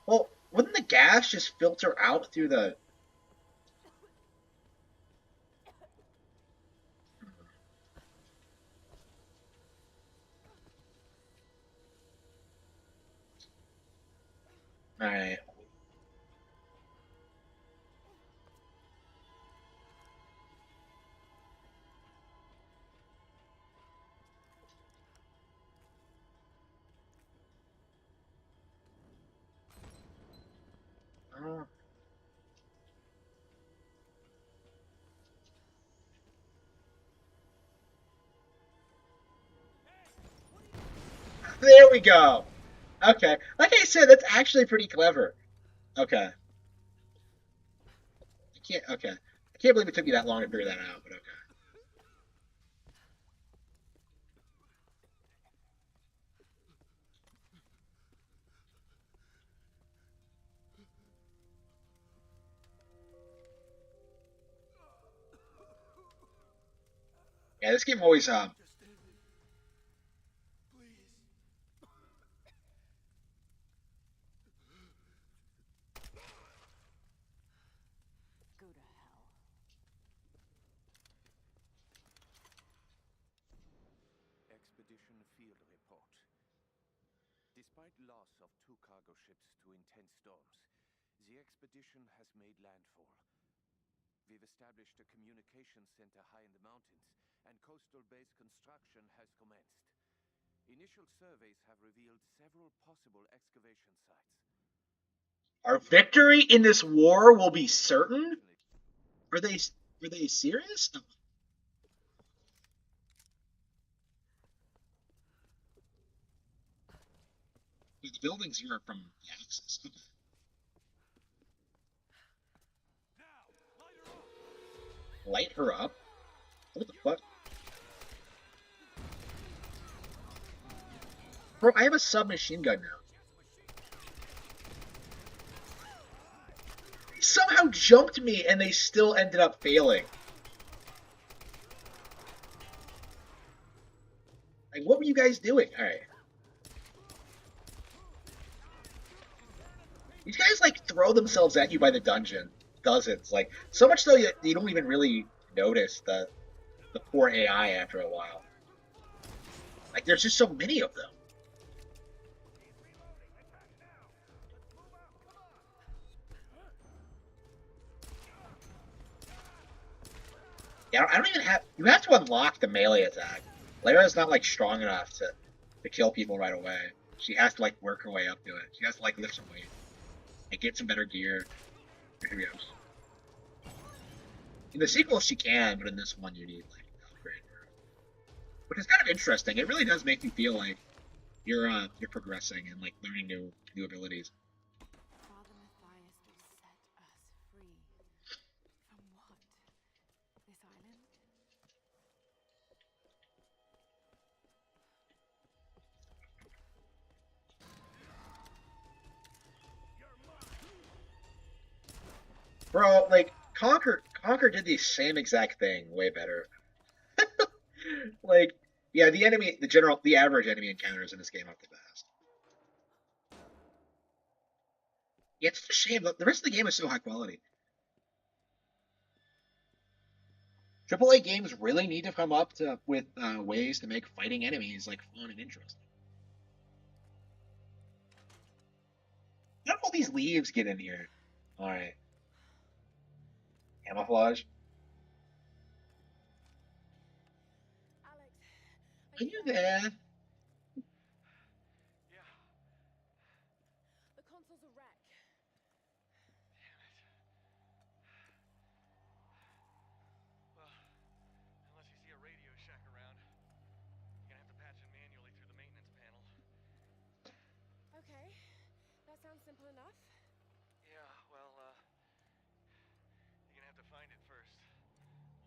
Well, wouldn't the gas just filter out through the... Alright. There we go. Okay. Like I said, that's actually pretty clever. Okay. Okay. I can't believe it took me that long to figure that out, but okay. Yeah, this game always Go to hell. Expedition Field Report. Despite loss of 2 cargo ships to intense storms, the expedition has made landfall. We've established a communications center high in the mountains, and coastal base construction has commenced. Initial surveys have revealed several possible excavation sites. Our victory in this war will be certain? Were they serious? No. The buildings here are from the Axis. Okay. Light her up? What the fuck? Bro, I have a submachine gun now. They somehow jumped me and they still ended up failing. Like, what were you guys doing? Alright. These guys, like, throw themselves at you by the dungeon. Dozens. Like, so much so you don't even really notice the poor AI after a while. Like, there's just so many of them. Yeah, I don't even have... You have to unlock the melee attack. Lyra's not, like, strong enough to kill people right away. She has to, like, work her way up to it. She has to, like, lift some weight. And get some better gear. Here we go. In the sequel, she can, but in this one, you need, like, an upgrade. Which is kind of interesting. It really does make you feel like you're progressing and, like, learning new abilities. Father Matthias will set us free. From what? This island? Bro, like, Conquer did the same exact thing, way better. Like, yeah, the average enemy encounters in this game aren't the best. Yeah, it's a shame. The rest of the game is so high quality. AAA games really need to come up with ways to make fighting enemies like fun and interesting. How do all these leaves get in here? All right. Camouflage. Alex, Are you there? Yeah. The console's a wreck. Damn it. Well, unless you see a Radio Shack around, you're gonna have to patch it manually through the maintenance panel. Okay, that sounds simple enough. Yeah, well, you're gonna have to find it first.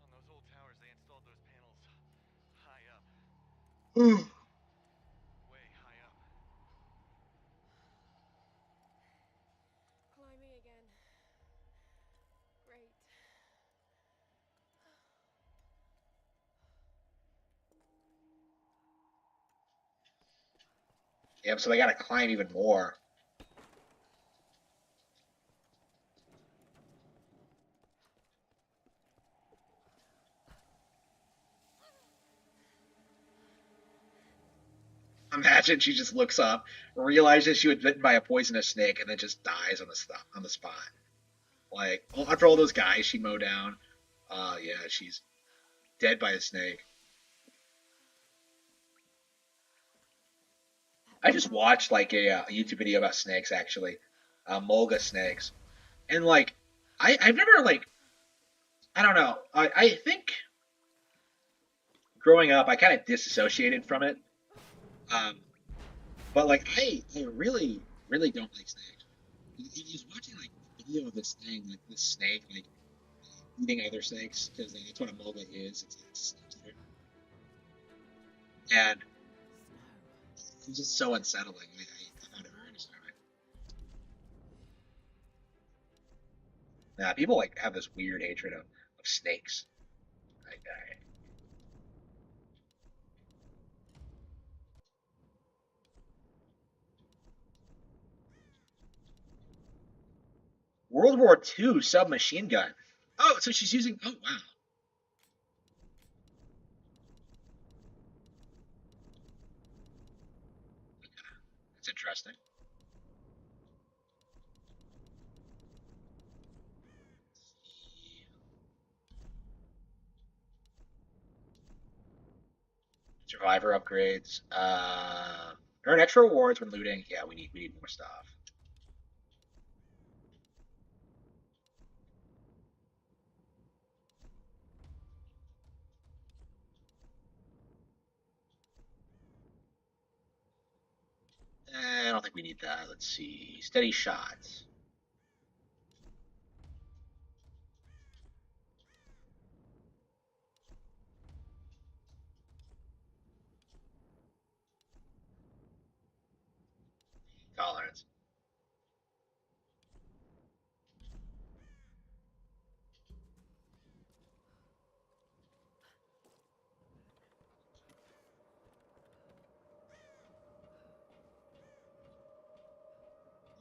On those old towers, they installed those panels high up. Way high up. Climbing again. Great. Yep, so they gotta climb even more. Imagine she just looks up, realizes she was bitten by a poisonous snake, and then just dies on the spot. Like, after all those guys she mowed down, yeah, she's dead by a snake. I just watched like a YouTube video about snakes actually, mulga snakes, and like I've never like I don't know I think growing up I kind of disassociated from it. But like, I really, really don't like snakes. I was watching like a video of this thing, like this snake, like eating other snakes, because that's what a moga is. It's a snake eater. And it's just so unsettling. I found it very disturbing. Yeah, people like have this weird hatred of snakes. Like, World War II submachine gun. Oh, so she's using. Oh, wow. That's interesting. Survivor upgrades. Earn extra rewards when looting. Yeah, we need more stuff. I don't think we need that. Let's see. Steady shots. Tolerance.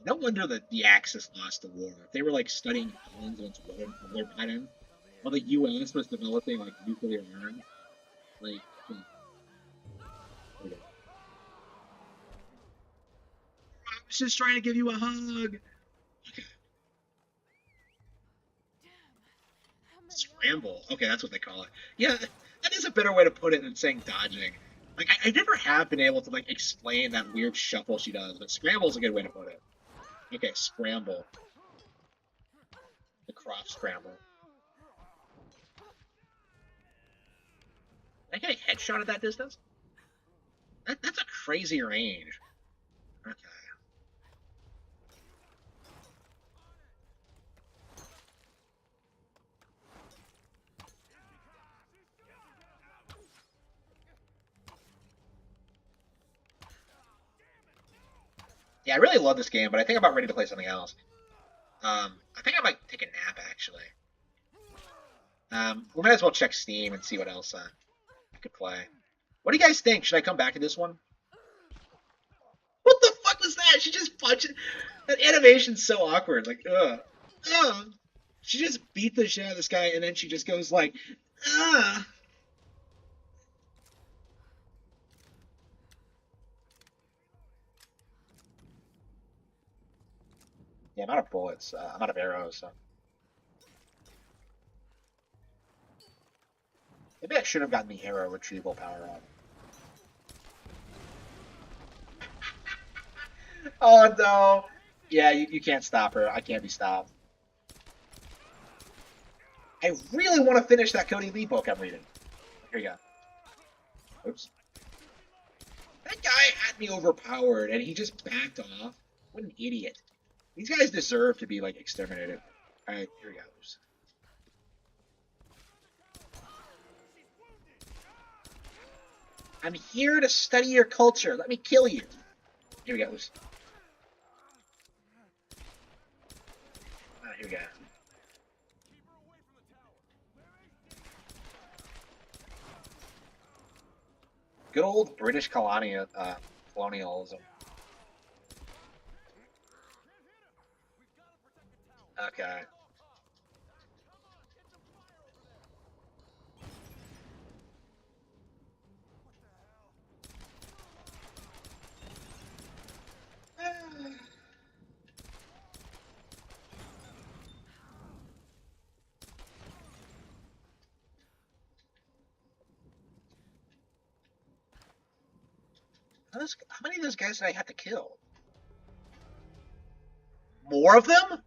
No wonder that the Axis lost the war. If they were like studying islands against other patterns, while the U.S. was developing like nuclear arms, like. Okay. I was just trying to give you a hug. Okay. Scramble. Okay, that's what they call it. Yeah, that is a better way to put it than saying dodging. Like, I never have been able to like explain that weird shuffle she does, but scramble is a good way to put it. Okay, scramble. The cross scramble. Did I get a headshot at that distance? That's a crazy range. Okay. Yeah, I really love this game, but I think I'm about ready to play something else. I think I might take a nap, actually. We might as well check Steam and see what else I could play. What do you guys think? Should I come back to this one? What the fuck was that? She just punched it. That animation's so awkward. Like, ugh. Ugh. She just beat the shit out of this guy, and then she just goes like, ugh. Yeah, I'm out of bullets. I'm out of arrows, so. Maybe I should have gotten the arrow retrieval power up. Oh no! Yeah, you can't stop her. I can't be stopped. I really want to finish that Cody Lee book I'm reading. Here you go. Oops. That guy had me overpowered, and he just backed off. What an idiot. These guys deserve to be, like, exterminated. Alright, here we go. I'm here to study your culture. Let me kill you. Here we go. Here we go. Good old British colonialism. Okay. How many of those guys did I have to kill? More of them?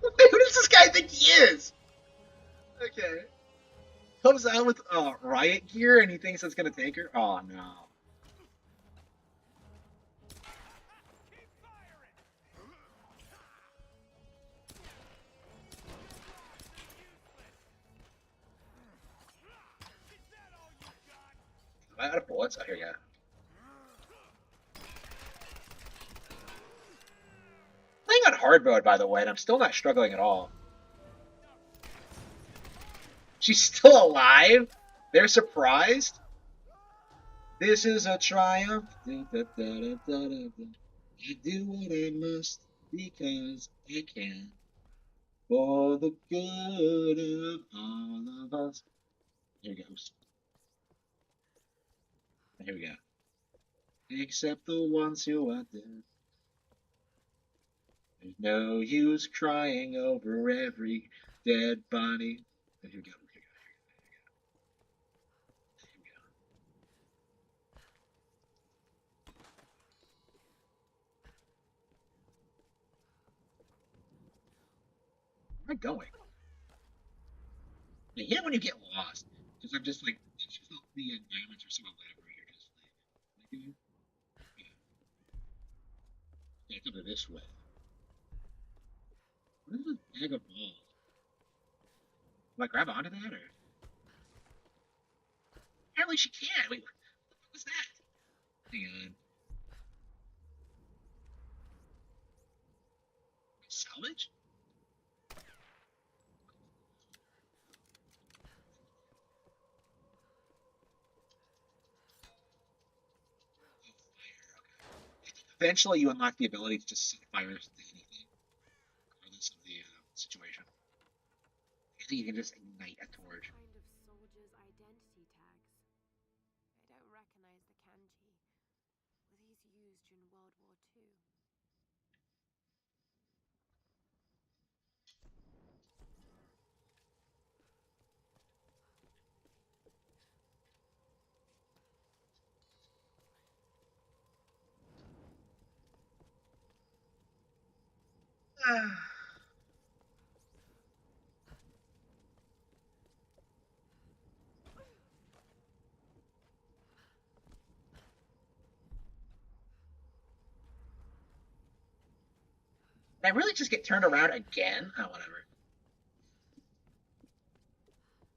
Who does this guy think he is? Okay. Comes out with riot gear and he thinks it's gonna take her. Oh no. Am I out of bullets? Oh, here you go. Playing on hard mode, by the way, and I'm still not struggling at all. She's still alive? They're surprised? This is a triumph. I do what I must because I can. For the good of all of us. Here goes. Here we go. Except the ones who are dead. There's no use crying over every dead body. Here we go. Where am I going? I hate when you get lost. Because I'm just like, it's just the environments are so elaborate. You're just like, yeah, it's over this way. What is this bag of balls? Do I grab onto that or? Apparently she can't. Wait, what was that? Hang on. Salvage? Eventually, you unlock the ability to just set fires to anything, regardless of the situation. I think you can just ignite a torch. Kind of soldier's identity tags. I don't recognize the kanji. Were these used during World War II? Did I really just get turned around again? Oh, whatever.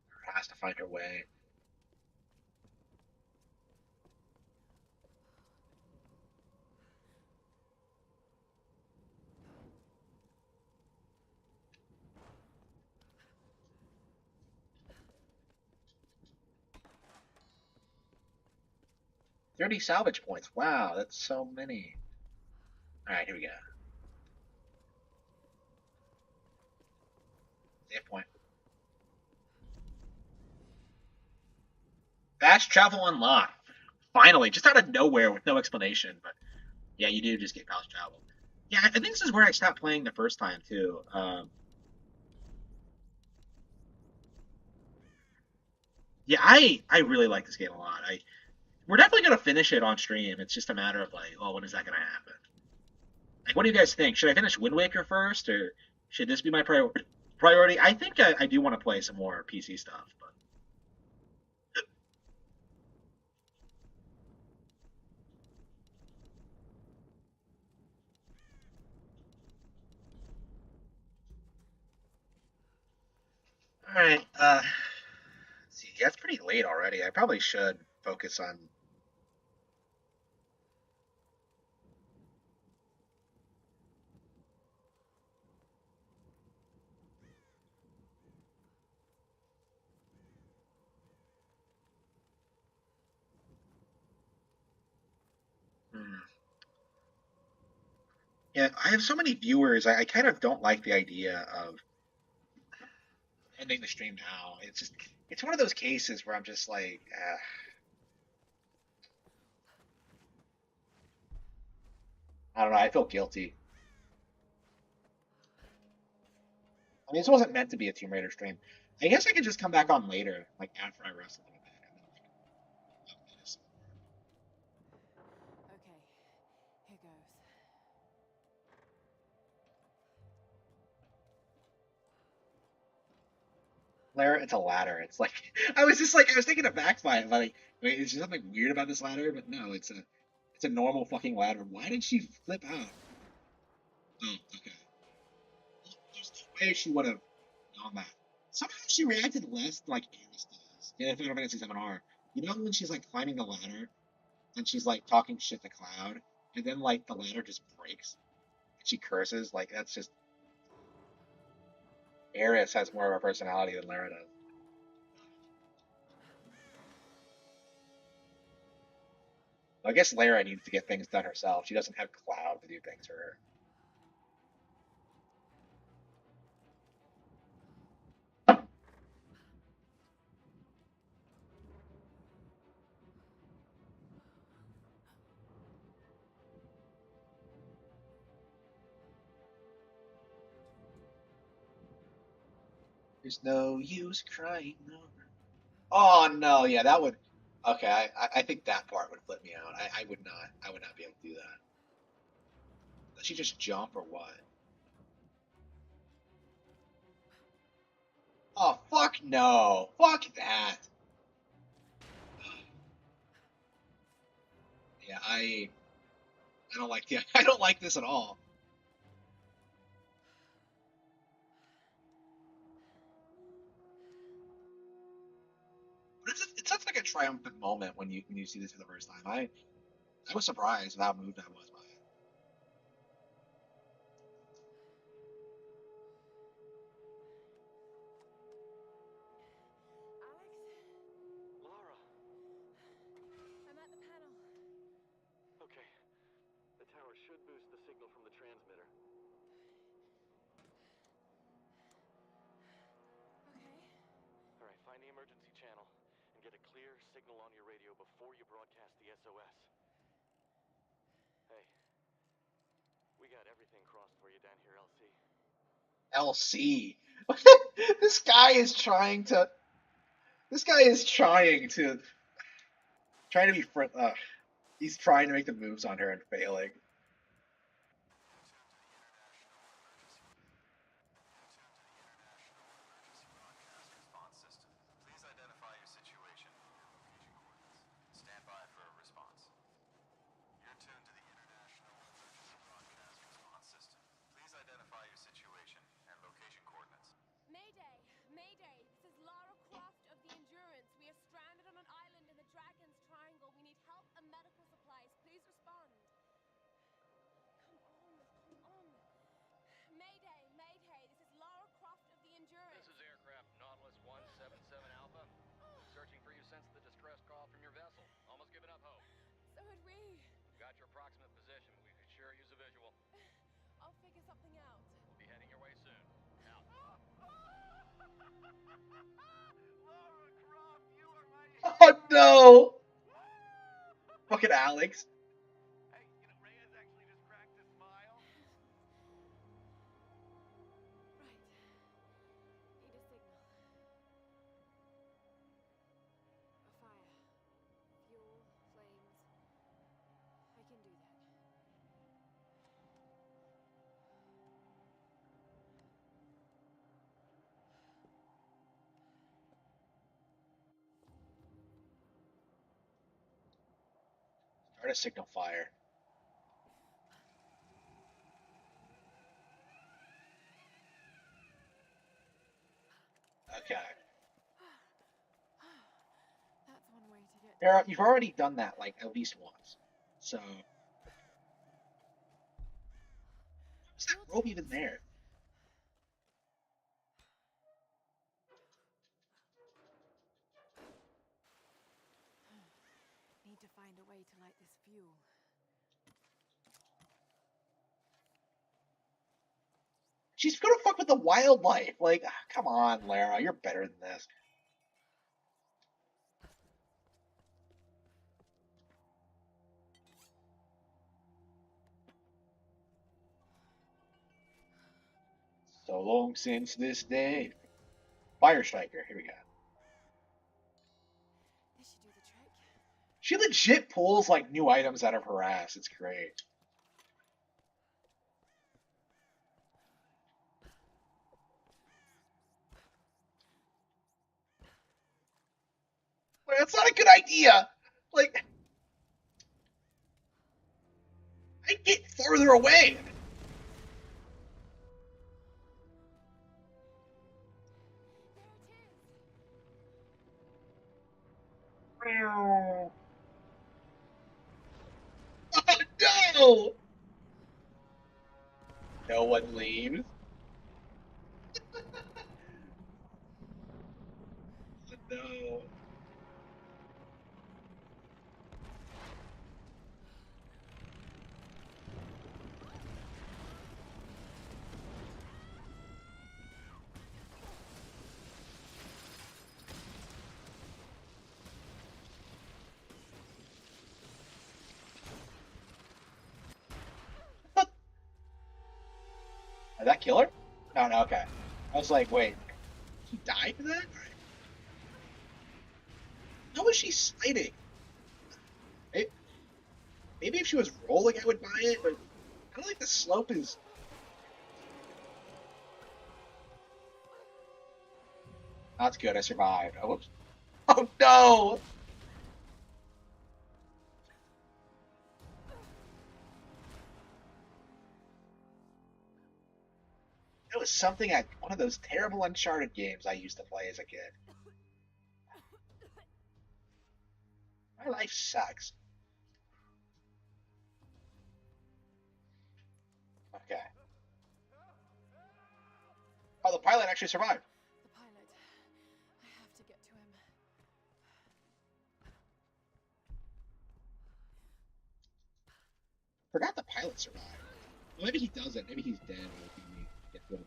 Her has to find her way. $30 salvage points. Wow, that's so many. Alright, here we go. Save point. Fast travel unlocked. Finally, just out of nowhere with no explanation. But yeah, you do just get fast travel. Yeah, I think this is where I stopped playing the first time too. Yeah, I really like this game a lot. We're definitely gonna finish it on stream. It's just a matter of like, oh, when is that gonna happen? Like, what do you guys think? Should I finish Wind Waker first, or should this be my priority? I think I do want to play some more PC stuff, but. All right. Let's see, yeah, it's pretty late already. I probably should focus on. Yeah, I have so many viewers. I kind of don't like the idea of ending the stream now. It's one of those cases where I'm just like, I don't know. I feel guilty. I mean, this wasn't meant to be a Tomb Raider stream. I guess I could just come back on later, like after I rest a little bit. Okay, here goes. Lara, it's a ladder. It's like I was just like I was taken aback by it. Like, wait, is there something weird about this ladder? But no, it's a normal fucking ladder. Why did she flip out? Oh, okay. There's no way she would have known that. Somehow she reacted less like Aerith does in Final Fantasy 7R. You know when she's like climbing the ladder and she's like talking shit to Cloud, and then like the ladder just breaks and she curses. Like that's just Aerith has more of a personality than Lara does. I guess Lara needs to get things done herself. She doesn't have Cloud to do things for her. There's no use crying over. Oh no, yeah, that would. Okay, I think that part would flip me out. I would not. I would not be able to do that. Does she just jump or what? Oh fuck no! Fuck that! Yeah, I don't like the I don't like this at all. But it's such like a triumphant moment when you see this for the first time. I was surprised with how moved I was by it. Lara. I'm at the panel. Okay. The tower should boost the signal from the transmitter. Okay. All right, find the emergency channel and get a clear signal on your radio before you broadcast the SOS. Hey, we got everything crossed for you down here, LC. LC. This guy is trying to. This guy is trying to be friend. He's trying to make the moves on her and failing. Please identify your situation and location coordinates. Stand by for a response. You're tuned to the International Emergency Broadcast Response System. Please identify your situation and location coordinates. Mayday! Mayday! This is Lara Croft of the Endurance. We are stranded on an island in the Dragon's Triangle. We need help and medical supplies. Please respond. Come on. Mayday! Mayday! This is Lara Croft of the Endurance. This is aircraft Nautilus 177 Alpha. Searching for you since the distress call from your vessel. Almost given up hope. So had we. Got your approximate position. We could sure use a visual. I'll figure something out. We'll be heading your way soon. Out. Lara Croft, you are my Oh no! Fucking Alex. Hey, you know, Reyes actually just cracked a smile. Right. Need a signal. A fire. Fuel, flames. I can do that. Start a signal fire. Okay. That's one way to get. Sarah, you've already done that like at least once. So what's that rope even there? Need to find a way to light this fuel. She's gonna fuck with the wildlife. Like, come on, Lara, you're better than this. So long since this day. Fire Striker, here we go. This should do the trick. She legit pulls like new items out of her ass. It's great. That's not a good idea. Like, I get farther away. Oh, no! No one leaves. No. Did that kill her? No, no, okay. I was like, wait, he died for that? How was she sliding? Maybe if she was rolling, I would buy it, but I don't think the slope is. That's good. I survived. Oh, whoops. Oh no! It was something one of those terrible Uncharted games I used to play as a kid. My life sucks. Okay. Oh, the pilot actually survived. The pilot. I have to get to him. Forgot the pilot survived. Well, maybe he doesn't. Maybe he's dead. Get to him.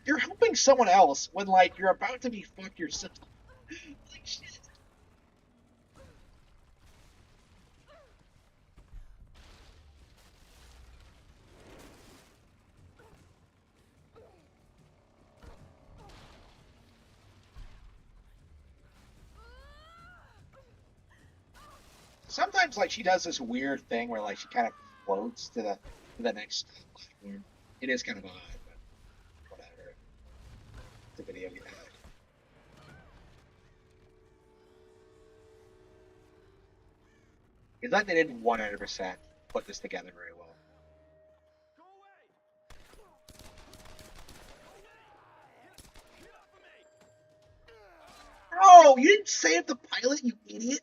You're helping someone else when, like, you're about to be fucked yourself. Like, shit. Sometimes, like, she does this weird thing where, like, she kind of floats to the next platform. It is kind of odd, but whatever. It's a video game. It's like they didn't 100% put this together very well. Oh, you didn't save the pilot, you idiot!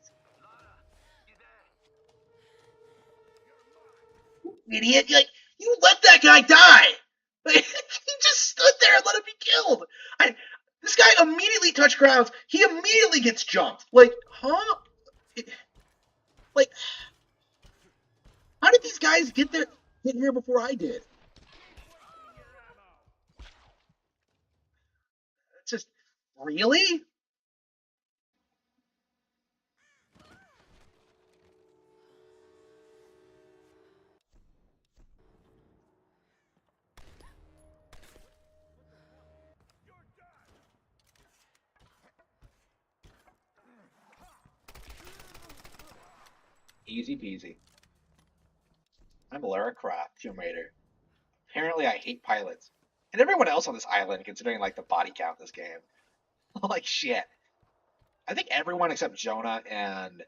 You idiot! You let that guy die! He just stood there and let him be killed! This guy immediately touched grounds. He immediately gets jumped. Like, huh? How did these guys get here before I did? It's just, really? Easy peasy. I'm Lara Croft, Tomb Raider. Apparently I hate pilots. And everyone else on this island, considering, like, the body count in this game. Like, shit. I think everyone except Jonah and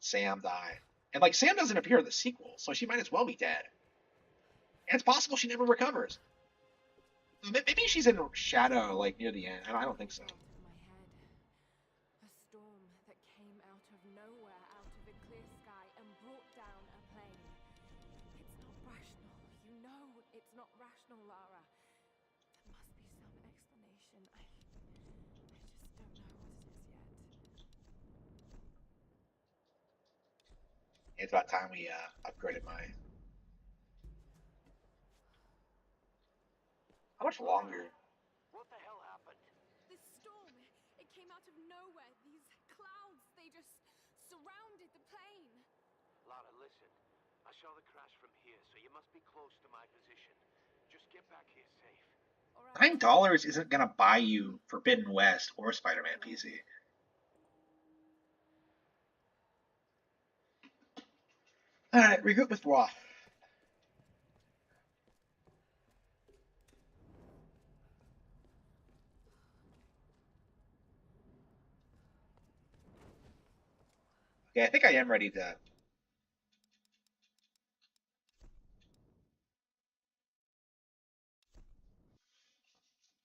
Sam die. And, like, Sam doesn't appear in the sequel, so she might as well be dead. And it's possible she never recovers. Maybe she's in Shadow, like, near the end. I don't think so. A storm that came out of nowhere, out of a clear sky, and brought down a plane. It's not rational. You know it's not rational, Lara. There must be some explanation. I just don't know what it is yet. It's about time we upgraded my. How much longer? What the hell happened? This storm, it came out of nowhere. These clouds, they just surrounded the plane. Lara, listen. I saw the crash from here, so you must be close to my position. Just get back here safe. $9 isn't gonna buy you Forbidden West or Spider-Man PC. Alright, regroup with Raw. Yeah, I think I am ready to.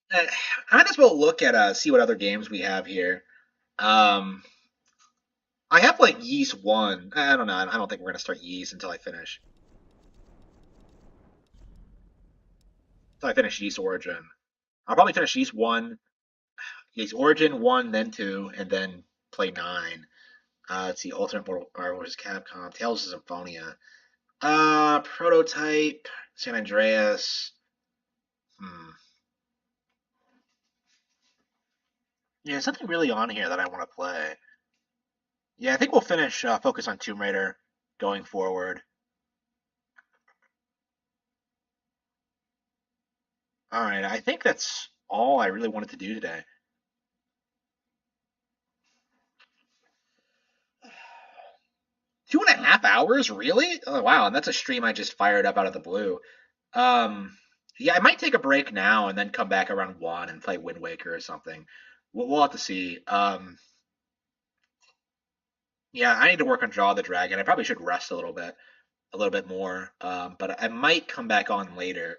I might as well look at see what other games we have here. Um, I have like Yeast 1. I don't know. I don't think we're gonna start Yeast until I finish. Until I finish Yeast Origin. I'll probably finish Yeast 1, Yeast Origin 1, then 2, and then play 9. Let's see, Ultimate Mortal Wars, Capcom, Tales of Symphonia, Prototype, San Andreas. Yeah, there's nothing really on here that I want to play. Yeah, I think we'll finish focus on Tomb Raider going forward. All right, I think that's all I really wanted to do today. Two and a half hours, really? Oh wow, and that's a stream I just fired up out of the blue. Yeah, I might take a break now and then come back around 1 and play Wind Waker or something. We'll have to see. Yeah, I need to work on Draw the Dragon. I probably should rest a little bit more. But I might come back on later.